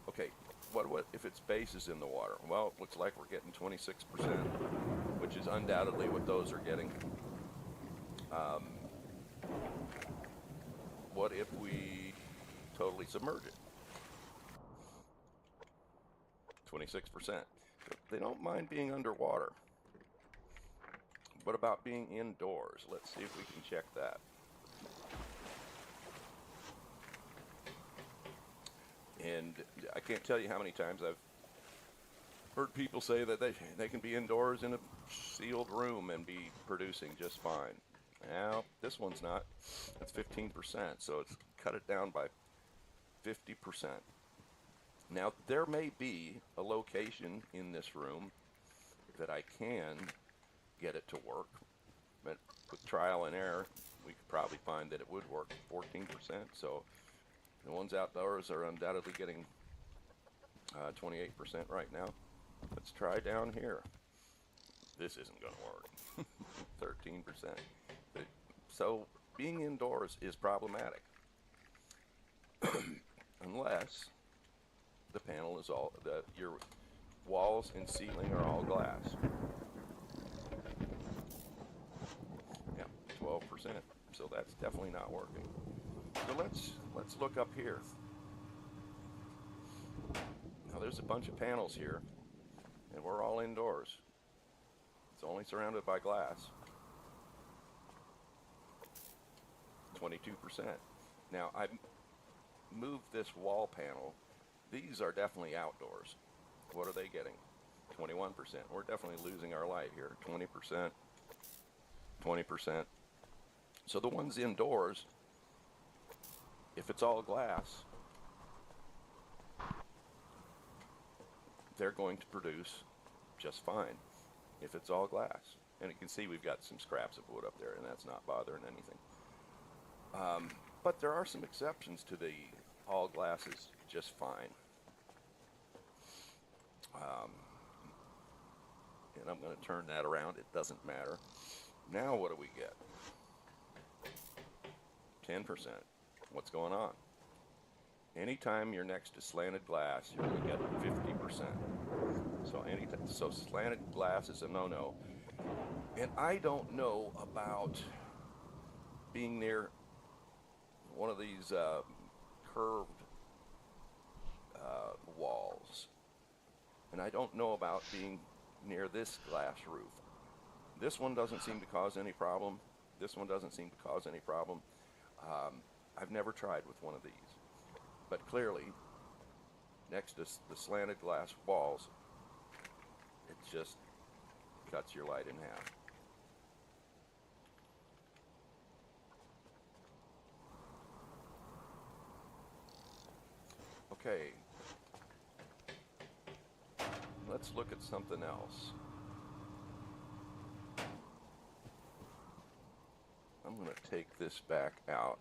B: Okay, what if its base is in the water? Well, it looks like we're getting 26%, which is undoubtedly what those are getting. What if we totally submerge it? 26%. They don't mind being underwater. What about being indoors? Let's see if we can check that. And I can't tell you how many times I've heard people say that they can be indoors in a sealed room and be producing just fine. Now, this one's not. That's 15%, so it's cut it down by 50%. Now, there may be a location in this room that I can get it to work, but with trial and error, we could probably find that it would work 14%. So the ones outdoors are undoubtedly getting 28% right now. Let's try down here. This isn't going to work. 13%. So being indoors is problematic unless the panel is your walls and ceiling are all glass. Yeah, 12%. So that's definitely not working. So let's look up here. Now there's a bunch of panels here, and we're all indoors. It's only surrounded by glass. 22%. Now I moved this wall panel. These are definitely outdoors. What are they getting? 21%. We're definitely losing our light here. 20%. 20%. So the ones indoors, if it's all glass, they're going to produce just fine if it's all glass. And you can see we've got some scraps of wood up there, and that's not bothering anything. But there are some exceptions to the all glasses just fine. And I'm going to turn that around. It doesn't matter. Now what do we get? 10%. What's going on? Anytime you're next to slanted glass, you're going to get 50%. So slanted glass is a no-no. And I don't know about being near one of these curved walls. And I don't know about being near this glass roof. This one doesn't seem to cause any problem. This one doesn't seem to cause any problem. I've never tried with one of these. But clearly, next to the slanted glass walls, it just cuts your light in half. Okay, let's look at something else. I'm going to take this back out.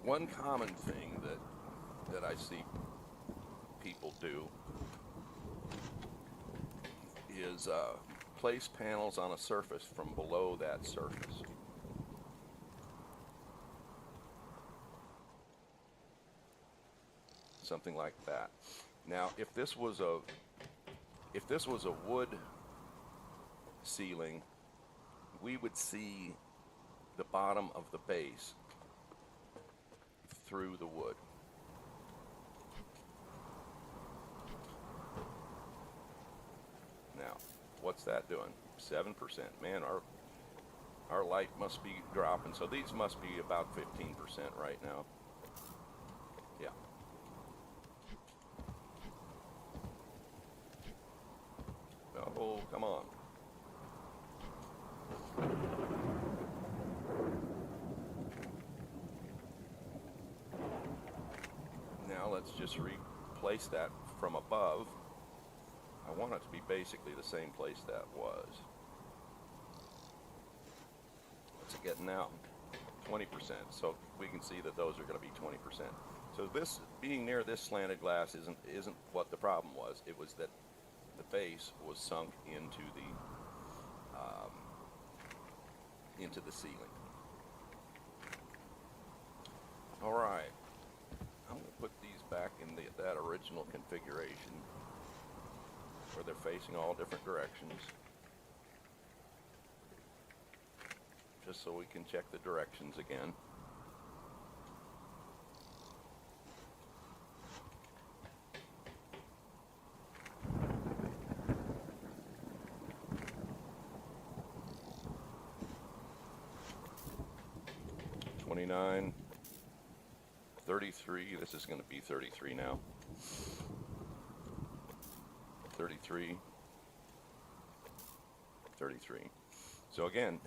B: One common thing that I see people do is place panels on a surface from below that surface. Something like that. Now, if this was a wood ceiling, we would see the bottom of the base through the wood. Now, what's that doing? 7%. Man, our light must be dropping. So these must be about 15% right now. Yeah. Oh, come on. Now let's just replace that from above. I want it to be basically the same place that was. What's it getting now? 20%. So we can see that those are going to be 20%. So this being near this slanted glass isn't what the problem was. It was that the base was sunk into the ceiling. All right, I'm going to put these back in that original configuration where they're facing all different directions, just so we can check the directions again. $29, $33. This is going to be $33 now. $33, $33. So again,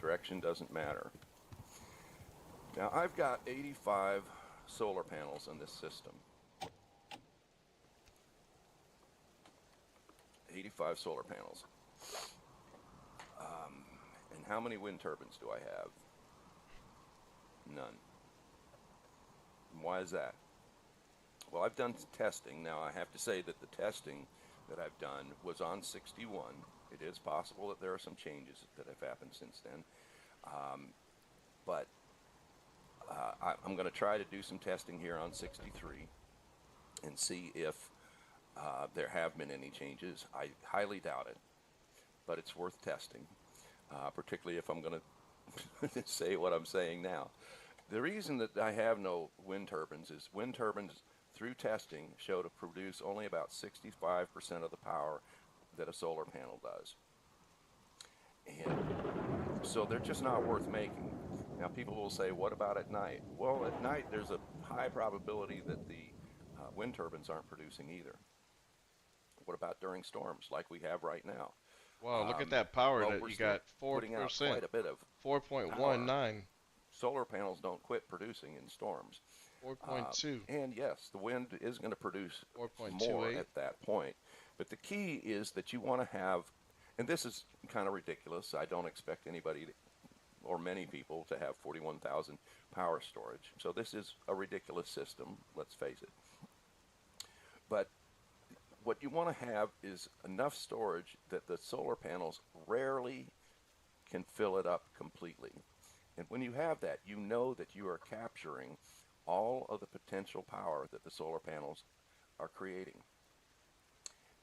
B: direction doesn't matter. Now I've got 85 solar panels in this system. 85 solar panels. And how many wind turbines do I have? None. And why is that? Well, I've done testing. Now, I have to say that the testing that I've done was on 61. It is possible that there are some changes that have happened since then. But I'm going to try to do some testing here on 63 and see if there have been any changes. I highly doubt it, but it's worth testing, particularly if I'm going to say what I'm saying now. The reason that I have no wind turbines is wind turbines, through testing, show to produce only about 65% of the power that a solar panel does. And so they're just not worth making. Now people will say, what about at night? Well, at night there's a high probability that the wind turbines aren't producing either. What about during storms like we have right now?
A: Wow, look at that power
B: well,
A: that
B: we're
A: you
B: still
A: got,
B: putting out
A: 4%,
B: quite a bit of
A: 4.19.
B: solar panels don't quit producing in storms.
A: 4.2.
B: And yes, the wind is going to produce more
A: 4.28.
B: at that point. But the key is that you want to have, and this is kind of ridiculous. I don't expect anybody or many people to have 41,000 power storage. So this is a ridiculous system, let's face it. But what you want to have is enough storage that the solar panels rarely can fill it up completely. And when you have that, you know that you are capturing all of the potential power that the solar panels are creating.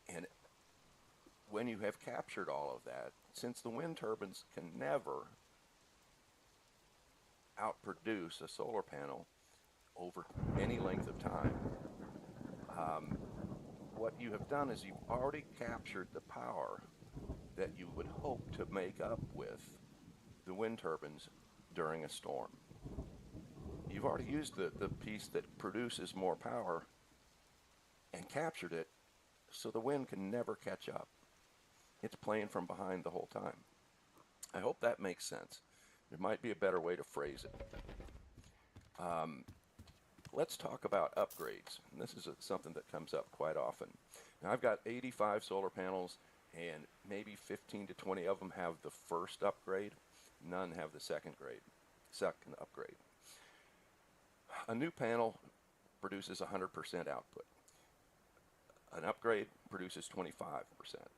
B: And when you have captured all of that, since the wind turbines can never outproduce a solar panel over any length of time, what you have done is you've already captured the power that you would hope to make up with the wind turbines during a storm. You've already used the piece that produces more power and captured it, so the wind can never catch up. It's playing from behind the whole time. I hope that makes sense. There might be a better way to phrase it. Let's talk about upgrades. And this is something that comes up quite often. Now, I've got 85 solar panels, and maybe 15 to 20 of them have the first upgrade. None have the second upgrade. A new panel produces 100% output. An upgrade produces 25%.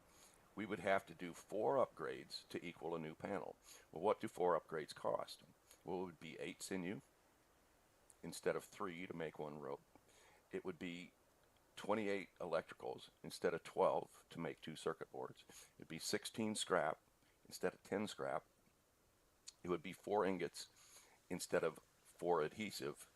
B: We would have to do 4 upgrades to equal a new panel. Well, what do 4 upgrades cost? Well, it would be 8 sinew instead of 3 to make 1 rope. It would be 28 electricals instead of 12 to make 2 circuit boards. It would be 16 scrap instead of 10 scrap. It would be 4 ingots instead of 4 adhesive.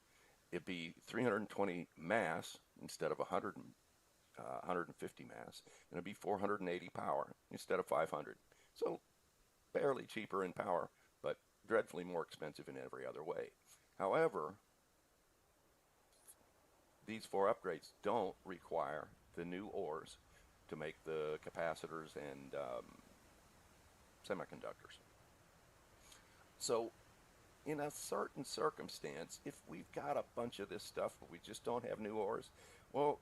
B: It'd be 320 mass instead of 150 mass. And it'd be 480 power instead of 500. So barely cheaper in power, but dreadfully more expensive in every other way. However, these 4 upgrades don't require the new ores to make the capacitors and semiconductors. So in a certain circumstance, if we've got a bunch of this stuff but we just don't have new ores, well,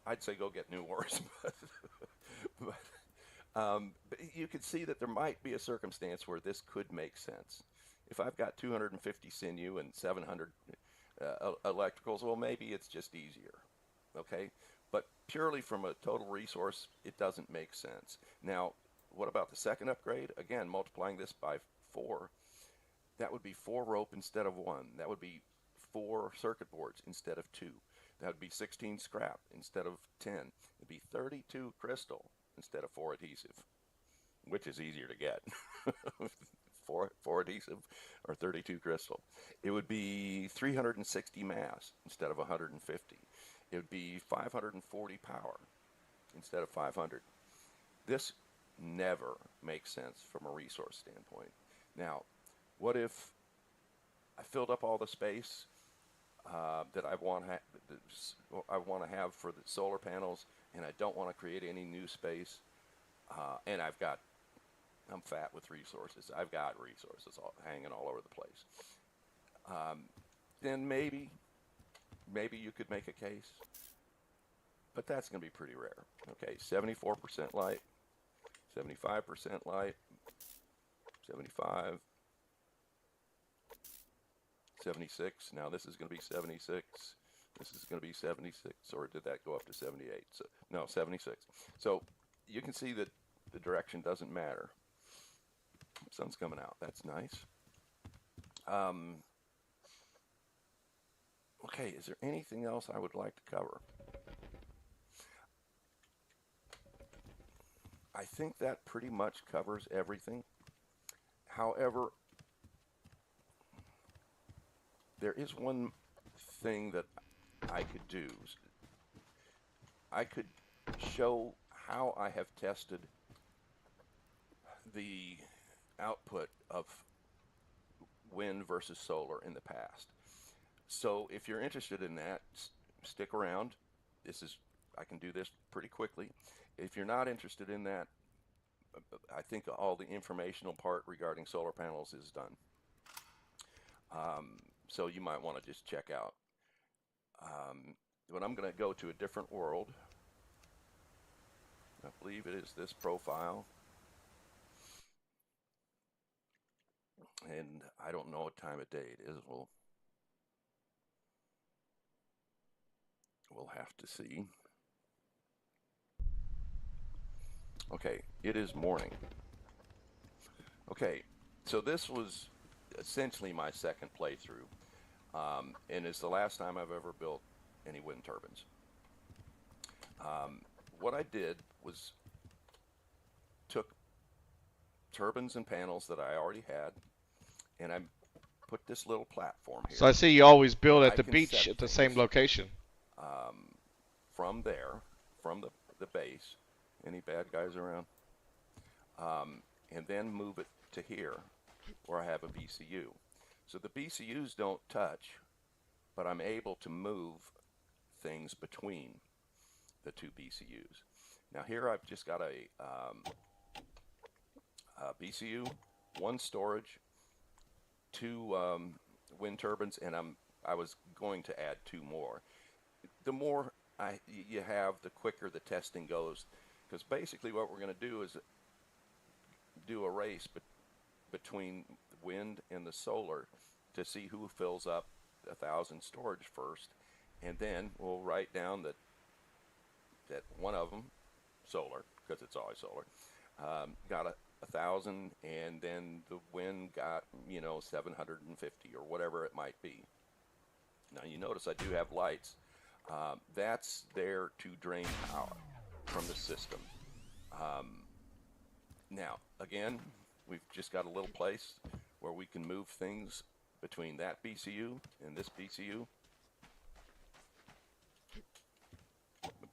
B: I'd say go get new ores. but you could see that there might be a circumstance where this could make sense. If I've got 250 sinew and 700 electricals, well, maybe it's just easier, okay? But purely from a total resource, it doesn't make sense. Now, what about the second upgrade? Again, multiplying this by 4, that would be 4 rope instead of 1. That would be 4 circuit boards instead of 2. That would be 16 scrap instead of 10. It'd be 32 crystal instead of 4 adhesive, which is easier to get. 4 adhesive or 32 crystal. It would be 360 mass instead of 150. It would be 540 power instead of 500. This never makes sense from a resource standpoint. Now, what if I filled up all the space that I want to have for the solar panels, and I don't want to create any new space, and I'm fat with resources. I've got resources hanging all over the place. Then maybe you could make a case, but that's going to be pretty rare. Okay, 74% light, 75% light, 75, 76. Now this is going to be 76. This is going to be 76, or did that go up to 78? So, no, 76. So you can see that the direction doesn't matter. Sun's coming out. That's nice. Okay, is there anything else I would like to cover? I think that pretty much covers everything. However, there is one thing that I could do. I could show how I have tested the output of wind versus solar in the past. So if you're interested in that, stick around. I can do this pretty quickly. If you're not interested in that, I think all the informational part regarding solar panels is done. So you might want to just check out But I'm going to go to a different world. I believe it is this profile. And I don't know what time of day it is. We'll have to see. Okay, it is morning. Okay, so this was essentially my second playthrough, and it's the last time I've ever built any wind turbines. What I did was took turbines and panels that I already had, and I put this little platform here.
A: So I see you always build
B: where
A: at
B: I
A: the
B: can
A: beach
B: set
A: at the
B: things,
A: same location.
B: from there, from the base. Any bad guys around? And then move it to here, where I have a BCU. So the BCUs don't touch, but I'm able to move things between the two BCUs. Now here I've just got a BCU, one storage, two wind turbines, and I was going to add two more. The more you have, the quicker the testing goes, because basically what we're going to do is do a race between the wind and the solar to see who fills up 1,000 storage first, and then we'll write down that one of them, solar, because it's always solar, got 1,000, and then the wind got 750 or whatever it might be. Now you notice I do have lights. That's there to drain power from the system. Now again, we've just got a little place where we can move things between that BCU and this BCU.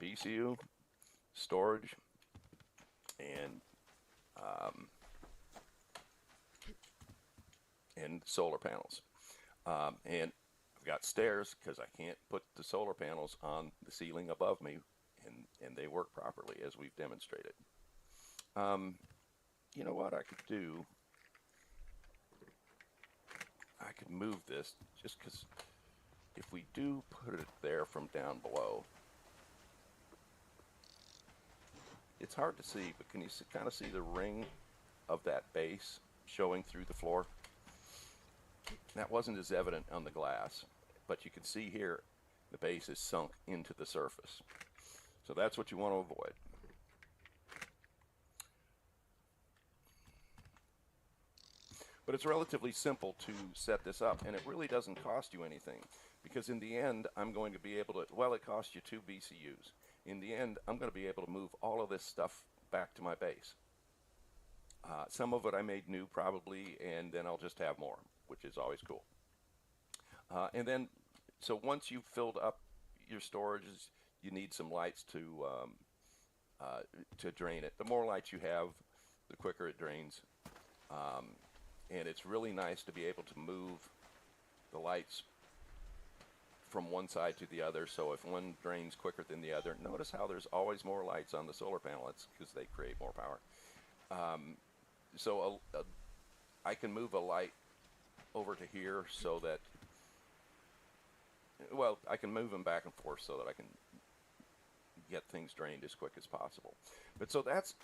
B: BCU, storage, and solar panels. And I've got stairs because I can't put the solar panels on the ceiling above me, and they work properly as we've demonstrated. You know what I could do? I could move this just because if we do put it there from down below, it's hard to see, but can you kind of see the ring of that base showing through the floor? That wasn't as evident on the glass, but you can see here the base is sunk into the surface. So that's what you want to avoid. But it's relatively simple to set this up, and it really doesn't cost you anything, because in the end I'm going to be able to, well, it costs you 2 BCUs. In the end, I'm going to be able to move all of this stuff back to my base. Some of it I made new probably, and then I'll just have more, which is always cool. And then, so once you've filled up your storages, you need some lights to drain it. The more lights you have, the quicker it drains. And it's really nice to be able to move the lights from one side to the other, so if one drains quicker than the other, notice how there's always more lights on the solar panel. It's because they create more power. So I can move a light over to here so that, well, I can move them back and forth so that I can get things drained as quick as possible. But so that's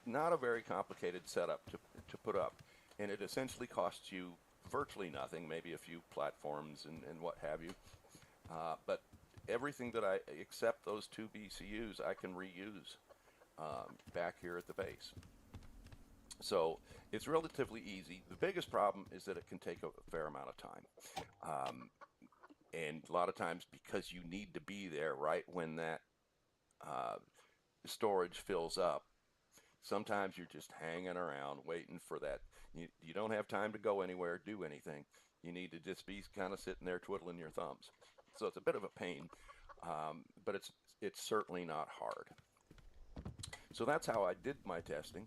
B: not a very complicated setup to put up, and it essentially costs you virtually nothing, maybe a few platforms and what have you. But everything that except those 2 BCUs, I can reuse back here at the base. So it's relatively easy. The biggest problem is that it can take a fair amount of time. And a lot of times, because you need to be there right when that storage fills up, sometimes you're just hanging around waiting for that. You don't have time to go anywhere, do anything. You need to just be kind of sitting there twiddling your thumbs. So it's a bit of a pain, but it's certainly not hard. So that's how I did my testing,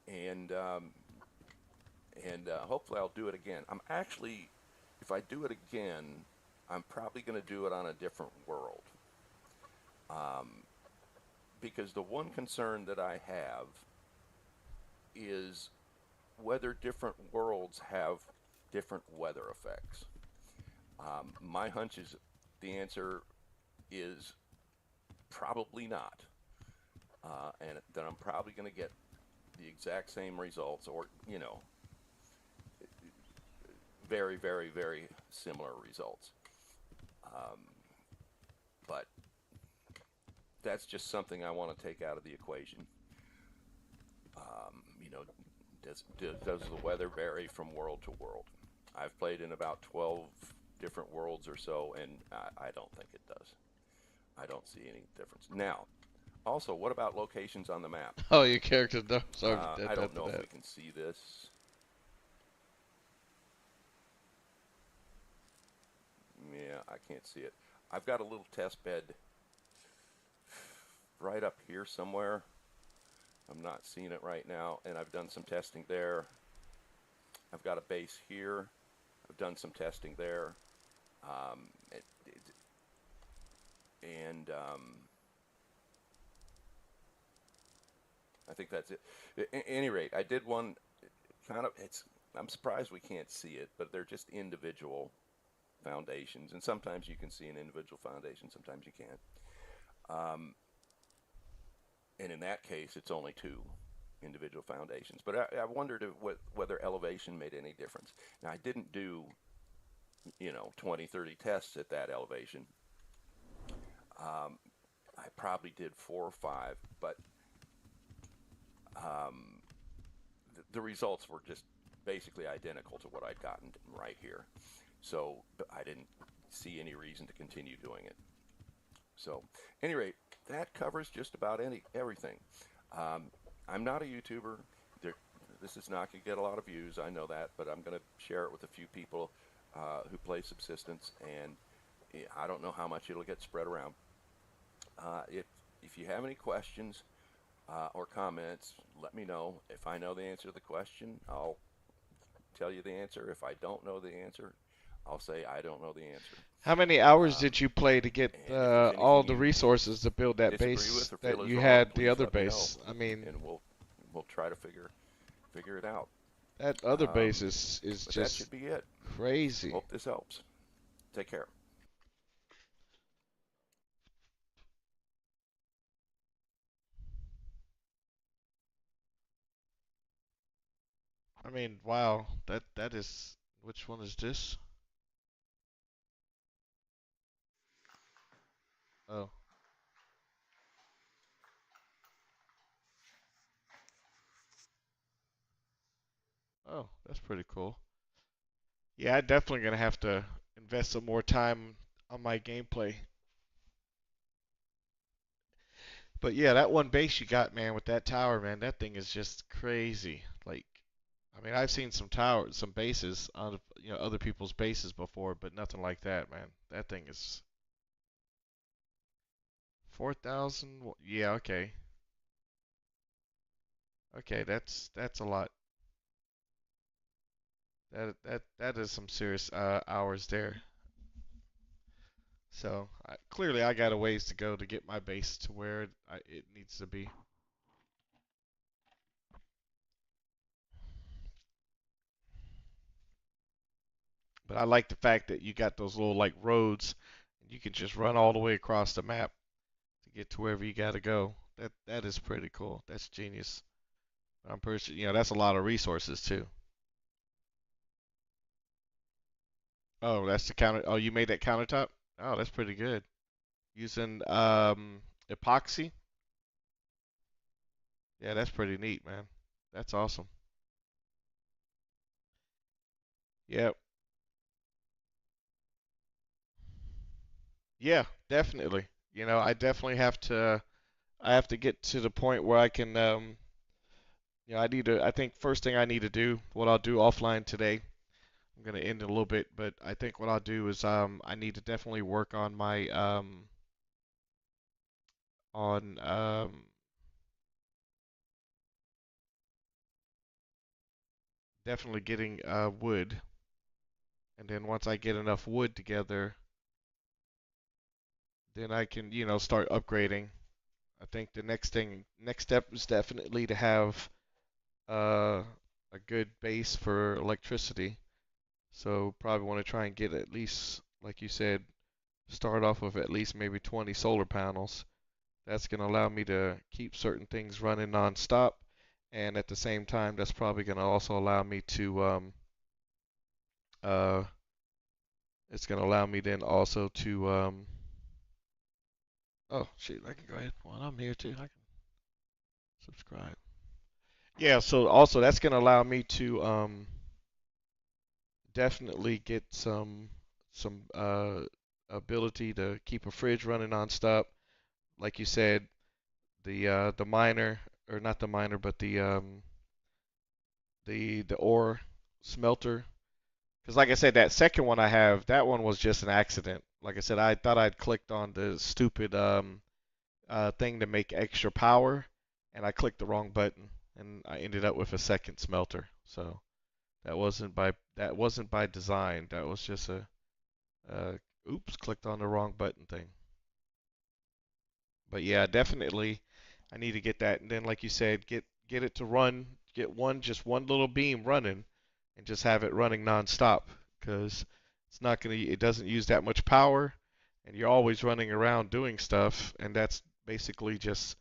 B: and hopefully I'll do it again. I'm actually, if I do it again, I'm probably going to do it on a different world, because the one concern that I have is whether different worlds have different weather effects. My hunch is the answer is probably not, and that I'm probably going to get the exact same results, or very, very, very similar results. Um, but that's just something I want to take out of the equation. You know, does the weather vary from world to world? I've played in about 12 different worlds or so, and I don't think it does. I don't see any difference. Now, also, what about locations on the map?
A: Oh, your character. No, sorry,
B: I don't know if
A: that.
B: we can see this. Yeah, I can't see it. I've got a little test bed right up here somewhere. I'm not seeing it right now, and I've done some testing there. I've got a base here. I've done some testing there. Um, it, it, and I think that's it. At any rate, I did one kind of, I'm surprised we can't see it, but they're just individual foundations. And sometimes you can see an individual foundation, sometimes you can't. Um, and in that case, it's only two individual foundations. But I wondered whether elevation made any difference. Now, I didn't do, 20, 30 tests at that elevation. I probably did 4 or 5, but um, the results were just basically identical to what I'd gotten right here. So I didn't see any reason to continue doing it. So, at any rate, that covers just about everything. Um, I'm not a YouTuber. There, this is not going to get a lot of views. I know that, but I'm going to share it with a few people who play Subsistence, and I don't know how much it'll get spread around. If you have any questions or comments, let me know. If I know the answer to the question, I'll tell you the answer. If I don't know the answer, I'll say I don't know the answer.
A: How many hours
B: Um,
A: did you play to get
B: and if there's
A: all
B: anything
A: the
B: you
A: resources to build that
B: disagree
A: base
B: with or
A: that
B: feel is
A: you
B: wrong,
A: had the
B: please
A: other
B: let me know,
A: base? I mean,
B: and we'll try to figure it out.
A: that other base
B: Um,
A: is
B: but that
A: just
B: should be it.
A: crazy.
B: Hope this helps. Take care.
A: I mean, wow. That is. Which one is this? Oh, oh, that's pretty cool. Yeah, I definitely gonna have to invest some more time on my gameplay. But yeah, that one base you got, man, with that tower, man, that thing is just crazy. Like, I mean, I've seen some towers, some bases on, other people's bases before, but nothing like that, man. That thing is 4,000. Yeah, okay, okay, that's a lot. That is some serious hours there. So clearly, I got a ways to go to get my base to where it needs to be. But I like the fact that you got those little like roads, and you can just run all the way across the map to get to wherever you gotta go. That is pretty cool. That's genius. I'm pretty sure, that's a lot of resources too. Oh, that's the counter. Oh, you made that countertop? Oh, that's pretty good. Using epoxy? Yeah, that's pretty neat, man. That's awesome. Yep. Yeah, definitely. I definitely I have to get to the point where I can I think first thing I need to do, what I'll do offline today, I'm gonna end in a little bit, but I think what I'll do is I need to definitely work on my on definitely getting wood, and then once I get enough wood together, then I can start upgrading. I think the next step is definitely to have uh a good base for electricity. So probably want to try and get at least like you said, start off with at least maybe 20 solar panels. That's going to allow me to keep certain things running nonstop, and at the same time, that's probably going to also allow me to uh, it's going to allow me then also to oh shit, I can go ahead. Well, I'm here too. I can subscribe. Yeah, so also that's going to allow me to definitely get some ability to keep a fridge running nonstop. Like you said, the miner, or not the miner, but the ore smelter. Because like I said, that second one I have, that one was just an accident. Like I said, I thought I'd clicked on the stupid thing to make extra power, and I clicked the wrong button, and I ended up with a second smelter. So that wasn't by design. That was just a oops, clicked on the wrong button thing. But yeah, definitely, I need to get that, and then like you said, get it to run, get just one little beam running, and just have it running nonstop, because it doesn't use that much power, and you're always running around doing stuff, and that's basically just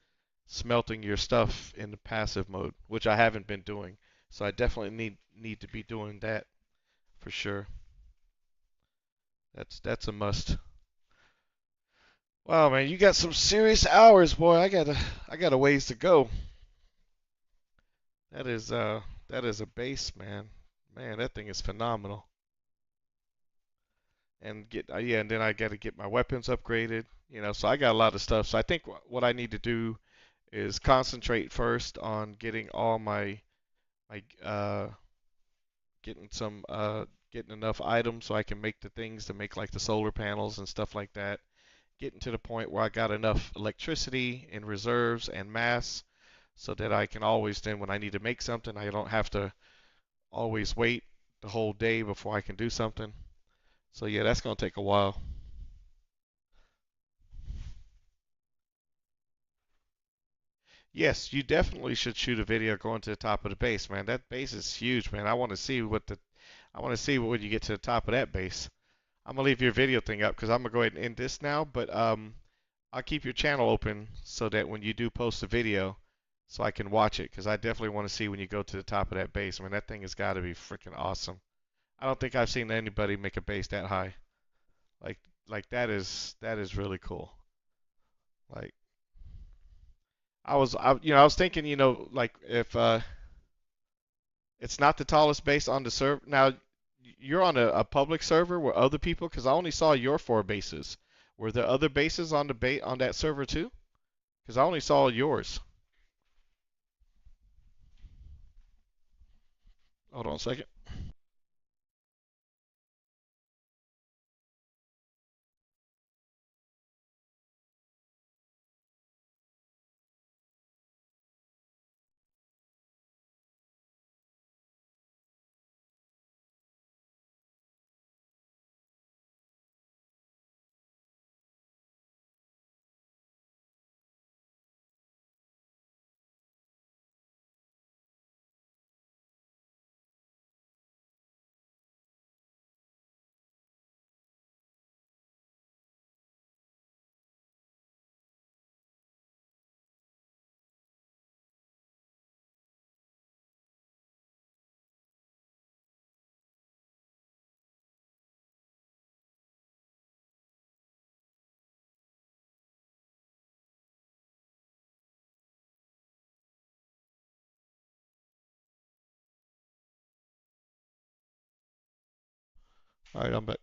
A: smelting your stuff in the passive mode, which I haven't been doing. So I definitely need to be doing that for sure. That's a must. Wow, man, you got some serious hours, boy. I got a ways to go. That is that is a base, man. Man, that thing is phenomenal. And yeah, and then I got to get my weapons upgraded. So I got a lot of stuff. So I think what I need to do is concentrate first on getting all my getting enough items so I can make the things to make like the solar panels and stuff like that. Getting to the point where I got enough electricity in reserves and mass so that I can always then, when I need to make something, I don't have to always wait the whole day before I can do something. So yeah, that's gonna take a while. Yes, you definitely should shoot a video going to the top of the base, man. That base is huge, man. I want to see what when you get to the top of that base. I'm gonna leave your video thing up because I'm gonna go ahead and end this now, but I'll keep your channel open so that when you do post a video, so I can watch it, because I definitely want to see when you go to the top of that base. I mean, that thing has got to be freaking awesome. I don't think I've seen anybody make a base that high. Like like that is really cool. Like I was thinking, like if it's not the tallest base on the server. Now you're on a public server where other people, because I only saw your four bases. Were there other bases on on that server too? Because I only saw yours. Hold on a second. All right, I'm back.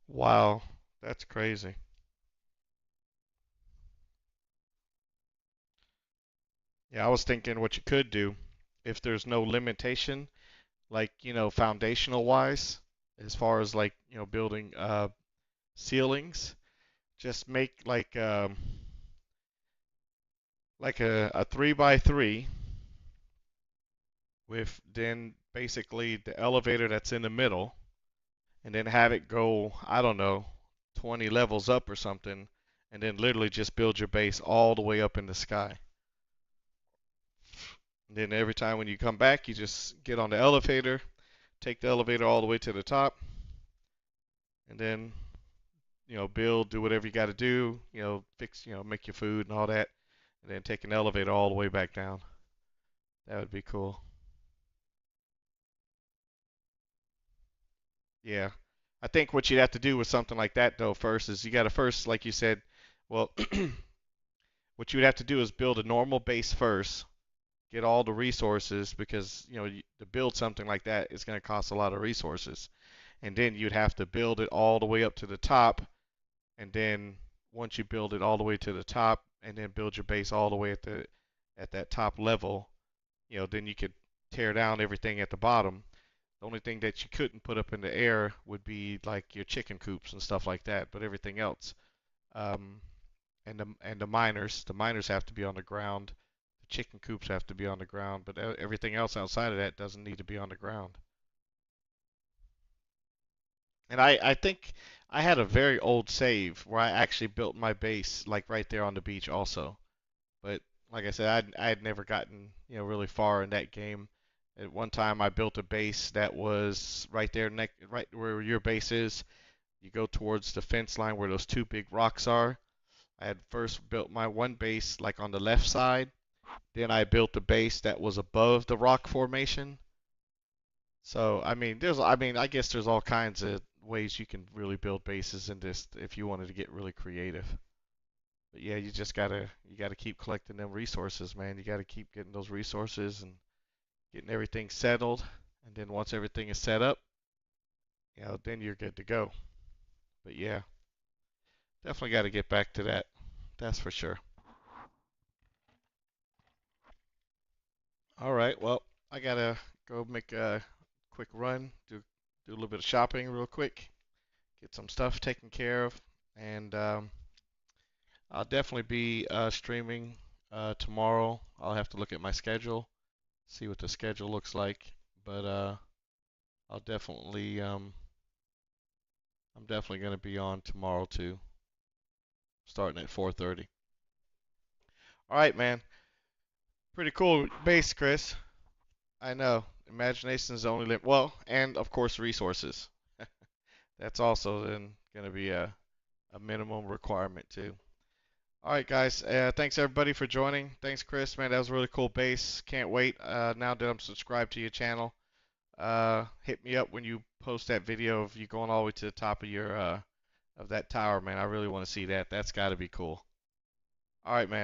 A: Wow, that's crazy. Yeah, I was thinking what you could do if there's no limitation, like, foundational wise, as far as like, building ceilings, just make like a 3 by 3 with then basically the elevator that's in the middle, and then have it go, I don't know, 20 levels up or something, and then literally just build your base all the way up in the sky. And then every time when you come back, you just get on the elevator, take the elevator all the way to the top, and then build, do whatever you got to do, fix, make your food and all that, and then take an elevator all the way back down. That would be cool. Yeah. I think what you'd have to do with something like that though first is you got to first, like you said, well, what you would have to do is build a normal base first, get all the resources because, to build something like that is going to cost a lot of resources. And then you'd have to build it all the way up to the top, and then once you build it all the way to the top and then build your base all the way at that top level, then you could tear down everything at the bottom. The only thing that you couldn't put up in the air would be like your chicken coops and stuff like that, but everything else, um, the miners have to be on the ground. The chicken coops have to be on the ground, but everything else outside of that doesn't need to be on the ground. And I think I had a very old save where I actually built my base like right there on the beach also. But like I said, I had never gotten really far in that game. At one time, I built a base that was right there, right where your base is. You go towards the fence line where those two big rocks are. I had first built my one base like on the left side. Then I built a base that was above the rock formation. So I guess there's all kinds of ways you can really build bases in this if you wanted to get really creative. But yeah, you gotta keep collecting them resources, man. You gotta keep getting those resources and getting everything settled. And then once everything is set up, then you're good to go. But yeah, definitely gotta get back to that. That's for sure. All right, well, I gotta go make a quick run, do a little bit of shopping real quick, get some stuff taken care of, and I'll definitely be streaming tomorrow. I'll have to look at my schedule, see what the schedule looks like, but I'll definitely I'm definitely gonna be on tomorrow too, starting at 4:30. All right, man. Pretty cool base, Chris. I know. Imagination is the only limit. Well, and of course resources. That's also then gonna be a minimum requirement too. All right, guys. Thanks everybody for joining. Thanks, Chris. Man, that was a really cool base. Can't wait. Now that I'm subscribed to your channel, hit me up when you post that video of you going all the way to the top of your of that tower, man. I really want to see that. That's got to be cool. All right, man.